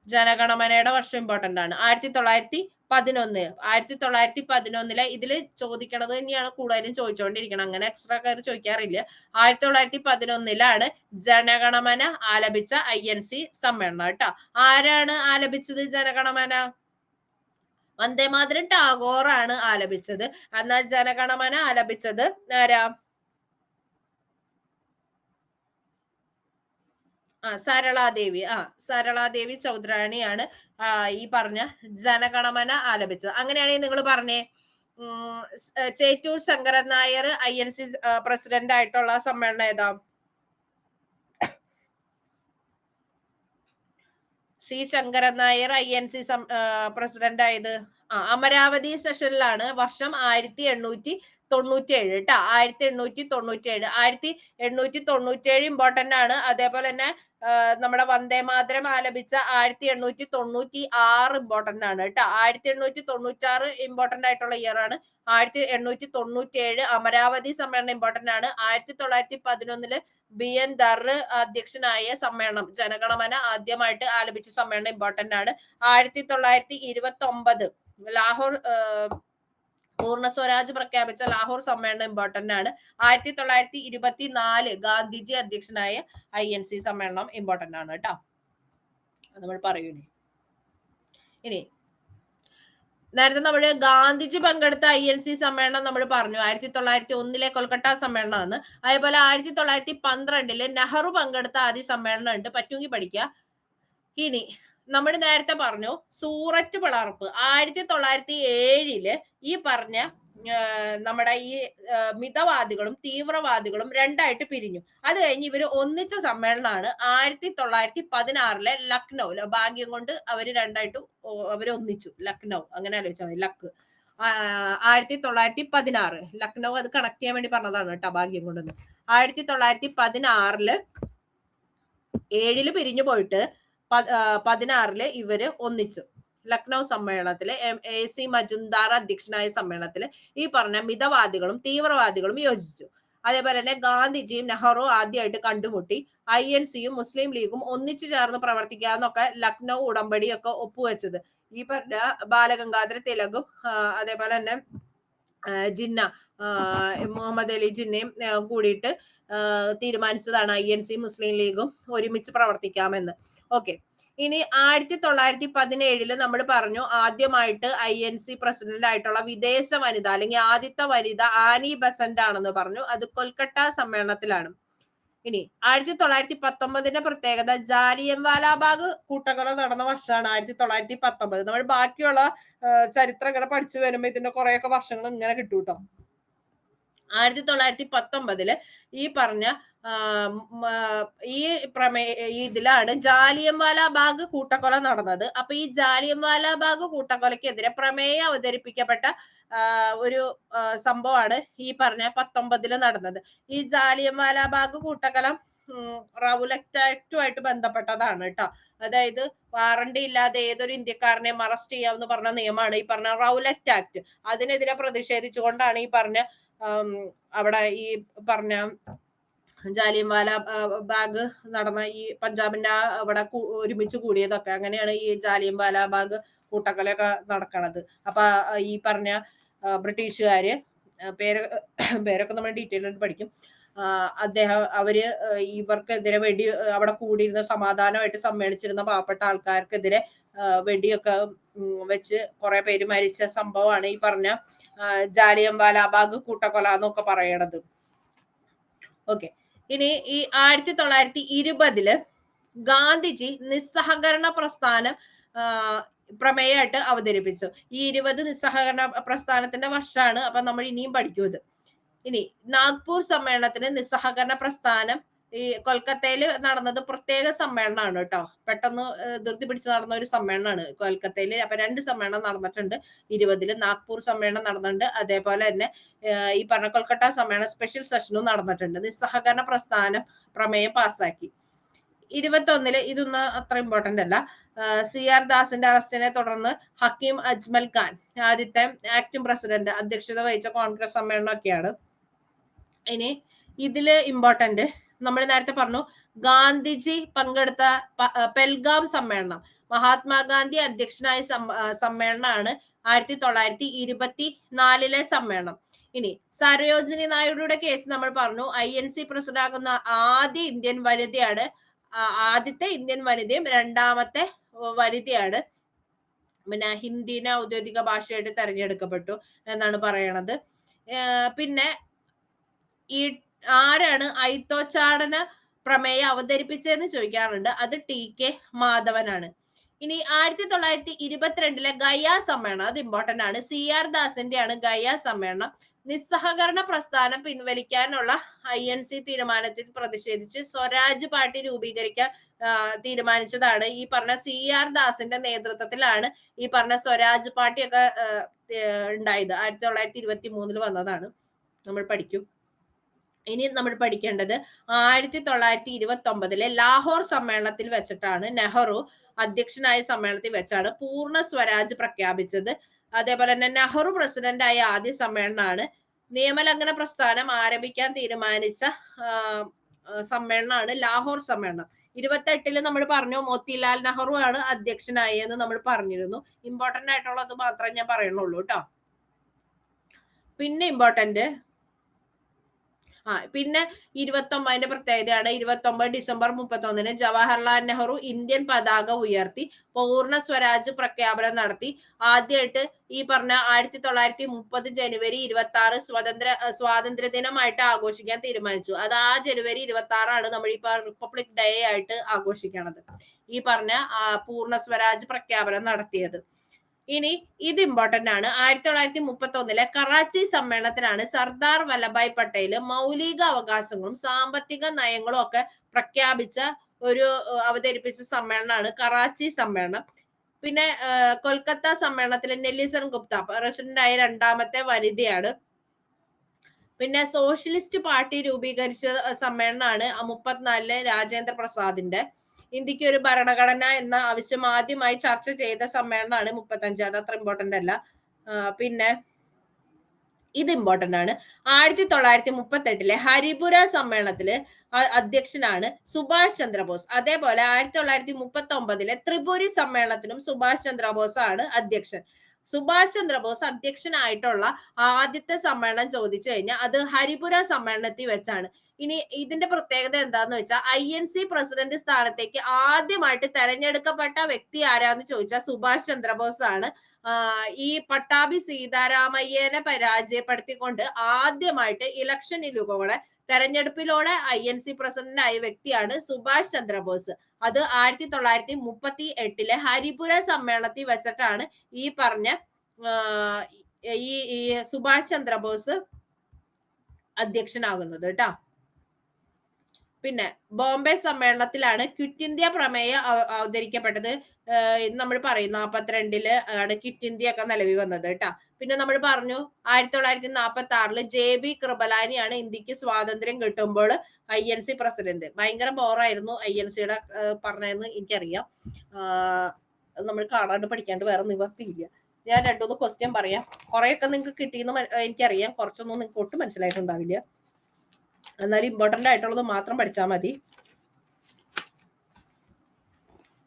ജനഗണമനയുടെ വർഷം ഇമ്പോർട്ടന്റ് ആണ്. 1911 ഇതില് ചോദിക്കണത് തന്നെയാണ് കൂടുതലും ചോദിച്ചുകൊണ്ടിരിക്കണം. അങ്ങനെ എക്സ്ട്രാ കയറി ചോദിക്കാറില്ല. 1911 ജനഗണമന ആലപിച്ച INC സമ്മേളനം കേട്ടോ. ആരാണ് ആലപിച്ചത് ജനഗണമന? വന്ദേമാതരം ടാഗോറാണ് ആലപിച്ചത്. എന്നാൽ ജനഗണമന ആലപിച്ചത് ആരാ? സരളാദേവി ചൗധരാണിയാണ് ഈ പറഞ്ഞ ജനഗണമന ആലപിച്ചത്. അങ്ങനെയാണെങ്കിൽ നിങ്ങൾ പറഞ്ഞേ, ചേറ്റൂർ ശങ്കരൻ നായർ INC പ്രസിഡന്റ് ആയിട്ടുള്ള സമ്മേളനം ഏതാ? C Sankaran Nair INC president ആയത് അമരാവതി സെഷനിലാണ്. വർഷം 1897 കേട്ടോ. 1897. 1897 ഇമ്പോർട്ടന്റ് ആണ്. അതേപോലെ തന്നെ നമ്മുടെ വന്ദേ മാതരം ആലപിച്ച 1896 ഇമ്പോർട്ടന്റ് ആണ് കേട്ടോ. 1896 ഇമ്പോർട്ടന്റ് ആയിട്ടുള്ള ഇയർ ആണ്. 1897 അമരാവതി സമ്മേളനം ഇമ്പോർട്ടന്റ് ആണ്. 1911 BN ദർ അധ്യക്ഷനായ സമ്മേളനം, ജനഗണമന ആദ്യമായിട്ട് ആലപിച്ച സമ്മേളനം ഇമ്പോർട്ടന്റ് ആണ്. 1929 ലാഹോർ പൂർണ്ണ സ്വരാജ് പ്രഖ്യാപിച്ച ലാഹോർ സമ്മേളനം ഇമ്പോർട്ടന്റ് ആണ്. 1924 ഗാന്ധിജി അധ്യക്ഷനായ INC സമ്മേളനം ഇമ്പോർട്ടന്റ് ആണ് കേട്ടോ. നമ്മൾ പറയൂലേ. ഇനി നേരത്തെ നമ്മള് ഗാന്ധിജി പങ്കെടുത്ത INC സമ്മേളനം നമ്മൾ പറഞ്ഞു 1901 കൊൽക്കട്ട സമ്മേളനമാണ്. അതേപോലെ 1912 നെഹ്റു പങ്കെടുത്ത ആദ്യ സമ്മേളനം ഉണ്ട്, പറ്റുമെങ്കിൽ പഠിക്കുക. ഇനി നമ്മൾ നേരത്തെ പറഞ്ഞു സൂററ്റ് പിളർപ്പ് 1907 ഈ പറഞ്ഞ നമ്മുടെ ഈ മിതവാദികളും തീവ്രവാദികളും രണ്ടായിട്ട് പിരിഞ്ഞു. അത് കഴിഞ്ഞ് ഇവര് ഒന്നിച്ച സമ്മേളനമാണ് 1916 ലക്നൌ. ഭാഗ്യം കൊണ്ട് അവര് രണ്ടായിട്ട് അവര് ഒന്നിച്ചു. ലക്നൌ, അങ്ങനെ ആലോചിച്ചാൽ മതി. 1916 ലക്നൌ, അത് കണക്ട് ചെയ്യാൻ വേണ്ടി പറഞ്ഞതാണ് കേട്ടോ, ഭാഗ്യം കൊണ്ടെന്ന്. 1916 7 പിരിഞ്ഞു പോയിട്ട് 16 ഇവര് ഒന്നിച്ചു. ലക്നൌ സമ്മേളനത്തില് AC മജുംദാർ അധ്യക്ഷനായ സമ്മേളനത്തില് ഈ പറഞ്ഞ മിതവാദികളും തീവ്രവാദികളും യോജിച്ചു. അതേപോലെ തന്നെ ഗാന്ധിജിയും നെഹ്റു ആദ്യമായിട്ട് കണ്ടുമുട്ടി. INCയും മുസ്ലിം ലീഗും ഒന്നിച്ചു ചേർന്ന് പ്രവർത്തിക്കാന്നൊക്കെ ലക്നൌ ഉടമ്പടിയൊക്കെ ഒപ്പുവെച്ചത് ഈ പറഞ്ഞ ബാലഗംഗാധര തിലകും അതേപോലെ തന്നെ ജിന്ന മുഹമ്മദ് അലി ജിന്നയും കൂടിയിട്ട് തീരുമാനിച്ചതാണ് INC മുസ്ലിം ലീഗും ഒരുമിച്ച് പ്രവർത്തിക്കാമെന്ന്. ഓക്കെ. ഇനി 1917 നമ്മൾ പറഞ്ഞു ആദ്യമായിട്ട് INC പ്രസിഡന്റ് ആയിട്ടുള്ള വിദേശ വനിത അല്ലെങ്കിൽ ആദ്യത്തെ വനിത ആനി ബസന്റ് ആണെന്ന് പറഞ്ഞു. അത് കൊൽക്കട്ട സമ്മേളനത്തിലാണ്. ഇനി 1919 പ്രത്യേകത ജാലിയൻ വാലാബാഗ് കൂട്ടക്കൊല നടന്ന വർഷമാണ് 1919. നമ്മൾ ബാക്കിയുള്ള ചരിത്രം ഇങ്ങനെ പഠിച്ചു വരുമ്പോ ഇതിന്റെ കുറെയൊക്കെ വർഷങ്ങൾ ഇങ്ങനെ കിട്ടും കേട്ടോ. 1919 ഈ പറഞ്ഞ ഈ ഇതിലാണ് ജാലിയൻവാല ബാഗ് കൂട്ടക്കൊല നടന്നത്. അപ്പൊ ഈ ജാലിയൻവാല ബാഗ് കൂട്ടക്കൊലക്കെതിരെ പ്രമേയം അവതരിപ്പിക്കപ്പെട്ട ഒരു സംഭവമാണ് ഈ പറഞ്ഞ 19 നടന്നത്. ഈ ജാലിയൻവാല ബാഗ് കൂട്ടക്കൊല റൗലറ്റ് ആക്ടുമായിട്ട് ബന്ധപ്പെട്ടതാണ് കേട്ടോ. അതായത് വാറണ്ടി ഇല്ലാതെ ഏതൊരു ഇന്ത്യക്കാരനെയും അറസ്റ്റ് ചെയ്യാമെന്ന് പറഞ്ഞ നിയമമാണ് ഈ പറഞ്ഞ റൗലറ്റ് ആക്ട്. അതിനെതിരെ പ്രതിഷേധിച്ചുകൊണ്ടാണ് ഈ പറഞ്ഞ അവിടെ ഈ പറഞ്ഞ ജാലിയൻവാല ബാഗ് നടന്ന ഈ പഞ്ചാബിന്റെ അവിടെ ഒരുമിച്ച് കൂടിയതൊക്കെ. അങ്ങനെയാണ് ഈ ജാലിയൻവാല ബാഗ് കൂട്ടക്കൊലയൊക്കെ നടക്കണത്. അപ്പൊ ഈ പറഞ്ഞ ബ്രിട്ടീഷുകാര് പേരൊക്കെ നമ്മൾ ഡീറ്റെയിൽ ആയിട്ട് പഠിക്കും. അവര് ഇവർക്കെതിരെ അവിടെ കൂടിയിരുന്ന സമാധാനമായിട്ട് സമ്മേളിച്ചിരുന്ന പാവപ്പെട്ട ആൾക്കാർക്കെതിരെ വെടിയൊക്കെ വെച്ച് കുറെ പേര് മരിച്ച സംഭവമാണ് ഈ പറഞ്ഞ ജാലിയൻവാല ബാഗ് കൂട്ടക്കൊല എന്നൊക്കെ പറയണത്. ഓക്കെ, ഇനി ഈ 1920 ഗാന്ധിജി നിസ്സഹകരണ പ്രസ്ഥാനം പ്രമേയമായിട്ട് അവതരിപ്പിച്ചു. ഈ 20 നിസ്സഹകരണ പ്രസ്ഥാനത്തിന്റെ വർഷമാണ്. അപ്പൊ നമ്മൾ ഇനിയും പഠിക്കും ഇത്. ഇനി നാഗ്പൂർ സമ്മേളനത്തിന് നിസ്സഹകരണ പ്രസ്ഥാനം ഈ കൊൽക്കത്തയിൽ നടന്നത് പ്രത്യേക സമ്മേളനമാണ് കേട്ടോ. പെട്ടെന്ന് ധൃതി പിടിച്ച് നടന്ന ഒരു സമ്മേളനമാണ് കൊൽക്കത്തയിൽ. അപ്പൊ 2 സമ്മേളനം നടന്നിട്ടുണ്ട്. 20 നാഗ്പൂർ സമ്മേളനം നടന്നിട്ടുണ്ട്. അതേപോലെ തന്നെ ഈ പറഞ്ഞ കൊൽക്കത്ത സമ്മേളനം സ്പെഷ്യൽ സെഷനും നടന്നിട്ടുണ്ട്. നിസ്സഹകരണ പ്രസ്ഥാനം പ്രമേയം പാസ്സാക്കി. 21 ഇതൊന്നും അത്ര ഇമ്പോർട്ടന്റ് അല്ല. CR ദാസിന്റെ അറസ്റ്റിനെ തുടർന്ന് ഹക്കീം അജ്മൽ ഖാൻ ആദ്യത്തെ ആക്ടിംഗ് പ്രസിഡന്റ് അധ്യക്ഷത വഹിച്ച കോൺഗ്രസ് സമ്മേളനമൊക്കെയാണ്. ഇനി ഇതില് ഇമ്പോർട്ടന്റ് നമ്മൾ നേരത്തെ പറഞ്ഞു ഗാന്ധിജി പങ്കെടുത്ത പെൽഗാം സമ്മേളനം, മഹാത്മാഗാന്ധി അധ്യക്ഷനായ സമ്മേളനമാണ് 1924 സമ്മേളനം. ഇനി സരോജിനി നായിഡുയുടെ കേസ് നമ്മൾ പറഞ്ഞു. INC പ്രസിഡന്റ് ആകുന്ന ആദ്യത്തെ ഇന്ത്യൻ വനിതയും രണ്ടാമത്തെ വനിതയാണ്. പിന്നെ ഹിന്ദിനെ ഔദ്യോഗിക ഭാഷയായിട്ട് തെരഞ്ഞെടുക്കപ്പെട്ടു എന്നാണ് പറയണത്. പിന്നെ ഈ ആരാണ് ഐത്തോച്ചാടന പ്രമേയം അവതരിപ്പിച്ചതെന്ന് ചോദിക്കാറുണ്ട്. അത് TK മാധവനാണ്. ഇനി 1922 ഗയ സമ്മേളനം, അത് ഇമ്പോർട്ടന്റ് ആണ്. CR ദാസിന്റെ ആണ് ഗയ സമ്മേളനം. നിസ്സഹകരണ പ്രസ്ഥാനം പിൻവലിക്കാനുള്ള INC തീരുമാനത്തിൽ പ്രതിഷേധിച്ച് സ്വരാജ് പാർട്ടി രൂപീകരിക്കാൻ തീരുമാനിച്ചതാണ്. ഈ പറഞ്ഞ CR ദാസിന്റെ നേതൃത്വത്തിലാണ് ഈ പറഞ്ഞ സ്വരാജ് പാർട്ടി ഒക്കെ ഉണ്ടായത്. 1923 വന്നതാണ്. നമ്മൾ പഠിക്കും. ഇനി നമ്മൾ പഠിക്കേണ്ടത് 1929 ലാഹോർ സമ്മേളനത്തിൽ വെച്ചിട്ടാണ്. നെഹ്റു അധ്യക്ഷനായ സമ്മേളനത്തിൽ വെച്ചാണ് പൂർണ്ണ സ്വരാജ് പ്രഖ്യാപിച്ചത്. അതേപോലെ തന്നെ നെഹ്റു പ്രസിഡന്റായ ആദ്യ സമ്മേളനമാണ്. നിയമലംഘന പ്രസ്ഥാനം ആരംഭിക്കാൻ തീരുമാനിച്ച സമ്മേളനമാണ് ലാഹോർ സമ്മേളനം. 28 നമ്മൾ പറഞ്ഞു മോത്തിലാൽ നെഹ്റു ആണ് അധ്യക്ഷനായെന്ന് നമ്മൾ പറഞ്ഞിരുന്നു. ഇമ്പോർട്ടന്റ് ആയിട്ടുള്ളത് മാത്രമേ ഞാൻ പറയുന്നുള്ളൂ കേട്ടോ. പിന്നെ ഇമ്പോർട്ടന്റ് പിന്നെ 29 പ്രത്യേകതയാണ്. 29 ഡിസംബർ 31 ജവഹർലാൽ നെഹ്റു ഇന്ത്യൻ പതാക ഉയർത്തി പൂർണ്ണ സ്വരാജ് പ്രഖ്യാപനം നടത്തി. ആദ്യമായിട്ട് ഈ പറഞ്ഞ 1930 ജനുവരി 26 സ്വാതന്ത്ര്യ ദിനമായിട്ട് ആഘോഷിക്കാൻ തീരുമാനിച്ചു. അത് ആ ജനുവരി 26 നമ്മൾ ഇപ്പൊ റിപ്പബ്ലിക് ഡേ ആയിട്ട് ആഘോഷിക്കണത്. ഈ പറഞ്ഞ പൂർണ്ണ സ്വരാജ് പ്രഖ്യാപനം നടത്തിയത്. ഇനി ഇത് ഇമ്പോർട്ടന്റ് ആണ്. 1931 കറാച്ചി സമ്മേളനത്തിലാണ് സർദാർ വല്ലഭായ് പട്ടേൽ മൗലിക അവകാശങ്ങളും സാമ്പത്തിക നയങ്ങളും ഒക്കെ അവതരിപ്പിച്ച സമ്മേളനമാണ് കറാച്ചി സമ്മേളനം. പിന്നെ കൊൽക്കത്ത സമ്മേളനത്തിൽ നെല്ലിസൺ ഗുപ്ത പ്രസിഡന്റായ രണ്ടാമത്തെ വനിതയാണ്. പിന്നെ സോഷ്യലിസ്റ്റ് പാർട്ടി രൂപീകരിച്ച സമ്മേളനമാണ് 34 രാജേന്ദ്ര പ്രസാദിന്റെ. ഇന്ത്യക്ക് ഒരു ഭരണഘടന എന്ന ആവശ്യം ആദ്യമായി ചർച്ച ചെയ്ത സമ്മേളനമാണ് 35. അത് അത്ര ഇമ്പോർട്ടന്റ് അല്ല. പിന്നെ ഇത് ഇമ്പോർട്ടന്റ് ആണ്. 1938 ഹരിപുര സമ്മേളനത്തില് അധ്യക്ഷനാണ് സുഭാഷ് ചന്ദ്രബോസ്. അതേപോലെ 1939 ത്രിപുരി സമ്മേളനത്തിലും സുഭാഷ് ചന്ദ്രബോസ് ആണ് അധ്യക്ഷൻ. സുഭാഷ് ചന്ദ്രബോസ് അധ്യക്ഷനായിട്ടുള്ള ആദ്യത്തെ സമ്മേളനം ചോദിച്ചു കഴിഞ്ഞാൽ അത് ഹരിപുര സമ്മേളനത്തിൽ വെച്ചാണ്. ഇനി ഇതിന്റെ പ്രത്യേകത എന്താന്ന് വെച്ചാൽ INC പ്രസിഡന്റ് സ്ഥാനത്തേക്ക് ആദ്യമായിട്ട് തെരഞ്ഞെടുക്കപ്പെട്ട വ്യക്തി ആരാന്ന് ചോദിച്ചാൽ സുഭാഷ് ചന്ദ്രബോസ് ആണ്. ഈ പട്ടാഭി സീതാരാമയ്യനെ പരാജയപ്പെടുത്തിക്കൊണ്ട് ആദ്യമായിട്ട് ഇലക്ഷനിലൂടെ തെരഞ്ഞെടുപ്പിലൂടെ INC പ്രസിഡന്റ് ആയ വ്യക്തിയാണ് സുഭാഷ് ചന്ദ്രബോസ്. അത് 1938 ഹരിപുര സമ്മേളനത്തിൽ വെച്ചിട്ടാണ് ഈ പറഞ്ഞ ഈ സുഭാഷ് ചന്ദ്രബോസ് അധ്യക്ഷനാകുന്നത് കേട്ടോ. പിന്നെ ബോംബെ സമ്മേളനത്തിലാണ് ക്വിറ്റ് ഇന്ത്യ പ്രമേയം അവതരിക്കപ്പെട്ടത്. നമ്മൾ പറയും 42 ആണ് ക്വിറ്റ് ഇന്ത്യ ഒക്കെ നിലവിൽ വന്നത് കേട്ടോ. പിന്നെ നമ്മൾ പറഞ്ഞു 1946 JB കൃപലാനിയാണ് ഇന്ത്യക്ക് സ്വാതന്ത്ര്യം കിട്ടുമ്പോൾ INC പ്രസിഡന്റ്. ഭയങ്കര ബോറായിരുന്നു INCയുടെ പറഞ്ഞതെന്ന് എനിക്കറിയാം. നമ്മൾ കാണാണ്ട് പഠിക്കാണ്ട് വേറെ നിവർത്തിയില്ല. ഞാൻ 2-3 ക്വസ്റ്റ്യൻ പറയാം. കുറെയൊക്കെ നിങ്ങൾക്ക് കിട്ടിയെന്ന് എനിക്കറിയാം, കുറച്ചൊന്നും നിങ്ങൾക്ക് ഒട്ടും മനസ്സിലായിട്ടുണ്ടാവില്ല. എന്നാലും ഇമ്പോർട്ടന്റ് ആയിട്ടുള്ളത് മാത്രം പഠിച്ചാൽ മതി.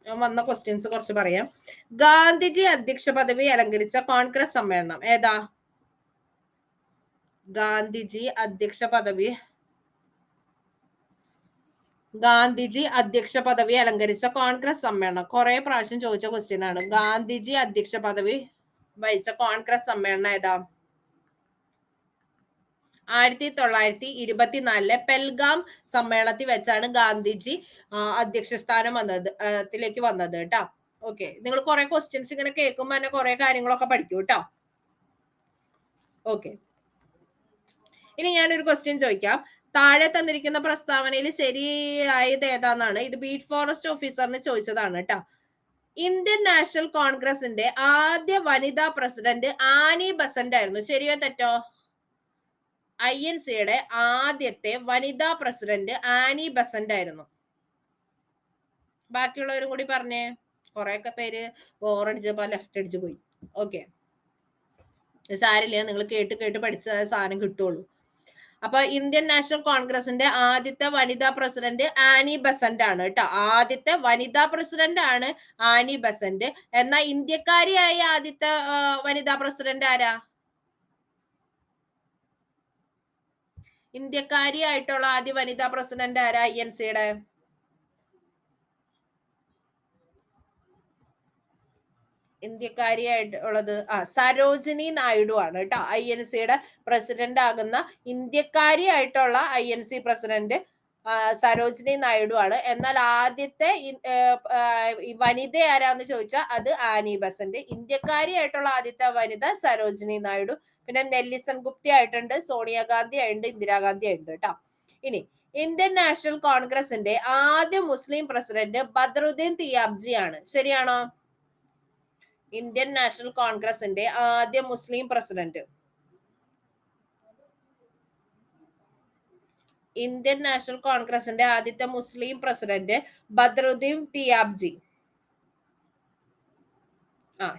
വന്ന ക്വസ്റ്റ്യൻസ് കുറച്ച് പറയാം. ഗാന്ധിജി അധ്യക്ഷ പദവി അലങ്കരിച്ച കോൺഗ്രസ് സമ്മേളനം ഏതാ? ഗാന്ധിജി അധ്യക്ഷ പദവി അലങ്കരിച്ച കോൺഗ്രസ് സമ്മേളനം കുറെ പ്രാവശ്യം ചോദിച്ച ക്വസ്റ്റ്യൻ ആണ്. ഗാന്ധിജി അധ്യക്ഷ പദവി വഹിച്ച കോൺഗ്രസ് സമ്മേളനം ഏതാ? 1924 പെൽഗാം സമ്മേളനത്തിൽ വെച്ചാണ് ഗാന്ധിജി അധ്യക്ഷ സ്ഥാനം ത്തിലേക്ക് വന്നത് കേട്ടോ. ഓക്കെ, നിങ്ങൾ കുറെ ക്വസ്റ്റ്യൻസ് ഇങ്ങനെ കേൾക്കുമ്പോൾ തന്നെ കുറെ കാര്യങ്ങളൊക്കെ പഠിക്കും കേട്ടോ. ഓക്കെ, ഇനി ഞാനൊരു ക്വസ്റ്റ്യൻ ചോദിക്കാം. താഴെ തന്നിരിക്കുന്ന പ്രസ്താവനയിൽ ശരിയായത് ഏതാന്നാണ്. ഇത് ബീറ്റ് ഫോറസ്റ്റ് ഓഫീസറിന് ചോദിച്ചതാണ് കേട്ടോ. ഇന്ത്യൻ നാഷണൽ കോൺഗ്രസിന്റെ ആദ്യ വനിതാ പ്രസിഡന്റ് ആനി ബസന്റ് ആയിരുന്നു. ശരിയോ തെറ്റോ? INCയുടെ ആദ്യത്തെ വനിതാ പ്രസിഡന്റ് ആനി ബസന്റ് ആയിരുന്നു. ബാക്കിയുള്ളവരും കൂടി പറഞ്ഞേ. കുറെയൊക്കെ പേര് ബോറടിച്ചപ്പോ ലെഫ്റ്റ് അടിച്ചു പോയി. ഓക്കെ, സാരില്ല, നിങ്ങൾ കേട്ട് കേട്ട് പഠിച്ച സാധനം കിട്ടുള്ളൂ. അപ്പൊ ഇന്ത്യൻ നാഷണൽ കോൺഗ്രസിന്റെ ആദ്യത്തെ വനിതാ പ്രസിഡന്റ് ആനി ബസന്റ് ആണ് കേട്ടോ. ആദ്യത്തെ വനിതാ പ്രസിഡന്റ് ആണ് ആനി ബസന്റ്. എന്നാൽ ഇന്ത്യക്കാരിയായ ആദ്യത്തെ വനിതാ പ്രസിഡന്റ് ആരാ? ഇന്ത്യക്കാരിയായിട്ടുള്ള ആദ്യ വനിതാ പ്രസിഡന്റ് ആരാ INCയുടെ? ഇന്ത്യക്കാരിയായിട്ടുള്ളത് സരോജിനി നായിഡു ആണ് കേട്ടോ. INCയുടെ പ്രസിഡന്റ് ആകുന്ന ഇന്ത്യക്കാരിയായിട്ടുള്ള INC പ്രസിഡന്റ് സരോജിനി നായിഡു ആണ്. എന്നാൽ ആദ്യത്തെ വനിത ആരാന്ന് ചോദിച്ചാൽ അത് ആനി ബസന്റ്. ഇന്ത്യക്കാരിയായിട്ടുള്ള ആദ്യത്തെ വനിത സരോജിനി നായിഡു. പിന്നെ നെല്ലിസൺ ഗുപ്ത ആയിട്ടുണ്ട്, സോണിയാഗാന്ധി ആയിട്ടുണ്ട്, ഇന്ദിരാഗാന്ധി ആയിട്ടുണ്ട് കേട്ടോ. ഇനി ഇന്ത്യൻ നാഷണൽ കോൺഗ്രസിന്റെ ആദ്യ മുസ്ലിം പ്രസിഡന്റ് ബദ്രുദ്ദീൻ തിയാബ്ജി ആണ്. ശരിയാണോ? ഇന്ത്യൻ നാഷണൽ കോൺഗ്രസിന്റെ ആദ്യ മുസ്ലിം പ്രസിഡന്റ്, ഇന്ത്യൻ നാഷണൽ കോൺഗ്രസിന്റെ ആദ്യത്തെ മുസ്ലിം പ്രസിഡന്റ് ബദ്രുദ്ദീൻ തിയാബ്ജി.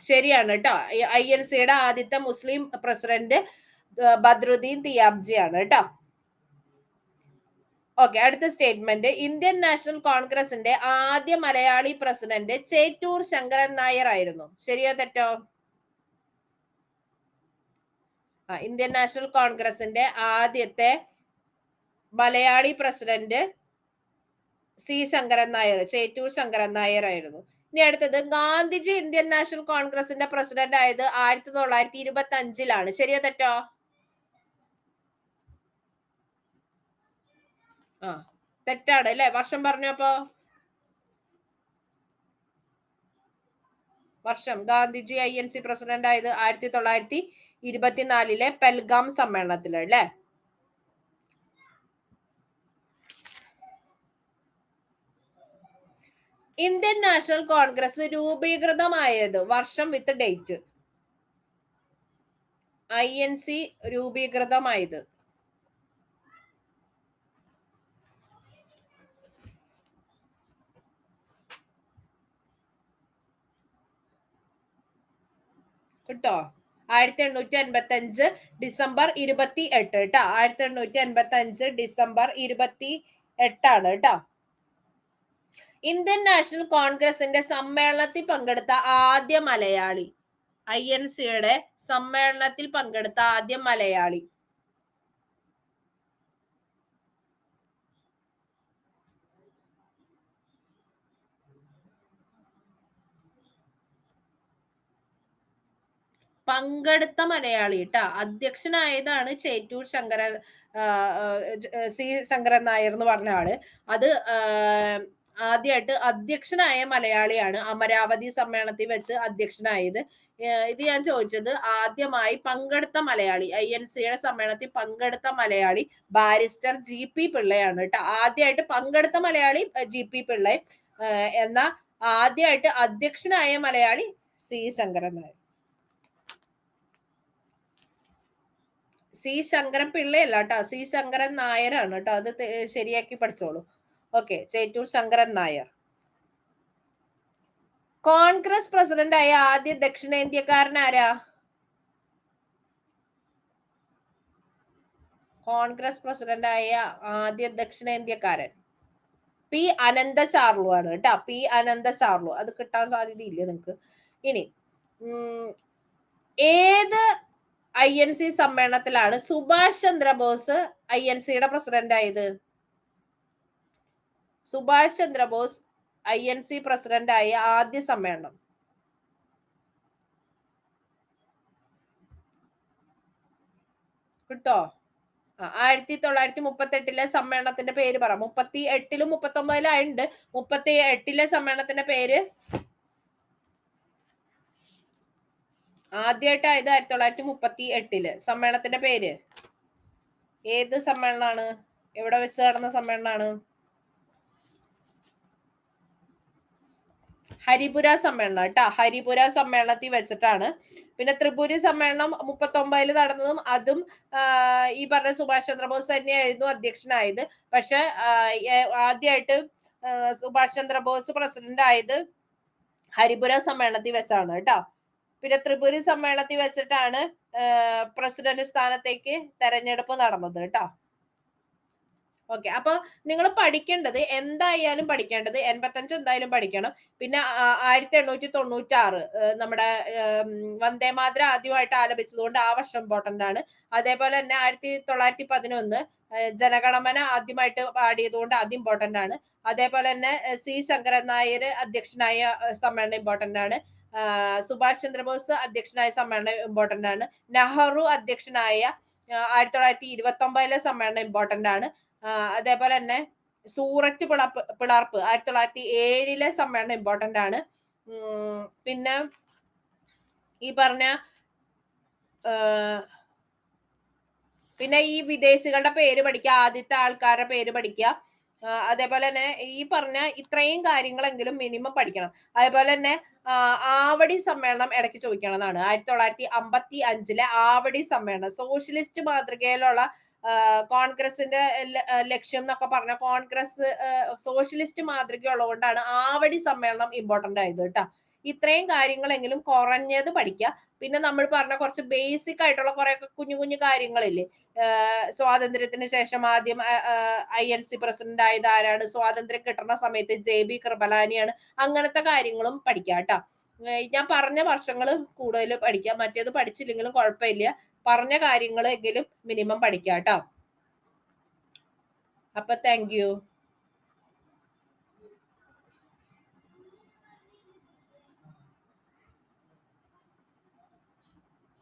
ശരിയാണ് കേട്ടോ. INCയുടെ ആദ്യത്തെ മുസ്ലിം പ്രസിഡന്റ് ബദ്രുദ്ദീൻ തിയാബ്ജി ആണ് കേട്ടോ. ഓക്കെ, അടുത്ത സ്റ്റേറ്റ്മെന്റ്. ഇന്ത്യൻ നാഷണൽ കോൺഗ്രസിന്റെ ആദ്യ മലയാളി പ്രസിഡന്റ് ചേറ്റൂർ ശങ്കരൻ നായർ ആയിരുന്നു. ശരിയോ തെറ്റോ? ഇന്ത്യൻ നാഷണൽ കോൺഗ്രസിന്റെ ആദ്യത്തെ മലയാളി പ്രസിഡന്റ് ശങ്കരൻ നായർ, ചേറ്റൂർ ശങ്കരൻ നായർ ആയിരുന്നു. ഇനി അടുത്തത്, ഗാന്ധിജി ഇന്ത്യൻ നാഷണൽ കോൺഗ്രസിന്റെ പ്രസിഡന്റ് ആയത് 1925 ശരിയോ തെറ്റോ? തെറ്റാണ് അല്ലെ? വർഷം പറഞ്ഞപ്പോ വർഷം ഗാന്ധിജി INC പ്രസിഡന്റ് ആയത് 1924 പെൽഗാം സമ്മേളനത്തിൽ അല്ലേ? ഇന്ത്യൻ നാഷണൽ കോൺഗ്രസ് രൂപീകൃതമായത് വർഷം വിത്ത് ഡേറ്റ്. INC രൂപീകൃതമായത് കേട്ടോ 1885 ഡിസംബർ 28 കേട്ടോ. 1885 ഡിസംബർ 28 കേട്ടോ. ഇന്ത്യൻ നാഷണൽ കോൺഗ്രസിന്റെ സമ്മേളനത്തിൽ പങ്കെടുത്ത ആദ്യ മലയാളി, INCയുടെ സമ്മേളനത്തിൽ പങ്കെടുത്ത ആദ്യ മലയാളി. പങ്കെടുത്ത മലയാളി കേട്ടാ. അധ്യക്ഷനായതാണ് ചേറ്റൂർ ശങ്കരൻ നായർ എന്ന് പറഞ്ഞ ആള്. അത് ആദ്യമായിട്ട് അധ്യക്ഷനായ മലയാളിയാണ് അമരാവതി സമ്മേളനത്തിൽ വെച്ച് അധ്യക്ഷനായത്. ഇത് ഞാൻ ചോദിച്ചത് ആദ്യമായി പങ്കെടുത്ത മലയാളി, INCയുടെ സമ്മേളനത്തിൽ പങ്കെടുത്ത മലയാളി ബാരിസ്റ്റർ GP പിള്ളയാണ് കേട്ടോ. ആദ്യമായിട്ട് പങ്കെടുത്ത മലയാളി GP പിള്ള. എന്നാ ആദ്യമായിട്ട് അധ്യക്ഷനായ മലയാളി ശങ്കരൻ നായർ. ശങ്കരൻ പിള്ളയല്ല കേട്ടോ, ശങ്കരൻ നായരാണ് കേട്ടോ. അത് ശരിയാക്കി പഠിച്ചോളൂ. ഓക്കെ, ചേറ്റൂർ ശങ്കരൻ നായർ. കോൺഗ്രസ് പ്രസിഡന്റ് ആയ ആദ്യ ദക്ഷിണേന്ത്യക്കാരൻ ആരാ? കോൺഗ്രസ് പ്രസിഡന്റ് ആയ ആദ്യ ദക്ഷിണേന്ത്യക്കാരൻ പി അനന്ത ചാർലു ആണ് കേട്ടോ. പി അനന്ത ചാർലു. അത് കിട്ടാൻ സാധ്യതയില്ല നിങ്ങൾക്ക്. ഇനി ഏത് INC സമ്മേളനത്തിലാണ് സുഭാഷ് ചന്ദ്രബോസ് INCയുടെ പ്രസിഡന്റ് ആയത്? സുഭാഷ് ചന്ദ്രബോസ് INC പ്രസിഡന്റ് ആയ ആദ്യ സമ്മേളനം കിട്ടോ? 1938 സമ്മേളനത്തിന്റെ പേര് പറ. 38 39 ആയിട്ടുണ്ട്. 38 സമ്മേളനത്തിന്റെ പേര്. ആദ്യമായിട്ടായത് 1938 സമ്മേളനത്തിന്റെ പേര്. ഏത് സമ്മേളനാണ്? എവിടെ വെച്ച് നടന്ന സമ്മേളനാണ്? ഹരിപുര സമ്മേളനം കേട്ടോ. ഹരിപുര സമ്മേളനത്തിൽ വെച്ചിട്ടാണ്. പിന്നെ ത്രിപുരി സമ്മേളനം 39 നടന്നതും അതും ഈ പറഞ്ഞ സുഭാഷ് ചന്ദ്രബോസ് തന്നെയായിരുന്നു അധ്യക്ഷനായത്. പക്ഷെ ആദ്യമായിട്ട് സുഭാഷ് ചന്ദ്രബോസ് പ്രസിഡന്റ് ആയത് ഹരിപുര സമ്മേളനത്തിൽ വെച്ചാണ് കേട്ടോ. പിന്നെ ത്രിപുരി സമ്മേളനത്തിൽ വെച്ചിട്ടാണ് പ്രസിഡന്റ് സ്ഥാനത്തേക്ക് തെരഞ്ഞെടുപ്പ് നടന്നത് കേട്ടോ. ഓക്കെ, അപ്പൊ നിങ്ങൾ പഠിക്കേണ്ടത് എന്തായാലും പഠിക്കേണ്ടത് 85 എന്തായാലും പഠിക്കണം. പിന്നെ 1896 നമ്മുടെ വന്ദേമാതരം ആദ്യമായിട്ട് ആലപിച്ചതുകൊണ്ട് ആ വർഷം ഇമ്പോർട്ടന്റ് ആണ്. അതേപോലെ തന്നെ 1911 ജനഗണമന ആദ്യമായിട്ട് പാടിയതുകൊണ്ട് അത് ഇമ്പോർട്ടന്റ് ആണ്. അതേപോലെ തന്നെ C ശങ്കരൻ നായർ അധ്യക്ഷനായ സമ്മേളനം ഇമ്പോർട്ടന്റ് ആണ്. സുഭാഷ് ചന്ദ്രബോസ് അധ്യക്ഷനായ സമ്മേളനം ഇമ്പോർട്ടന്റ് ആണ്. നെഹ്റു അധ്യക്ഷനായ 1929 സമ്മേളനം ഇമ്പോർട്ടന്റ് ആണ്. അതേപോലെ തന്നെ സൂററ്റ് പിളർപ്പ് 1907 സമ്മേളനം ഇമ്പോർട്ടന്റ് ആണ്. പിന്നെ ഈ പറഞ്ഞ പിന്നെ ഈ വിദേശികളുടെ പേര് പഠിക്കുക, ആദ്യത്തെ ആൾക്കാരുടെ പേര് പഠിക്കുക. അതേപോലെ തന്നെ ഈ പറഞ്ഞ ഇത്രയും കാര്യങ്ങളെങ്കിലും മിനിമം പഠിക്കണം. അതേപോലെ തന്നെ ആവടി സമ്മേളനം ഇടയ്ക്ക് ചോദിക്കണമെന്നാണ്. 1955 ആവടി സമ്മേളനം സോഷ്യലിസ്റ്റ് മാതൃകയിലുള്ള കോൺഗ്രസിന്റെ ലക്ഷ്യം എന്നൊക്കെ പറഞ്ഞ കോൺഗ്രസ് സോഷ്യലിസ്റ്റ് മാതൃക ഉള്ളതുകൊണ്ടാണ് ആവടി സമ്മേളനം ഇമ്പോർട്ടന്റ് ആയത് കേട്ടോ. ഇത്രയും കാര്യങ്ങളെങ്കിലും കുറഞ്ഞത് പഠിക്കുക. പിന്നെ നമ്മൾ പറഞ്ഞ കുറച്ച് ബേസിക് ആയിട്ടുള്ള കുറെ കുഞ്ഞു കുഞ്ഞു കാര്യങ്ങളില്ലേ, സ്വാതന്ത്ര്യത്തിന് ശേഷം ആദ്യം INC പ്രസിഡന്റ് ആയത് ആരാണ്, സ്വാതന്ത്ര്യം കിട്ടുന്ന സമയത്ത് JB കൃപലാനിയാണ്, അങ്ങനത്തെ കാര്യങ്ങളും പഠിക്കാം കേട്ടോ. ഞാൻ പറഞ്ഞ വർഷങ്ങൾ കൂടുതൽ പഠിക്കാം, മറ്റേത് പഠിച്ചില്ലെങ്കിലും കുഴപ്പമില്ല. പറഞ്ഞ കാര്യങ്ങളെങ്കിലും മിനിമം പഠിക്കാം കേട്ടോ. അപ്പൊ താങ്ക് യു.